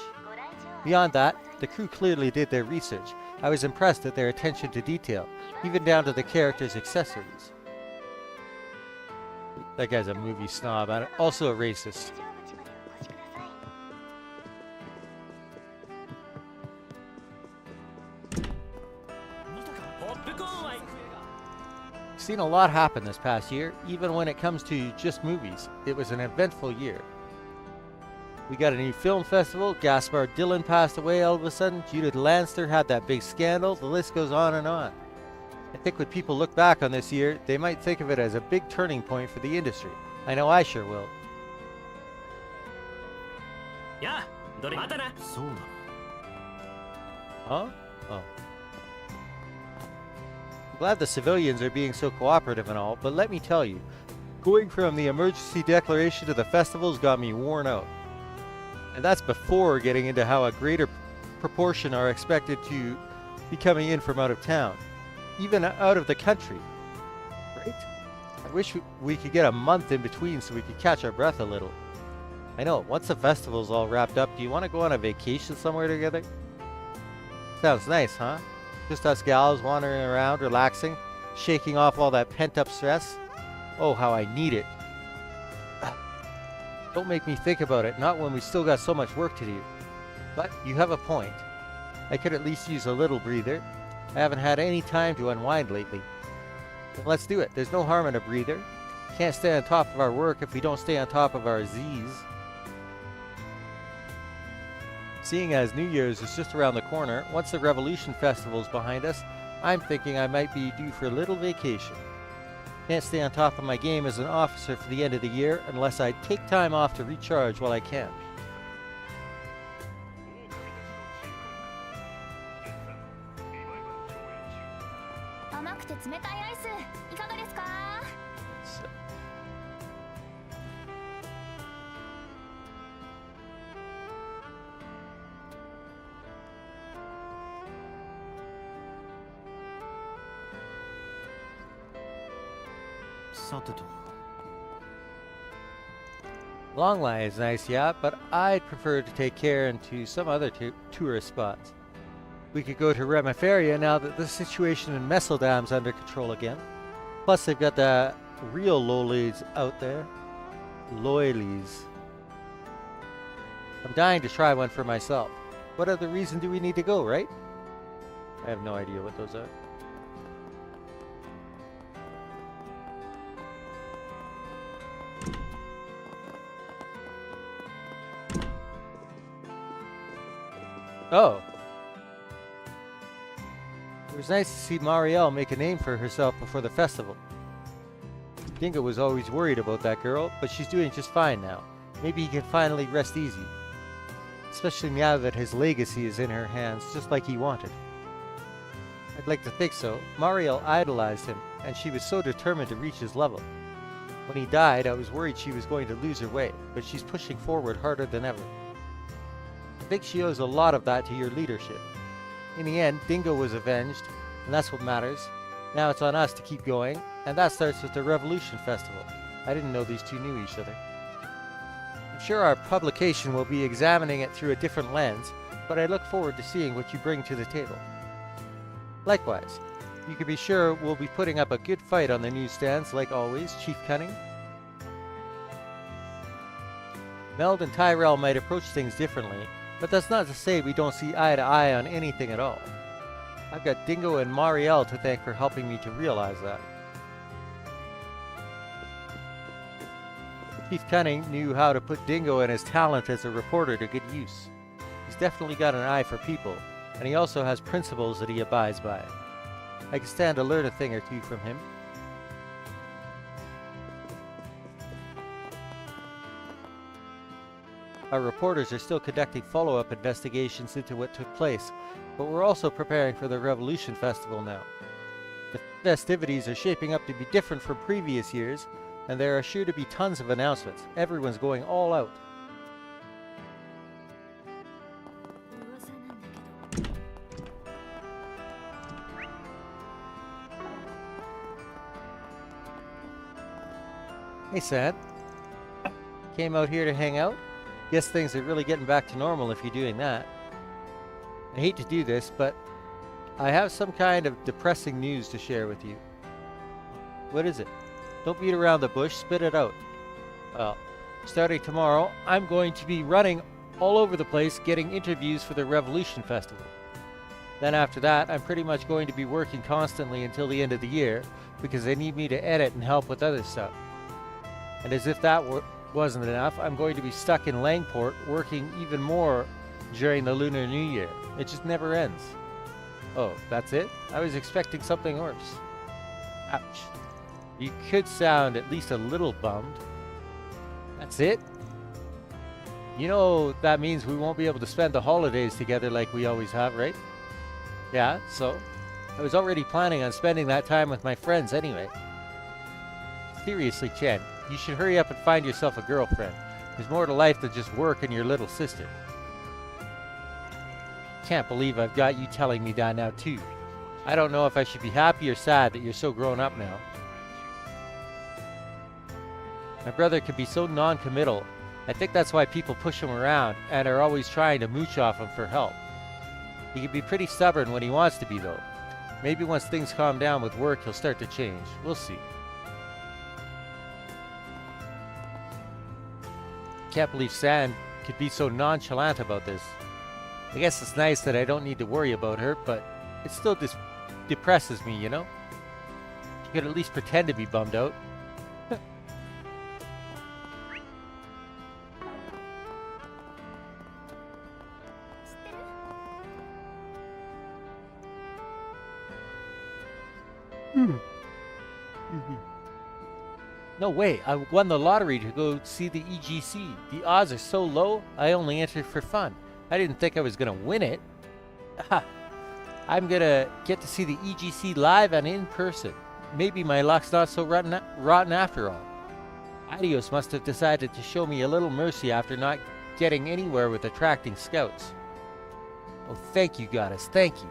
Beyond that, the crew clearly did their research. I was impressed at their attention to detail, even down to the characters' accessories. That guy's a movie snob and also a racist. Seen a lot happen this past year, even when it comes to just movies. It was an eventful year. We got a new film festival, Gaspar Dillon passed away all of a sudden, Judith Lanster had that big scandal, the list goes on and on. I think when people look back on this year, they might think of it as a big turning point for the industry. I know I sure will. Yeah, Huh? Oh. I'm glad the civilians are being so cooperative and all, but let me tell you, going from the emergency declaration to the festivals got me worn out. And that's before getting into how a greater proportion are expected to be coming in from out of town, even out of the country. Right? I wish we could get a month in between so we could catch our breath a little. I know, once the festival's all wrapped up, do you want to go on a vacation somewhere together? Sounds nice, huh? Just us gals wandering around, relaxing, shaking off all that pent-up stress. Oh, how I need it. Don't make me think about it, not when we still got so much work to do. But you have a point. I could at least use a little breather. I haven't had any time to unwind lately. Then let's do it. There's no harm in a breather. Can't stay on top of our work if we don't stay on top of our Z's. Seeing as New Year's is just around the corner, once the Revolution Festival's behind us, I'm thinking I might be due for a little vacation. Can't stay on top of my game as an officer for the end of the year unless I take time off to recharge while I can. Longline is nice, yeah, but I'd prefer to take care into some other tourist spots. We could go to Remiferia now that the situation in Messeldam's under control again. Plus they've got the real lolies out there. Loilies. I'm dying to try one for myself. What other reason do we need to go, right? I have no idea what those are. Oh. It was nice to see Marielle make a name for herself before the festival. Dingo was always worried about that girl, but she's doing just fine now. Maybe he can finally rest easy. Especially now that his legacy is in her hands, just like he wanted. I'd like to think so. Marielle idolized him, and she was so determined to reach his level. When he died, I was worried she was going to lose her way, but she's pushing forward harder than ever. I think she owes a lot of that to your leadership. In the end, Dingo was avenged, and that's what matters. Now it's on us to keep going, and that starts with the Revolution Festival. I didn't know these two knew each other. I'm sure our publication will be examining it through a different lens, but I look forward to seeing what you bring to the table. Likewise, you can be sure we'll be putting up a good fight on the newsstands, like always, Chief Cunning. Meld and Tyrell might approach things differently, but that's not to say we don't see eye to eye on anything at all. I've got Dingo and Marielle to thank for helping me to realize that. Chief Cunning knew how to put Dingo and his talent as a reporter to good use. He's definitely got an eye for people, and he also has principles that he abides by. I can stand to learn a thing or two from him. Our reporters are still conducting follow-up investigations into what took place, but we're also preparing for the Revolution Festival now. The festivities are shaping up to be different from previous years, and there are sure to be tons of announcements. Everyone's going all out. Hey, Sad. Came out here to hang out? Guess things are really getting back to normal if you're doing that. I hate to do this, but I have some kind of depressing news to share with you. What is it? Don't beat around the bush, spit it out. Well, starting tomorrow, I'm going to be running all over the place getting interviews for the Revolution Festival. Then after that, I'm pretty much going to be working constantly until the end of the year because they need me to edit and help with other stuff. And as if that wasn't enough, I'm going to be stuck in Langport working even more during the Lunar New Year. It just never ends. Oh, that's it? I was expecting something worse. Ouch. You could sound at least a little bummed. That's it? You know that means we won't be able to spend the holidays together like we always have, right? Yeah, so? I was already planning on spending that time with my friends anyway. Seriously, Chen, you should hurry up and find yourself a girlfriend. There's more to life than just work and your little sister. Can't believe I've got you telling me that now too. I don't know if I should be happy or sad that you're so grown up now. My brother can be so non-committal. I think that's why people push him around and are always trying to mooch off him for help. He can be pretty stubborn when he wants to be though. Maybe once things calm down with work, he'll start to change. We'll see. Can't believe San could be so nonchalant about this. I guess it's nice that I don't need to worry about her, but it still depresses me, you know? She could at least pretend to be bummed out. No way, I won the lottery to go see the EGC. The odds are so low, I only entered for fun. I didn't think I was gonna win it. I'm gonna get to see the EGC live and in person. Maybe my luck's not so rotten after all. Adios must have decided to show me a little mercy after not getting anywhere with attracting scouts. Oh, thank you, goddess, thank you.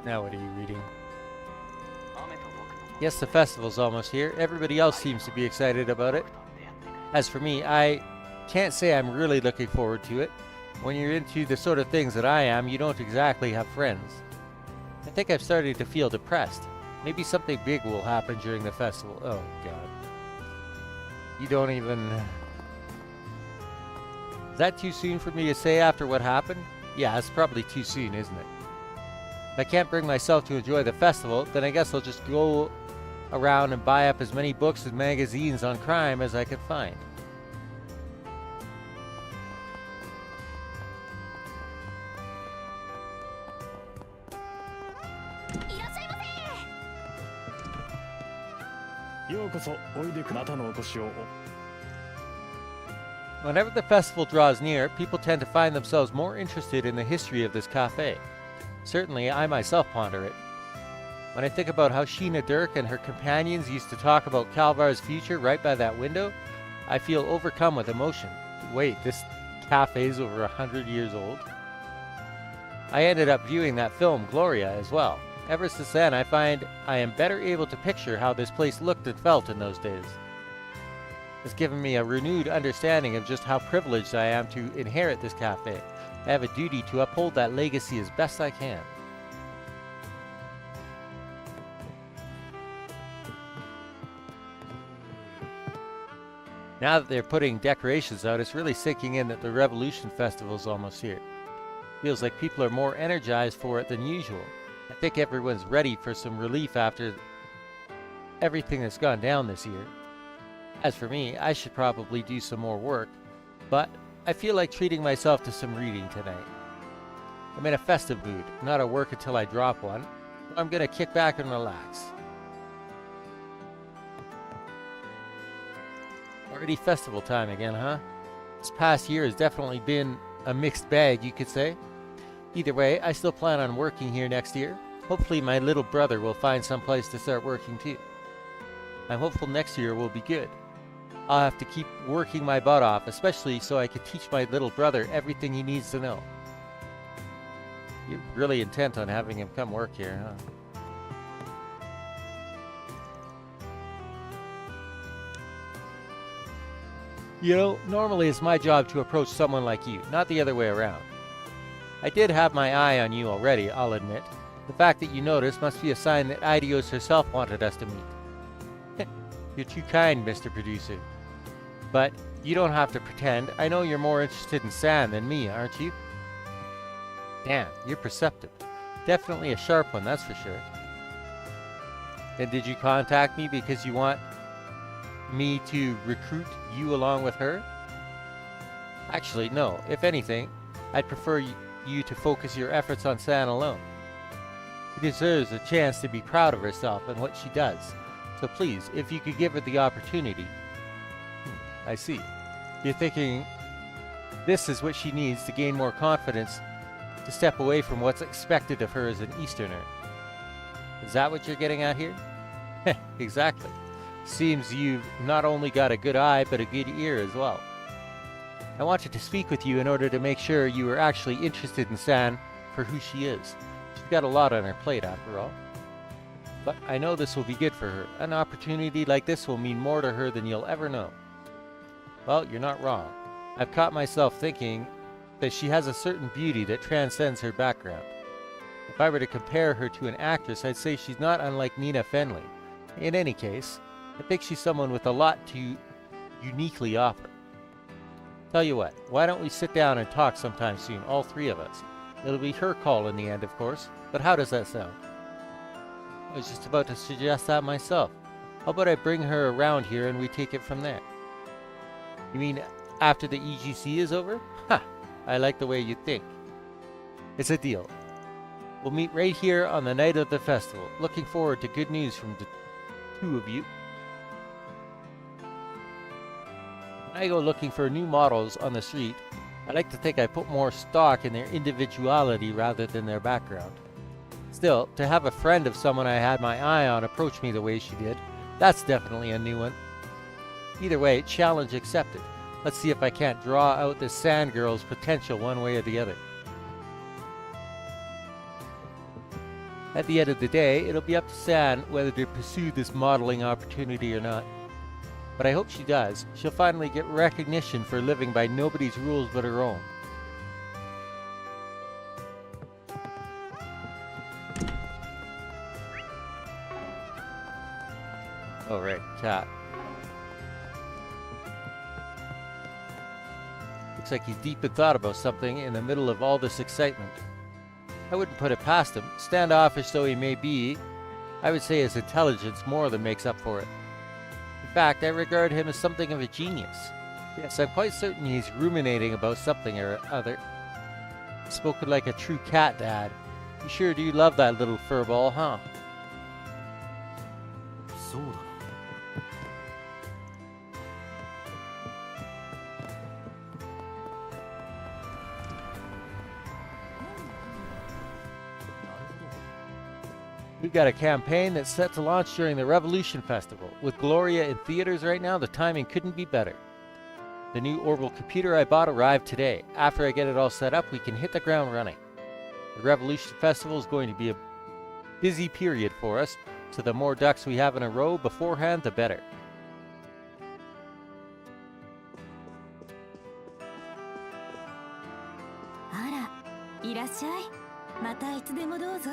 Now what are you reading? Yes, the festival's almost here. Everybody else seems to be excited about it. As for me, I can't say I'm really looking forward to it. When you're into the sort of things that I am, you don't exactly have friends. I think I'm starting to feel depressed. Maybe something big will happen during the festival. Oh, God. You don't even... Is that too soon for me to say after what happened? Yeah, it's probably too soon, isn't it? If I can't bring myself to enjoy the festival, then I guess I'll just go around and buy up as many books and magazines on crime as I can find. Whenever the festival draws near, people tend to find themselves more interested in the history of this cafe. Certainly, I myself ponder it. When I think about how Sheena Dirk and her companions used to talk about Calvar's future right by that window, I feel overcome with emotion. Wait, this cafe's over 100 years old? I ended up viewing that film, Gloria, as well. Ever since then, I find I am better able to picture how this place looked and felt in those days. has given me a renewed understanding of just how privileged I am to inherit this cafe. I have a duty to uphold that legacy as best I can. Now that they're putting decorations out, it's really sinking in that the Revolution Festival is almost here. Feels like people are more energized for it than usual. I think everyone's ready for some relief after everything that's gone down this year. As for me, I should probably do some more work, but I feel like treating myself to some reading tonight. I'm in a festive mood, not a work until I drop one. I'm gonna kick back and relax. Already festival time again, huh? This past year has definitely been a mixed bag, you could say. Either way, I still plan on working here next year. Hopefully my little brother will find some place to start working too. I'm hopeful next year will be good. I'll have to keep working my butt off, especially so I can teach my little brother everything he needs to know. You're really intent on having him come work here, huh? You know, normally it's my job to approach someone like you, not the other way around. I did have my eye on you already, I'll admit. The fact that you noticed must be a sign that Idios herself wanted us to meet. You're too kind, Mr. Producer. But you don't have to pretend. I know you're more interested in sand than me, aren't you? Damn, you're perceptive. Definitely a sharp one, that's for sure. And did you contact me because you want me to recruit you along with her? Actually, no. If anything, I'd prefer you to focus your efforts on San alone. She deserves a chance to be proud of herself and what she does. So please, if you could give her the opportunity. I see. You're thinking this is what she needs to gain more confidence, to step away from what's expected of her as an Easterner. Is that what you're getting at here? Exactly. Seems you've not only got a good eye, but a good ear as well. I wanted to speak with you in order to make sure you were actually interested in San for who she is. She's got a lot on her plate after all. But I know this will be good for her. An opportunity like this will mean more to her than you'll ever know. Well, you're not wrong. I've caught myself thinking that she has a certain beauty that transcends her background. If I were to compare her to an actress, I'd say she's not unlike Nina Fenley. In any case, I think she's someone with a lot to uniquely offer. Tell you what, why don't we sit down and talk sometime soon, all three of us? It'll be her call in the end, of course, but how does that sound? I was just about to suggest that myself. How about I bring her around here and we take it from there? You mean after the EGC is over? Ha! I like the way you think. It's a deal. We'll meet right here on the night of the festival. Looking forward to good news from the two of you. When I go looking for new models on the street, I like to think I put more stock in their individuality rather than their background. Still, to have a friend of someone I had my eye on approach me the way she did, that's definitely a new one. Either way, challenge accepted. Let's see if I can't draw out this Sand Girl's potential one way or the other. At the end of the day, it'll be up to San whether to pursue this modeling opportunity or not. But I hope she does. She'll finally get recognition for living by nobody's rules but her own. Oh right, cat. Looks like he's deep in thought about something in the middle of all this excitement. I wouldn't put it past him. Standoffish though he may be, I would say his intelligence more than makes up for it. In fact, I regard him as something of a genius. Yes, I'm quite certain he's ruminating about something or other. Spoken like a true cat, Dad. You sure do love that little furball, huh? そうだな。 We've got a campaign that's set to launch during the Revolution Festival. With Gloria in theaters right now, the timing couldn't be better. The new orbital computer I bought arrived today. After I get it all set up, we can hit the ground running. The Revolution Festival is going to be a busy period for us, so the more ducks we have in a row beforehand, the better. いらっしゃい。またいつでもどうぞ。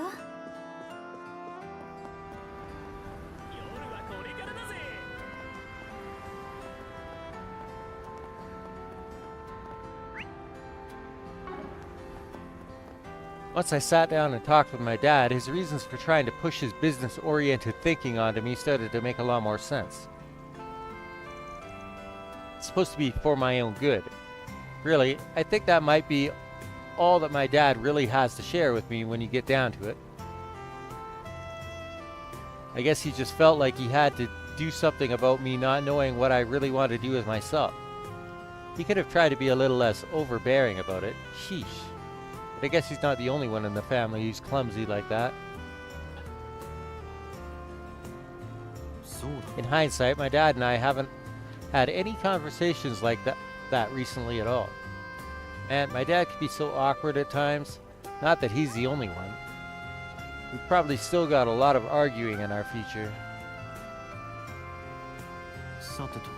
Once I sat down and talked with my dad, his reasons for trying to push his business-oriented thinking onto me started to make a lot more sense. It's supposed to be for my own good. Really, I think that might be all that my dad really has to share with me when you get down to it. I guess he just felt like he had to do something about me not knowing what I really want to do with myself. He could have tried to be a little less overbearing about it. Sheesh. But I guess he's not the only one in the family who's clumsy like that. In hindsight, my dad and I haven't had any conversations like that recently at all. And my dad can be so awkward at times. Not that he's the only one. We've probably still got a lot of arguing in our future. さてと。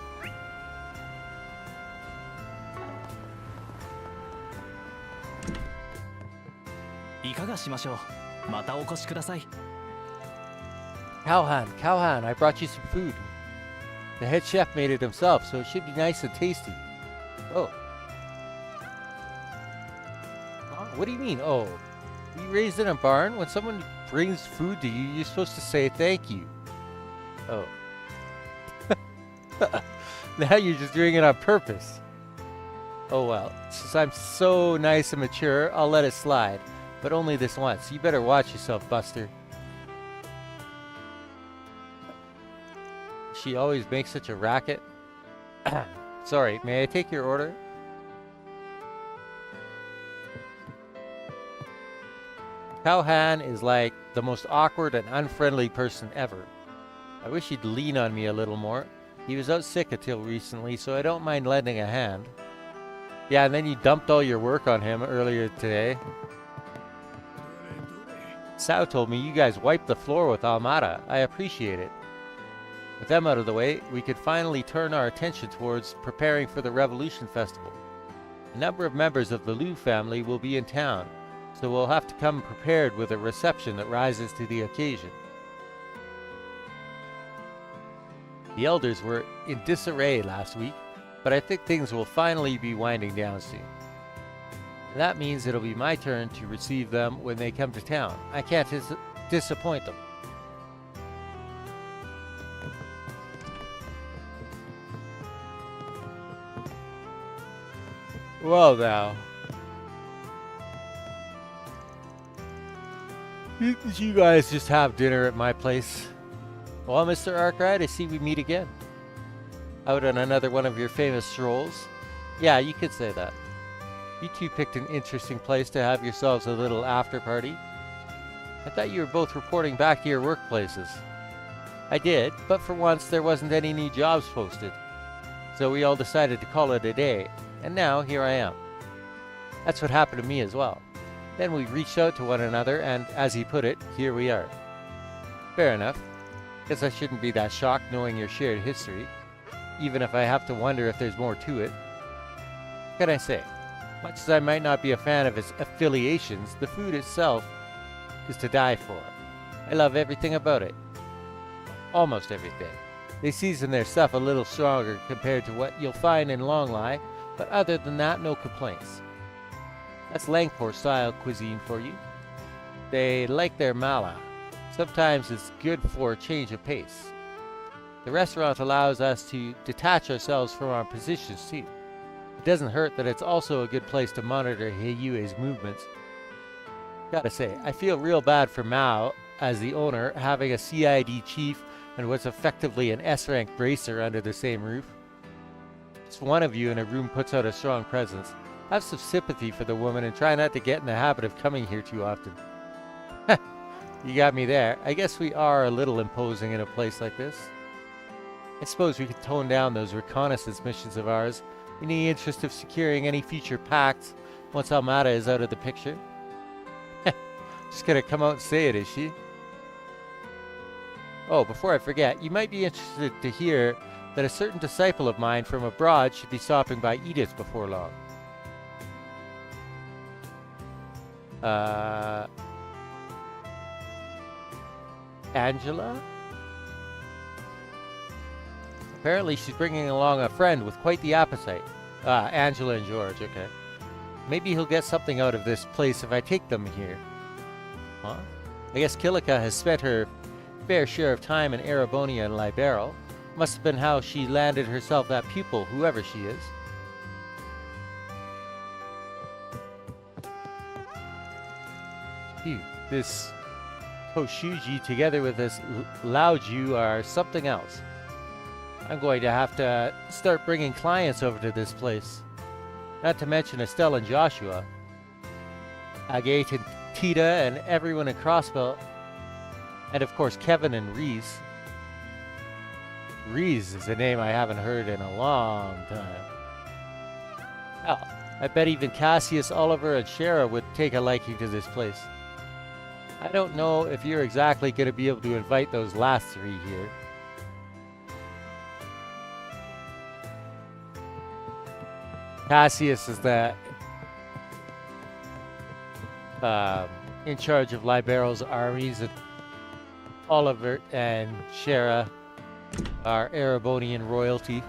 いかがしましょう。またお越しください。 Cowhan, I brought you some food. The head chef made it himself, so it should be nice and tasty. Oh. What do you mean, oh? Were you raised in a barn? When someone brings food to you, you're supposed to say thank you. Oh. Now you're just doing it on purpose. Oh well, since I'm so nice and mature, I'll let it slide. But only this once. You better watch yourself, Buster. She always makes such a racket. Sorry, may I take your order? Cowhan is like the most awkward and unfriendly person ever. I wish he'd lean on me a little more. He was out sick until recently, so I don't mind lending a hand. Yeah, and then you dumped all your work on him earlier today. Sao told me you guys wiped the floor with Almada. I appreciate it. With them out of the way, we could finally turn our attention towards preparing for the Revolution Festival. A number of members of the Liu family will be in town, so we'll have to come prepared with a reception that rises to the occasion. The elders were in disarray last week, but I think things will finally be winding down soon. That means it'll be my turn to receive them when they come to town. I can't disappoint them. Well now. Did you guys just have dinner at my place? Well, Mr. Arkwright, I see we meet again. Out on another one of your famous strolls? Yeah, you could say that. You two picked an interesting place to have yourselves a little after party. I thought you were both reporting back to your workplaces. I did, but for once there wasn't any new jobs posted. So we all decided to call it a day, and now here I am. That's what happened to me as well. Then we reached out to one another, and as he put it, here we are. Fair enough. Guess I shouldn't be that shocked knowing your shared history, even if I have to wonder if there's more to it. What can I say? Much as I might not be a fan of its affiliations, the food itself is to die for. I love everything about it. Almost everything. They season their stuff a little stronger compared to what you'll find in Longlai, but other than that, no complaints. That's Langport style cuisine for you. They like their mala. Sometimes it's good for a change of pace. The restaurant allows us to detach ourselves from our positions too. It doesn't hurt that it's also a good place to monitor Heiyue's movements. Gotta say, I feel real bad for Mao, as the owner, having a CID chief and what's effectively an S-rank bracer under the same roof. Just one of you in a room puts out a strong presence. Have some sympathy for the woman and try not to get in the habit of coming here too often. You got me there. I guess we are a little imposing in a place like this. I suppose we could tone down those reconnaissance missions of ours in the interest of securing any future pacts once Almada is out of the picture. Just gonna come out and say it, is she? Oh, before I forget, you might be interested to hear that a certain disciple of mine from abroad should be stopping by Edith before long. Angela? Apparently she's bringing along a friend with quite the appetite. Angela and George, okay. Maybe he'll get something out of this place if I take them here. Huh? I guess Kilika has spent her fair share of time in Erebonia and Liberal. Must have been how she landed herself that pupil, whoever she is. Phew, this Toshuji together with this Laoju are something else. I'm going to have to start bringing clients over to this place. Not to mention Estelle and Joshua. Agate and Tita and everyone in Crossbelt. And of course Kevin and Reese. Reese is a name I haven't heard in a long time. Hell, I bet even Cassius, Oliver, and Shara would take a liking to this place. I don't know if you're exactly going to be able to invite those last three here. Cassius is the in charge of Liberal's armies, and Oliver and Shara are Erebonian royalty.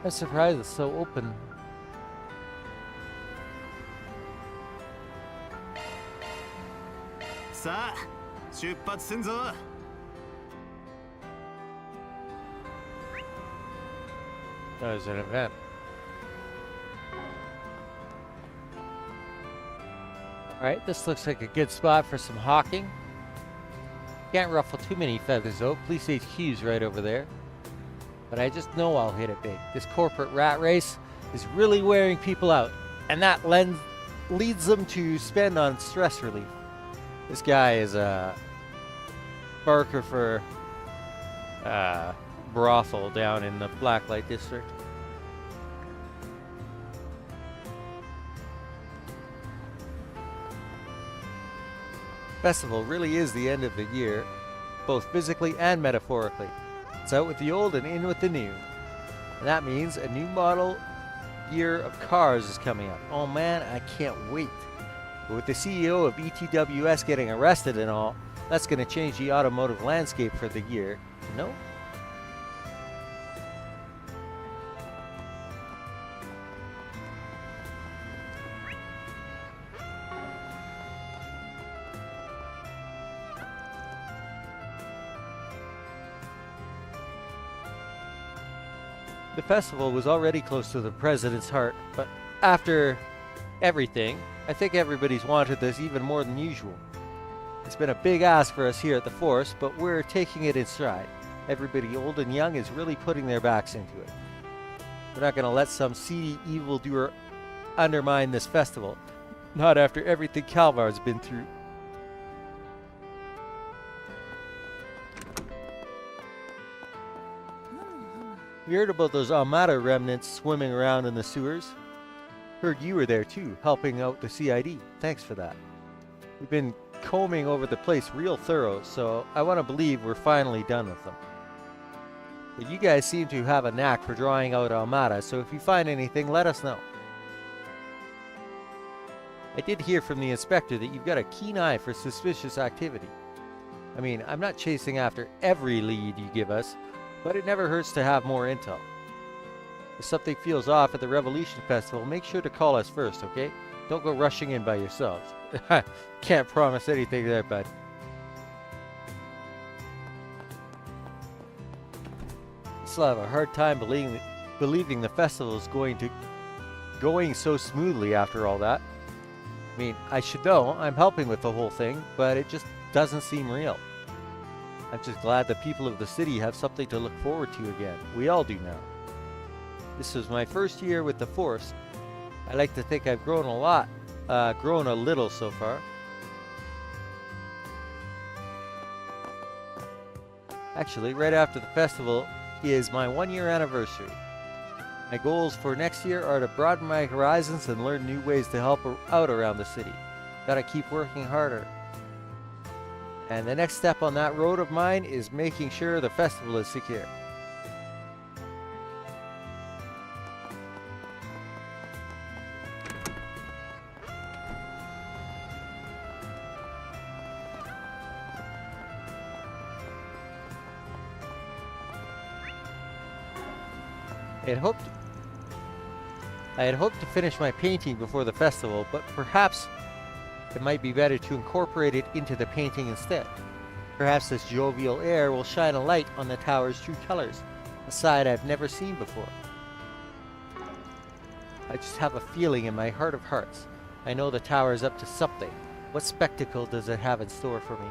I'm surprised it's so open. Sa, 出発すんぞ. That was an event. Alright, this looks like a good spot for some hawking. Can't ruffle too many feathers though. Police HQ's right over there. But I just know I'll hit it big. This corporate rat race is really wearing people out. And that leads them to spend on stress relief. This guy is a barker for brothel down in the Blacklight district. Festival really is the end of the year, both physically and metaphorically. It's out with the old and in with the new. And that means a new model year of cars is coming up. Oh man, I can't wait. But with the CEO of ETWS getting arrested and all, that's going to change the automotive landscape for the year. No? The festival was already close to the president's heart, but after everything, I think everybody's wanted this even more than usual. It's been a big ask for us here at the Force, but we're taking it in stride. Everybody old and young is really putting their backs into it. We're not going to let some seedy evildoer undermine this festival. Not after everything Calvar's been through. We heard about those Armada remnants swimming around in the sewers. Heard you were there too, helping out the CID. Thanks for that. We've been combing over the place real thorough, so I want to believe we're finally done with them. But you guys seem to have a knack for drawing out Armada, so if you find anything, let us know. I did hear from the inspector that you've got a keen eye for suspicious activity. I mean, I'm not chasing after every lead you give us, but it never hurts to have more intel. If something feels off at the Revolution Festival, make sure to call us first, okay? Don't go rushing in by yourselves. Can't promise anything there, bud. Still have a hard time believing the festival is going so smoothly after all that. I mean, I should know I'm helping with the whole thing, but it just doesn't seem real. I'm just glad the people of the city have something to look forward to again. We all do now. This was my first year with the Force. I like to think I've grown a little so far. Actually, right after the festival, is my 1-year anniversary. My goals for next year are to broaden my horizons and learn new ways to help out around the city. Gotta keep working harder. And the next step on that road of mine is making sure the festival is secure. I had hoped to finish my painting before the festival, but perhaps it might be better to incorporate it into the painting instead. Perhaps this jovial air will shine a light on the tower's true colors, a side I've never seen before. I just have a feeling in my heart of hearts. I know the tower is up to something. What spectacle does it have in store for me?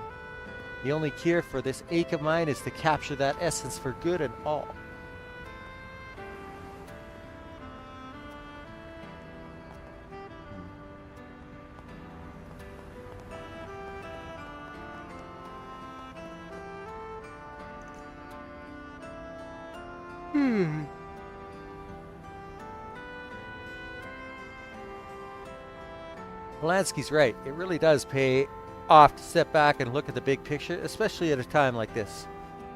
The only cure for this ache of mine is to capture that essence for good and all. Polanski's right. It really does pay off to step back and look at the big picture, especially at a time like this.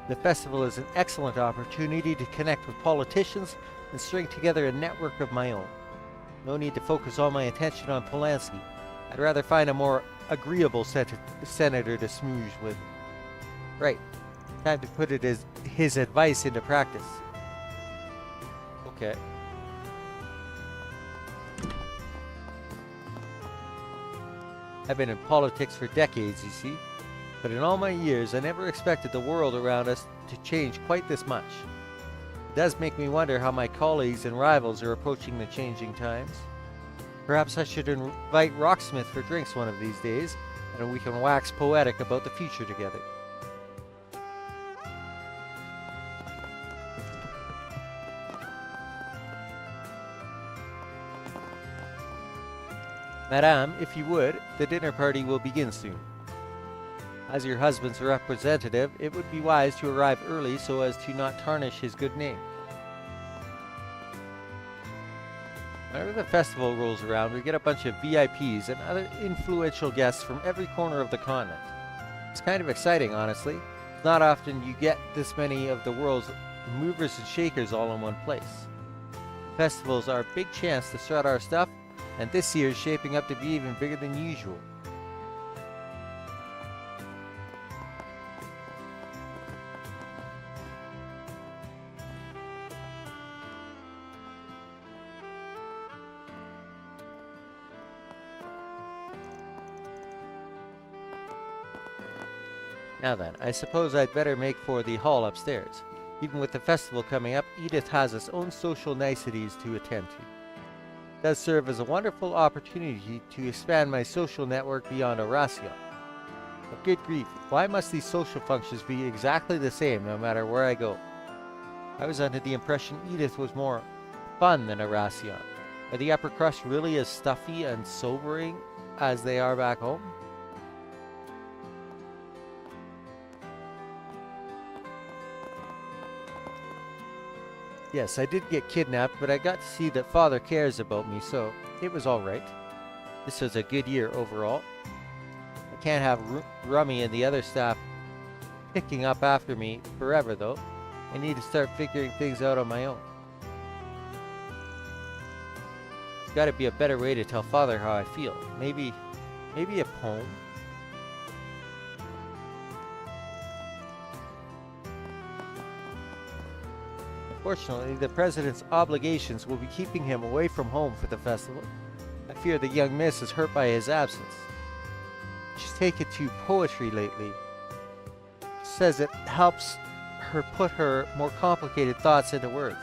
The festival is an excellent opportunity to connect with politicians and string together a network of my own. No need to focus all my attention on Polanski. I'd rather find a more agreeable senator to smooze with. Right. Time to put his advice into practice. Okay. I've been in politics for decades, you see, but in all my years I never expected the world around us to change quite this much. It does make me wonder how my colleagues and rivals are approaching the changing times. Perhaps I should invite Rocksmith for drinks one of these days, and we can wax poetic about the future together. Madame, if you would, the dinner party will begin soon. As your husband's representative, it would be wise to arrive early so as to not tarnish his good name. Whenever the festival rolls around, we get a bunch of VIPs and other influential guests from every corner of the continent. It's kind of exciting, honestly. It's not often you get this many of the world's movers and shakers all in one place. Festivals are a big chance to strut our stuff, and this year is shaping up to be even bigger than usual. Now then, I suppose I'd better make for the hall upstairs. Even with the festival coming up, Edith has its own social niceties to attend to. It does serve as a wonderful opportunity to expand my social network beyond Oracion. But good grief, why must these social functions be exactly the same no matter where I go? I was under the impression Edith was more fun than Oracion. Are the upper crust really as stuffy and sobering as they are back home? Yes, I did get kidnapped, but I got to see that Father cares about me, so it was alright. This was a good year overall. I can't have Rummy and the other staff picking up after me forever, though. I need to start figuring things out on my own. There's got to be a better way to tell Father how I feel. Maybe a poem? Fortunately, the President's obligations will be keeping him away from home for the festival. I fear the young miss is hurt by his absence. She's taken to poetry lately. She says it helps her put her more complicated thoughts into words.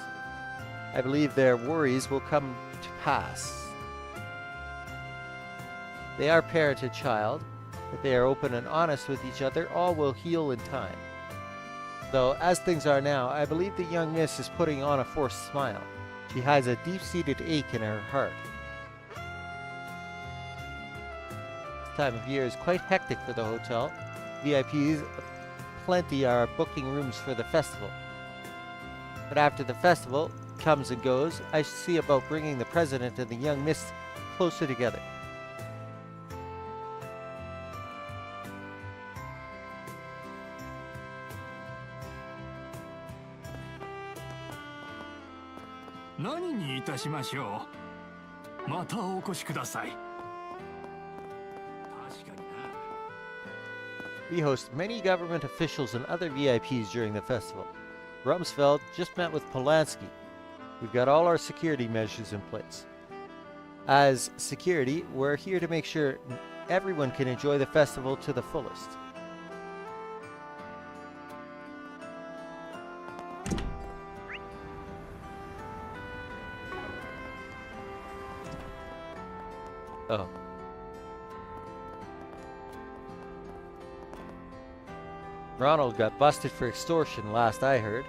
I believe their worries will come to pass. They are parent and child. If they are open and honest with each other, all will heal in time. Though, as things are now, I believe the young miss is putting on a forced smile. She has a deep-seated ache in her heart. This time of year is quite hectic for the hotel. VIPs plenty are booking rooms for the festival. But after the festival comes and goes, I see about bringing the president and the young miss closer together. We host many government officials and other VIPs during the festival. Rumsfeld just met with Polanski. We've got all our security measures in place. As security, we're here to make sure everyone can enjoy the festival to the fullest. Oh. Ronald got busted for extortion last I heard.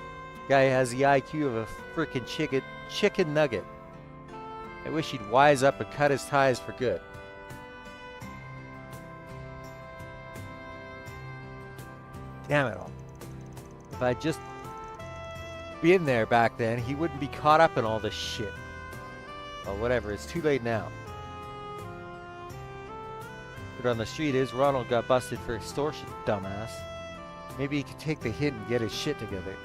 Guy has the IQ of a frickin' chicken nugget. I wish he'd wise up and cut his ties for good. Damn it all. If I'd just been there back then, he wouldn't be caught up in all this shit. Well, whatever, it's too late now. But on the street is Ronald got busted for extortion, dumbass. Maybe he could take the hit and get his shit together.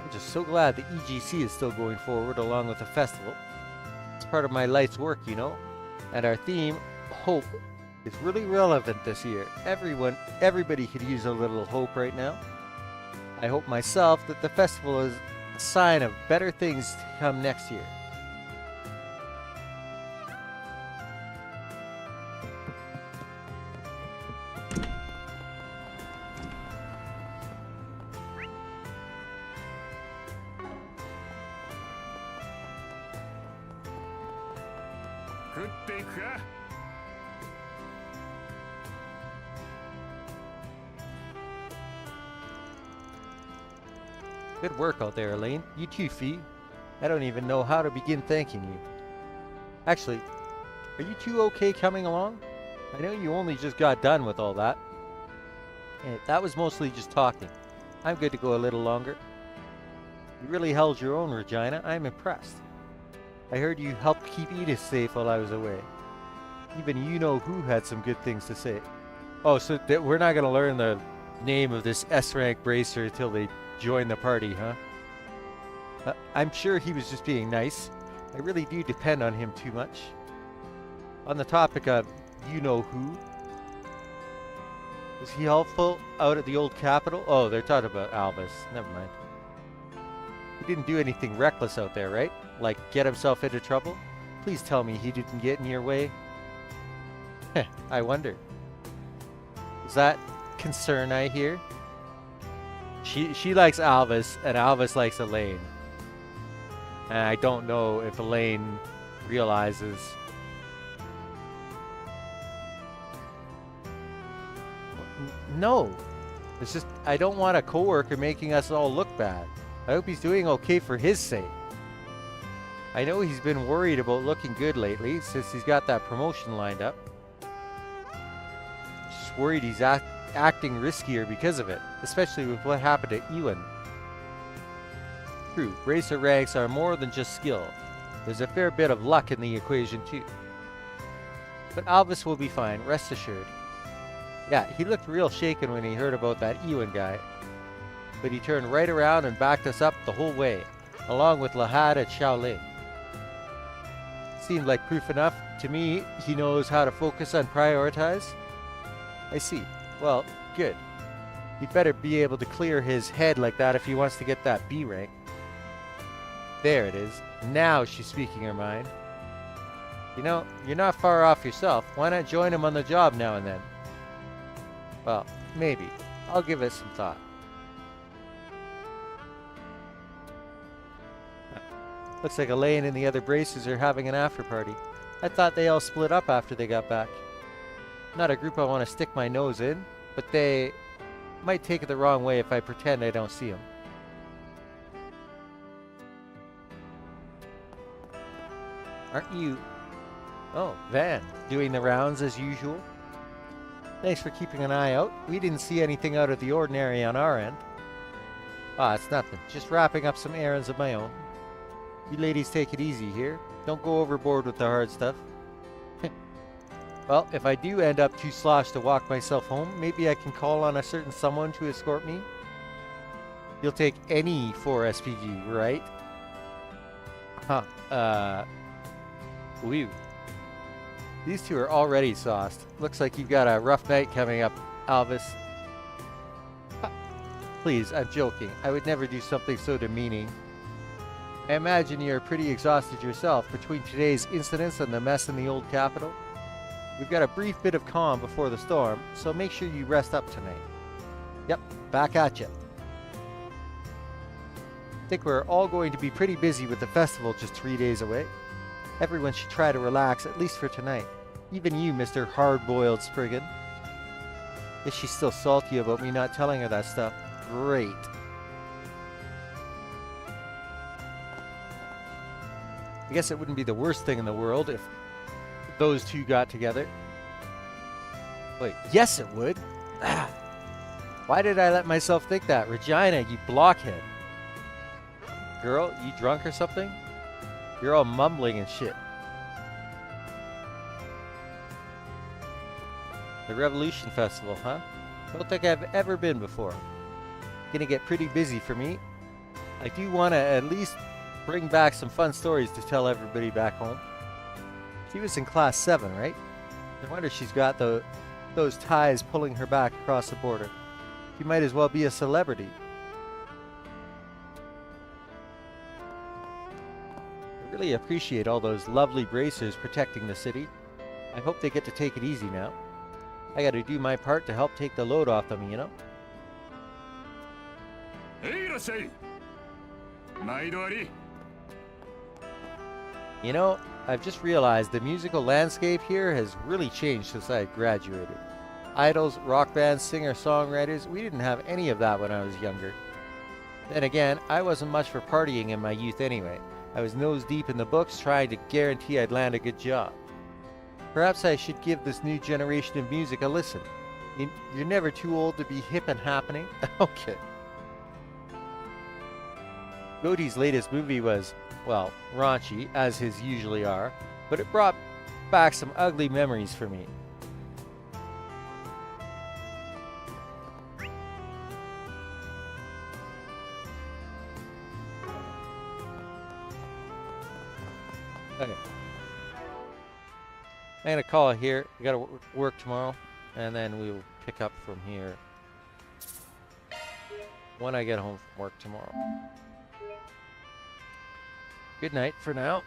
I'm just so glad the EGC is still going forward along with the festival. It's part of my life's work, you know. And our theme, hope, is really relevant this year. Everybody could use a little hope right now. I hope myself that the festival is a sign of better things to come next year. Good work out there, Elaine. You too, Fee. I don't even know how to begin thanking you. Actually, are you two okay coming along? I know you only just got done with all that. Hey, that was mostly just talking. I'm good to go a little longer. You really held your own, Regina. I'm impressed. I heard you helped keep Edith safe while I was away. Even you-know-who had some good things to say. Oh, so we're not going to learn the name of this S-rank bracer until they join the party, huh? I'm sure he was just being nice. I really do depend on him too much. On the topic of you-know-who, was he helpful out at the old Capitol? Oh, they're talking about Alvis. Never mind. He didn't do anything reckless out there, right? Like get himself into trouble? Please tell me he didn't get in your way. I wonder. Is that concern I hear? She likes Alvis, and Alvis likes Elaine. And I don't know if Elaine realizes. No. It's just, I don't want a coworker making us all look bad. I hope he's doing okay for his sake. I know he's been worried about looking good lately, since he's got that promotion lined up. Just worried he's acting riskier because of it, especially with what happened to Ewan. True, racer ranks are more than just skill. There's a fair bit of luck in the equation too. But Alvis will be fine, rest assured. Yeah, he looked real shaken when he heard about that Ewan guy. But he turned right around and backed us up the whole way, along with Lahad and Shaolin. Seemed like proof enough to me he knows how to focus and prioritize. I see. Well, good. He'd better be able to clear his head like that if he wants to get that B rank. There it is. Now she's speaking her mind. You know, you're not far off yourself. Why not join him on the job now and then? Well, maybe. I'll give it some thought. Looks like Elaine and the other braces are having an after party. I thought they all split up after they got back. Not a group I want to stick my nose in, but they might take it the wrong way if I pretend I don't see him. Aren't you... Oh, Van, doing the rounds as usual? Thanks for keeping an eye out. We didn't see anything out of the ordinary on our end. Ah, it's nothing. Just wrapping up some errands of my own. You ladies take it easy here. Don't go overboard with the hard stuff. Well, if I do end up too sloshed to walk myself home, maybe I can call on a certain someone to escort me. You'll take any 4 SPG, right? Huh. Whew. These two are already sauced. Looks like you've got a rough night coming up, Alvis. Please, I'm joking. I would never do something so demeaning. I imagine you're pretty exhausted yourself between today's incidents and the mess in the old capital. We've got a brief bit of calm before the storm, so make sure you rest up tonight. Yep, back at ya. I think we're all going to be pretty busy with the festival just 3 days away. Everyone should try to relax, at least for tonight. Even you, Mr. Hard-Boiled Spriggan. Is she still salty about me not telling her that stuff? Great. I guess it wouldn't be the worst thing in the world if those two got together. Wait, yes it would. Ah. Why did I let myself think that? Regina, you blockhead. Girl, you drunk or something? You're all mumbling and shit. The Revolution Festival, huh? Don't think I've ever been before. Gonna get pretty busy for me. I do want to at least bring back some fun stories to tell everybody back home. She was in class 7, right? No wonder she's got those ties pulling her back across the border. She might as well be a celebrity. I really appreciate all those lovely bracers protecting the city. I hope they get to take it easy now. I gotta do my part to help take the load off them, you know? You know, I've just realized the musical landscape here has really changed since I graduated. Idols, rock bands, singer-songwriters, we didn't have any of that when I was younger. Then again, I wasn't much for partying in my youth anyway. I was nose deep in the books trying to guarantee I'd land a good job. Perhaps I should give this new generation of music a listen. You're never too old to be hip and happening. Okay. Goatee's latest movie was, well, raunchy, as his usually are, but it brought back some ugly memories for me. Okay. I'm gonna call it here. We gotta work tomorrow, and then we'll pick up from here when I get home from work tomorrow. Good night for now.